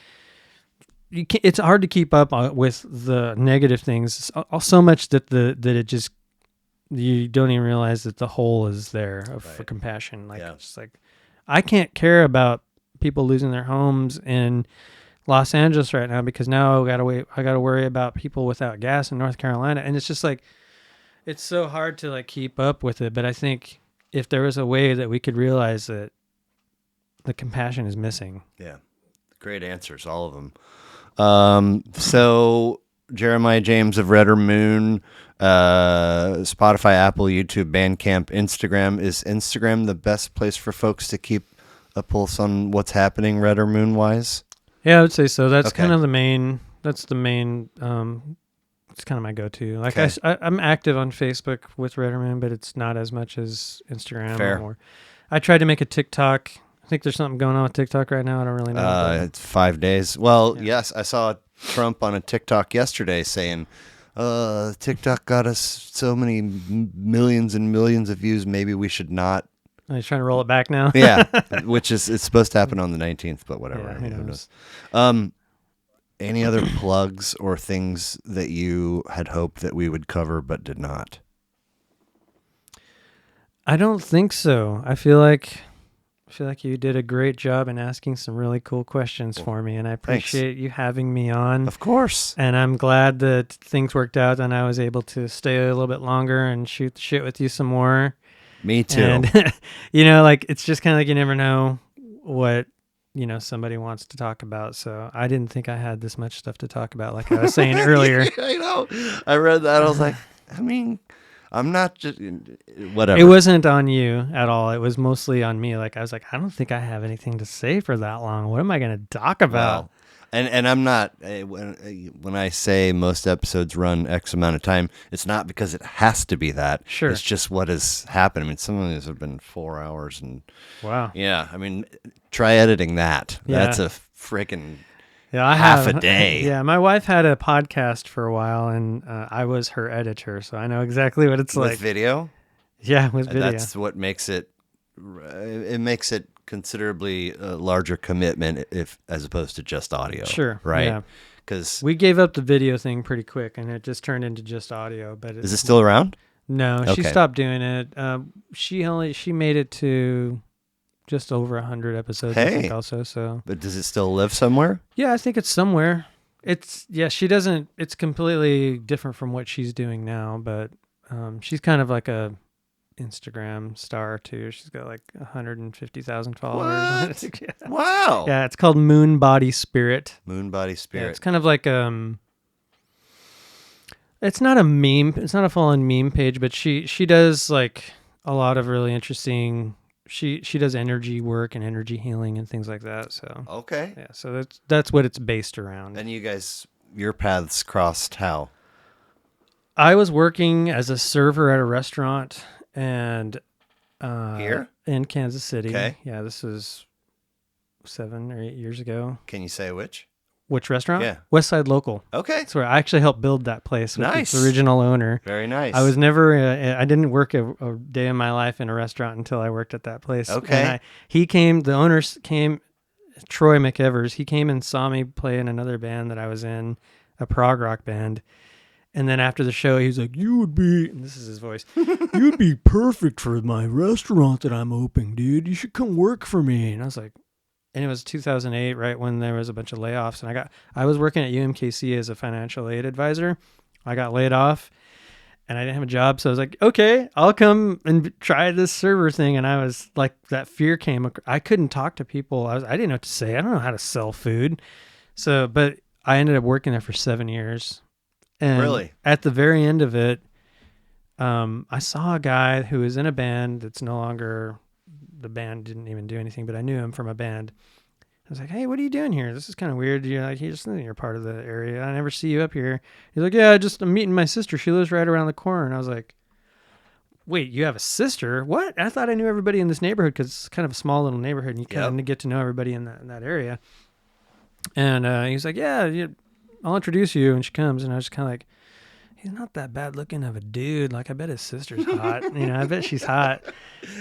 it's hard to keep up with the negative things so much that it just, you don't even realize that the hole is there for compassion. Like, it's just like, I can't care about people losing their homes in Los Angeles right now because now I gotta worry about people without gas in North Carolina. And it's just like, it's so hard to like keep up with it. But I think if there was a way that we could realize that the compassion is missing. Yeah. Great answers, all of them. So Jeremiah James of Red or Moon, Spotify, Apple, YouTube, Bandcamp, Instagram. Is Instagram the best place for folks to keep a pulse on what's happening Red or Moon wise? Yeah, I would say so. That's kind of the main, it's kind of my go-to. Like I'm active on Facebook with Red or Moon, but it's not as much as Instagram. Fair. I tried to make a TikTok. I think there's something going on with TikTok right now. I don't really know. It's 5 days. Well, yes, I saw Trump on a TikTok yesterday saying, TikTok got us so many millions and millions of views. Maybe we should not. He's trying to roll it back now. Yeah, which is, it's supposed to happen on the 19th, but whatever. Yeah, who knows? Any other plugs or things that you had hoped that we would cover but did not? I don't think so. I feel like you did a great job in asking some really cool questions for me, and I appreciate you having me on. Of course. And I'm glad that things worked out and I was able to stay a little bit longer and shoot the shit with you some more. Me too. And, like, it's just kind of like you never know what, somebody wants to talk about. So I didn't think I had this much stuff to talk about, like I was saying earlier. I know. I read that. I was like, I'm not just whatever. It wasn't on you at all. It was mostly on me. Like I was like, I don't think I have anything to say for that long. What am I going to talk about? Well, and I'm not when I say most episodes run X amount of time, it's not because it has to be that. Sure. It's just what has happened. I mean, some of these have been 4 hours, and Wow. yeah, I mean, try editing that. Yeah. That's a freaking Yeah, half a day. Yeah, my wife had a podcast for a while, and I was her editor, so I know exactly what it's With like. video. Yeah, with video. That's what makes it. It makes it considerably larger commitment if as opposed to just audio. Sure. Right. Yeah. Because We gave up the video thing pretty quick, and it just turned into just audio. But is it still around? No, she Okay. stopped doing it. She made it to just over 100 episodes. I think Hey. also. So But does it still live somewhere? yeah, I think it's somewhere. She doesn't. It's completely different from what she's doing now, but she's kind of like a Instagram star too. She's got like 150,000 followers. What? Yeah. Wow. Yeah, it's called Moon Body Spirit. Moon Body Yeah, Spirit. it's kind of like it's not a meme. It's not a full-on meme page, but she does like a lot of really interesting. She does energy work and energy healing and things like that. So Okay. yeah, so that's what it's based around. And you guys, your paths crossed how? I was working as a server at a restaurant and Here? in Kansas City. Okay. Yeah, this was 7 or 8 years ago. Can you say which? Which restaurant? Yeah. West Side Local. Okay. That's where I actually helped build that place with Nice. its original owner. Very nice. I was never. I didn't work a day in my life in a restaurant until I worked at that place. Okay. And the owners came, Troy McEvers. He came and saw me play in another band that I was in, a prog rock band. And then after the show, he was like, "You would be," and this is his voice, "You would be perfect for my restaurant that I'm opening, dude. You should come work for me." And I was like, and it was 2008, right when there was a bunch of layoffs. And I was working at UMKC as a financial aid advisor. I got laid off and I didn't have a job. So I was like, okay, I'll come and try this server thing. And I was like, that fear came. I couldn't talk to people. I didn't know what to say. I don't know how to sell food. So, but I ended up working there for 7 years. And Really? at the very end of it, I saw a guy who was in a band that's no longer, the band didn't even do anything, but I knew him from a band. I was like, "Hey, what are you doing here? This is kind of weird. You're part of the area. I never see you up here." He's like, "Yeah, I'm meeting my sister. She lives right around the corner." And I was like, "Wait, you have a sister? What? I thought I knew everybody in this neighborhood because it's kind of a small little neighborhood, and you kind of get to know everybody in that area." And he's like, "Yeah, I'll introduce you." And she comes, and I was just kind of like, he's not that bad looking of a dude. Like, I bet his sister's hot. I bet she's hot.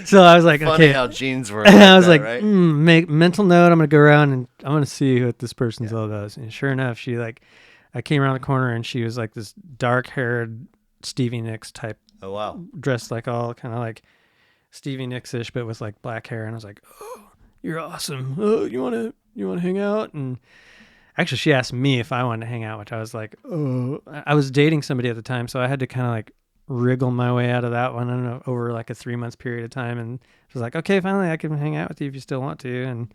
So I was like, Funny okay. how genes work. And I was like, right? Make mental note. I'm going to go around and I'm going to see what this person's all about. And sure enough, I came around the corner and she was like this dark haired Stevie Nicks type. Oh, wow. Dressed like all kind of like Stevie Nicks-ish, but with like black hair. And I was like, "Oh, you're awesome. Oh, you want to hang out?" And actually, she asked me if I wanted to hang out, which I was like, "Oh," I was dating somebody at the time, so I had to kind of like wriggle my way out of that one. I don't know, over like a 3-month period of time, and she was like, "Okay, finally, I can hang out with you if you still want to." And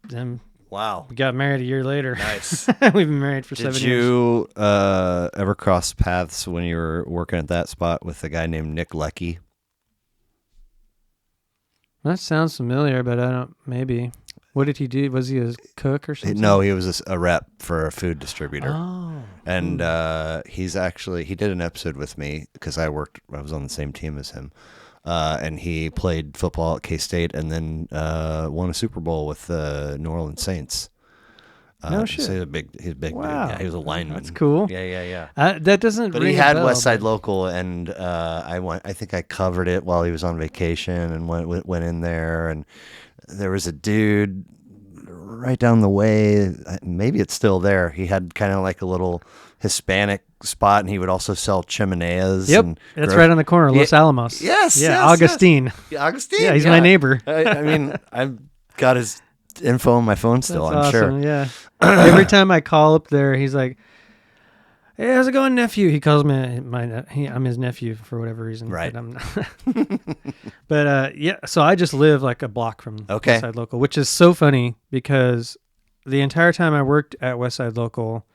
then Wow. we got married a year later. Nice. We've been married for 7 Did years. you ever cross paths when you were working at that spot with a guy named Nick Lecky? That sounds familiar, but I don't. Maybe. What did he do? Was he a cook or something? No, he was a rep for a food distributor. Oh. And he did an episode with me because I was on the same team as him. And he played football at K-State and then won a Super Bowl with the New Orleans Saints. No shit. So he's a big dude. Wow. Yeah, he was a lineman. That's cool. Yeah. That doesn't. But ring he a had bell, West Side but- Local, and I think I covered it while he was on vacation and went in there, and there was a dude right down the way. Maybe it's still there. He had kind of like a little Hispanic spot, and he would also sell chimeneas. Yep, and that's right on the corner, Los Alamos. Yes, yeah, yes, Augustine. yes. Yeah, Augustine. Yeah, he's my neighbor. I mean, I've got his info on my phone still. That's I'm sure. awesome, yeah. Every time I call up there, he's like, "Hey, how's it going, nephew?" He calls me I'm his nephew for whatever reason. Right. But I'm not. But yeah, so I just live like a block from Okay. Westside Local, which is so funny because the entire time I worked at Westside Local,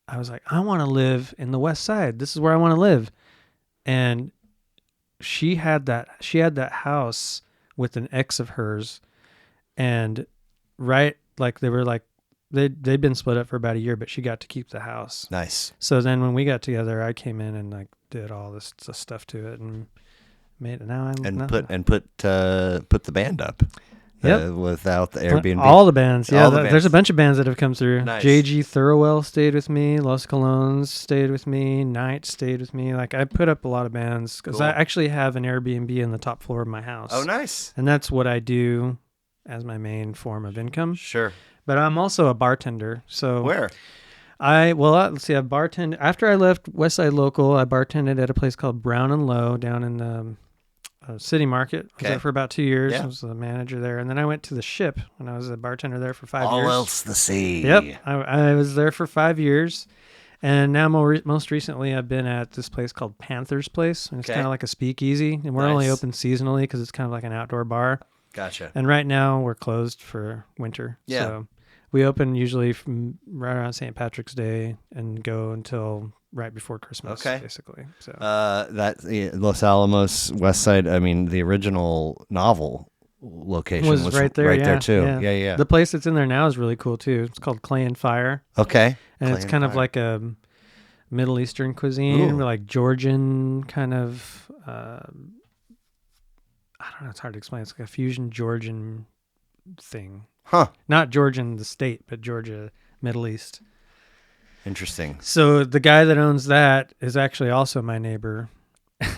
I was like, I want to live in the West Side. This is where I want to live. and she had that house with an ex of hers, and right, like they were like they'd been split up for about a year, but she got to keep the house. Nice. So then when we got together, I came in and like did all this stuff to it and made it. Now I'm put the band up. Yep. Without the Airbnb. All the bands. Yeah, All the bands. There's a bunch of bands that have come through. Nice. JG Thurwell stayed with me. Los Colones stayed with me. Night stayed with me. Like, I put up a lot of bands because Cool. I actually have an Airbnb in the top floor of my house. Oh, nice. And that's what I do as my main form of income. Sure. But I'm also a bartender. So Where? let's see. I bartended after I left Westside Local. I bartended at a place called Brown and Low down in City Market. I was there for about 2 years. Yeah. I was the manager there. And then I went to the Ship when I was a bartender there for 5 All years. else the sea. Yep. I was there for 5 years. And now most recently I've been at this place called Panther's Place. And it's kind of like a speakeasy. And we're only open seasonally because it's kind of like an outdoor bar. Gotcha. And right now we're closed for winter. Yeah. So we open usually from right around St. Patrick's Day and go until right before Christmas, basically. So Los Alamos West Side, I mean, the original novel location was right there, there too. Yeah. The place that's in there now is really cool too. It's called Clay and Fire. Okay. And it's kind of like a Middle Eastern cuisine, like Georgian kind of, I don't know, it's hard to explain. It's like a fusion Georgian thing. Huh. Not Georgian the state, but Georgia, Middle East. Interesting. So the guy that owns that is actually also my neighbor,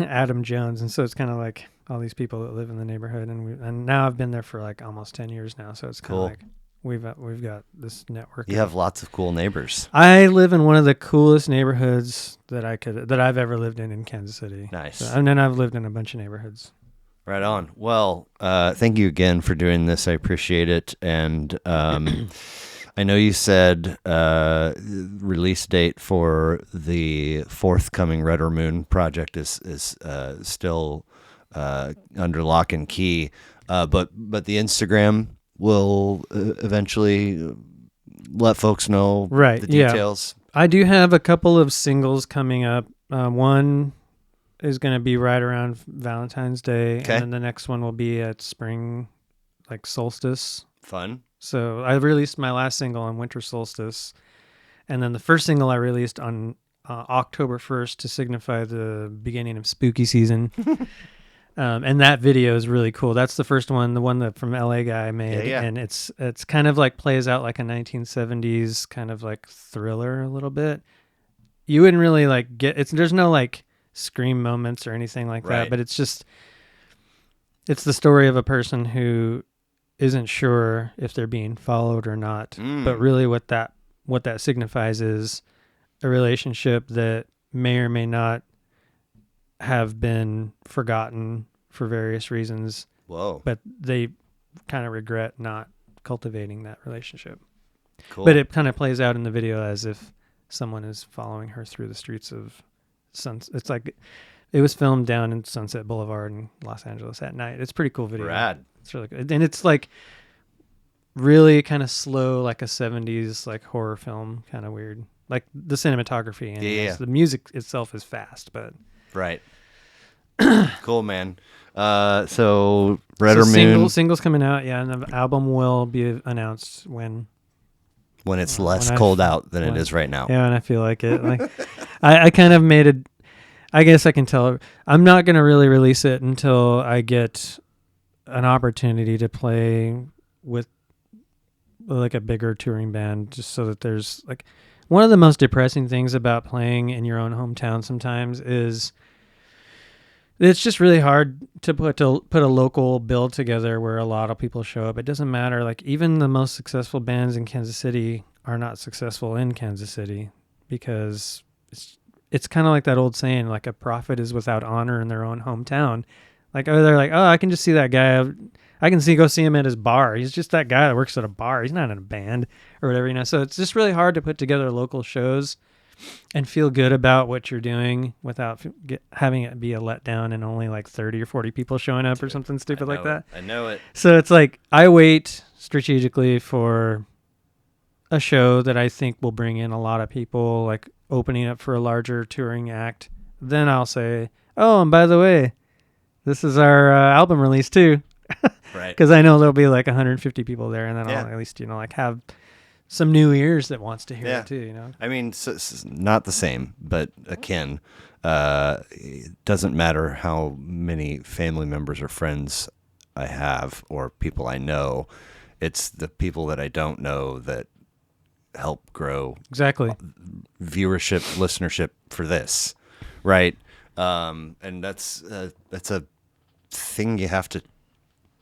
Adam Jones, and so it's kind of like all these people that live in the neighborhood, and now I've been there for like almost 10 years now, so it's kind of like we've got this network. You have lots of cool neighbors. I live in one of the coolest neighborhoods that I've ever lived in Kansas City. Nice. And then I've lived in a bunch of neighborhoods. Right on. Well, thank you again for doing this. I appreciate it. And I know you said release date for the forthcoming Red or Moon project is still under lock and key, but the Instagram will eventually let folks know the details. Yeah. I do have a couple of singles coming up. One is going to be right around Valentine's Day, and then the next one will be at spring, like solstice. Fun. So I released my last single on winter solstice, and then the first single I released on October 1st to signify the beginning of spooky season. And that video is really cool. That's the first one, the one that from LA guy made. Yeah. And it's kind of like plays out like a 1970s kind of like thriller a little bit. You wouldn't really like there's no like scream moments or anything like that, but it's the story of a person who isn't sure if they're being followed or not. But really what that signifies is a relationship that may or may not have been forgotten for various reasons. Whoa. But they kind of regret not cultivating that relationship. Cool. But it kind of plays out in the video as if someone is following her through the streets of It's like it was filmed down in Sunset Boulevard in Los Angeles at night. It's a pretty cool video. Rad. It's really good. And it's like really kind of slow, like a 70s like horror film, kind of weird. Like the cinematography and the music itself is fast, but right. Cool, man. So Red or Moon singles coming out, and the album will be announced when it's less cold out than it is right now. Yeah, and I feel like it. Like I kind of made it. I guess I can tell. I'm not going to really release it until I get an opportunity to play with like a bigger touring band, just so that there's like one of the most depressing things about playing in your own hometown sometimes is it's just really hard to put a local build together where a lot of people show up. It doesn't matter. Like even the most successful bands in Kansas City are not successful in Kansas City because it's kind of like that old saying, like a prophet is without honor in their own hometown. Like, they're like, oh, I can just see that guy. I can go see him at his bar. He's just that guy that works at a bar. He's not in a band or whatever, So it's just really hard to put together local shows and feel good about what you're doing without having it be a letdown and only like 30 or 40 people showing up or something stupid like that. I know it. So it's like I wait strategically for a show that I think will bring in a lot of people, like opening up for a larger touring act. Then I'll say, oh, and by the way, this is our album release too. Right. Because I know there'll be like 150 people there, and then Yeah. I'll at least, like have some new ears that wants to hear Yeah. it too, I mean, not the same, but akin. It doesn't matter how many family members or friends I have or people I know. It's the people that I don't know that help grow Exactly. viewership, listenership for this, right? And that's a thing you have to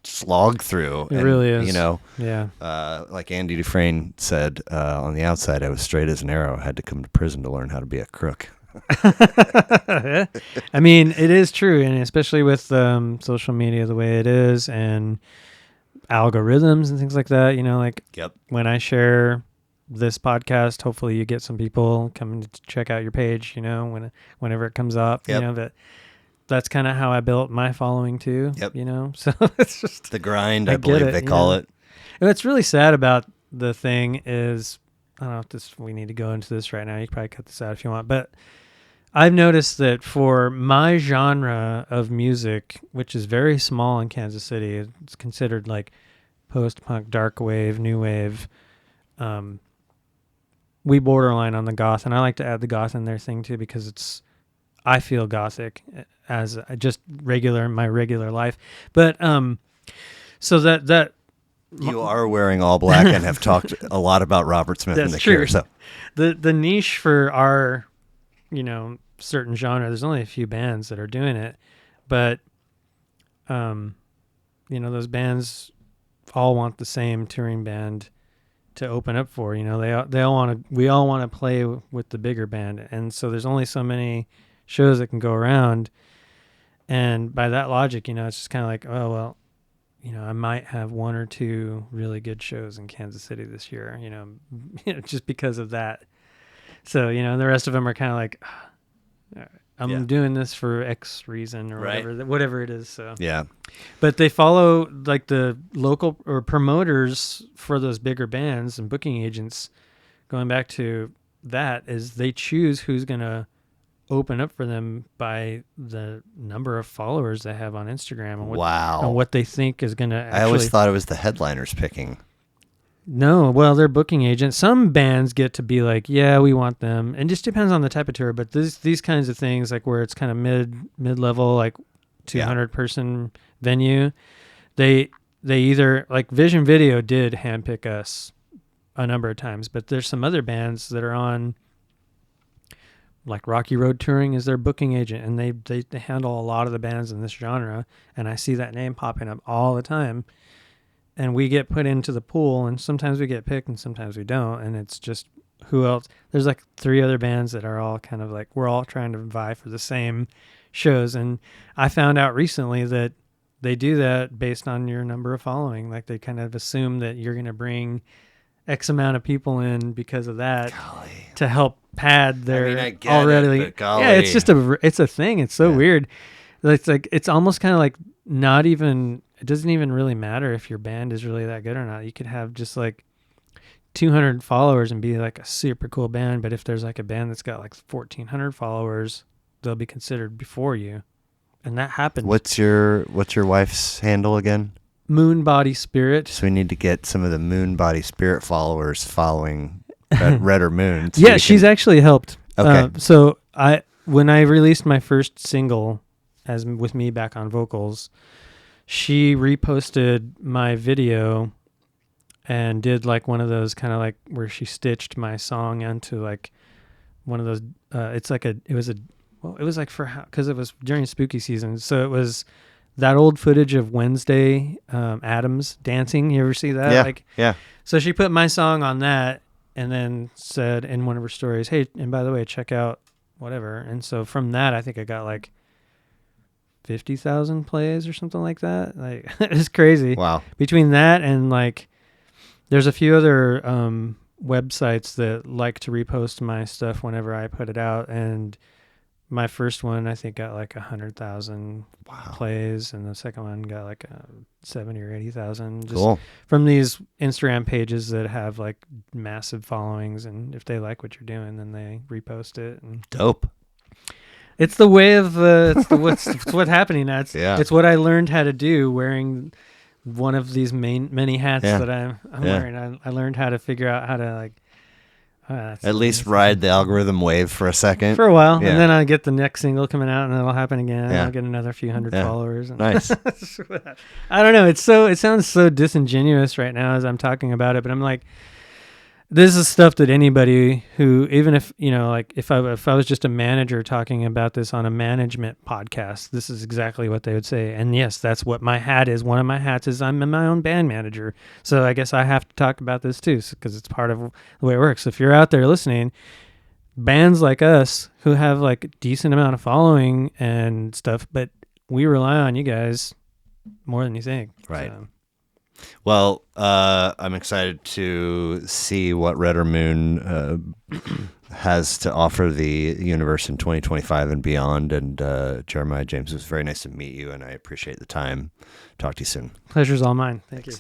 slog through. It And, really is. yeah. Yeah. Like Andy Dufresne said, on the outside, I was straight as an arrow. I had to come to prison to learn how to be a crook. I mean, it is true, and especially with social media the way it is, and algorithms and things like that. Like Yep. when I share this podcast, hopefully you get some people coming to check out your page. Whenever it comes up, Yep. that's kind of how I built my following too. Yep. So it's just The grind, I I get believe it, they call it. And what's really sad about the thing is, I don't know if we need to go into this right now. You can probably cut this out if you want, but I've noticed that for my genre of music, which is very small in Kansas City, it's considered like post-punk, dark wave, new wave. We borderline on the goth, and I like to add the goth in their thing too because I feel gothic as just my regular life. But so that You are wearing all black and have talked a lot about Robert Smith in That's the true. Cure. So the niche for our certain genre, there's only a few bands that are doing it, but those bands all want the same touring band to open up for. We all want to play with the bigger band, and so there's only so many shows that can go around, and by that logic, it's just kind of like, oh well, I might have one or two really good shows in Kansas City this year, just because of that. So, the rest of them are kind of like, I'm doing this for X reason or whatever it is. So, yeah. But they follow like the local or promoters for those bigger bands and booking agents. Going back to that, is they choose who's going to open up for them by the number of followers they have on Instagram and what they think is going to actually... I always thought it was the headliners picking. No, well, they're booking agents. Some bands get to be like, yeah, we want them. And just depends on the type of tour, but these kinds of things, like where it's kind of mid-level, like 200-person venue, they either, like Vision Video did handpick us a number of times, but there's some other bands that are on, like Rocky Road Touring is their booking agent, and they handle a lot of the bands in this genre, and I see that name popping up all the time. And we get put into the pool, and sometimes we get picked and sometimes we don't. And it's just who else? There's like 3 other bands that are all kind of like, we're all trying to vie for the same shows. And I found out recently that they do that based on your number of following. Like they kind of assume that you're going to bring X amount of people in because of that to help pad their I get already. It, but golly. Yeah, it's just it's a thing. It's so weird. It's like, it's almost kind of like not even, it doesn't even really matter if your band is really that good or not. You could have just like 200 followers and be like a super cool band, but if there's like a band that's got like 1,400 followers, they'll be considered before you. And that happens. What's your wife's handle again? Moon Body Spirit. So we need to get some of the Moon Body Spirit followers following Red or Moon. So she's actually helped. Okay. So when I released my first single as with me back on vocals, she reposted my video and did like one of those kind of like where she stitched my song into like one of those, it was like because it was during spooky season. So it was that old footage of Wednesday Addams dancing. You ever see that? Yeah. So she put my song on that and then said in one of her stories, hey, and by the way, check out whatever. And so from that, I think I got like 50,000 plays or something like that. Like it's crazy. Wow. Between that and like, there's a few other websites that like to repost my stuff whenever I put it out, and my first one I think got like 100,000 plays, and the second one got like 70 or 80,000. Just cool. From these Instagram pages that have like massive followings, and if they like what you're doing, then they repost it. And dope. It's the way of it's what's happening now. It's what I learned how to do wearing one of these many hats that I'm wearing. I learned how to figure out how to like at least ride the algorithm wave for a second. For a while, and then I'll get the next single coming out, and it'll happen again. And I'll get another few hundred followers. And nice. I don't know. It sounds so disingenuous right now as I'm talking about it, but I'm like, this is stuff that anybody who, even if, like if I was just a manager talking about this on a management podcast, this is exactly what they would say. And yes, that's what my hat is. One of my hats is I'm my own band manager. So I guess I have to talk about this too, because it's part of the way it works. If you're out there listening, bands like us who have like a decent amount of following and stuff, but we rely on you guys more than you think. Right. So. Well, I'm excited to see what Redder Moon has to offer the universe in 2025 and beyond. And Jeremiah James, it was very nice to meet you, and I appreciate the time. Talk to you soon. Pleasure's all mine. Thank you.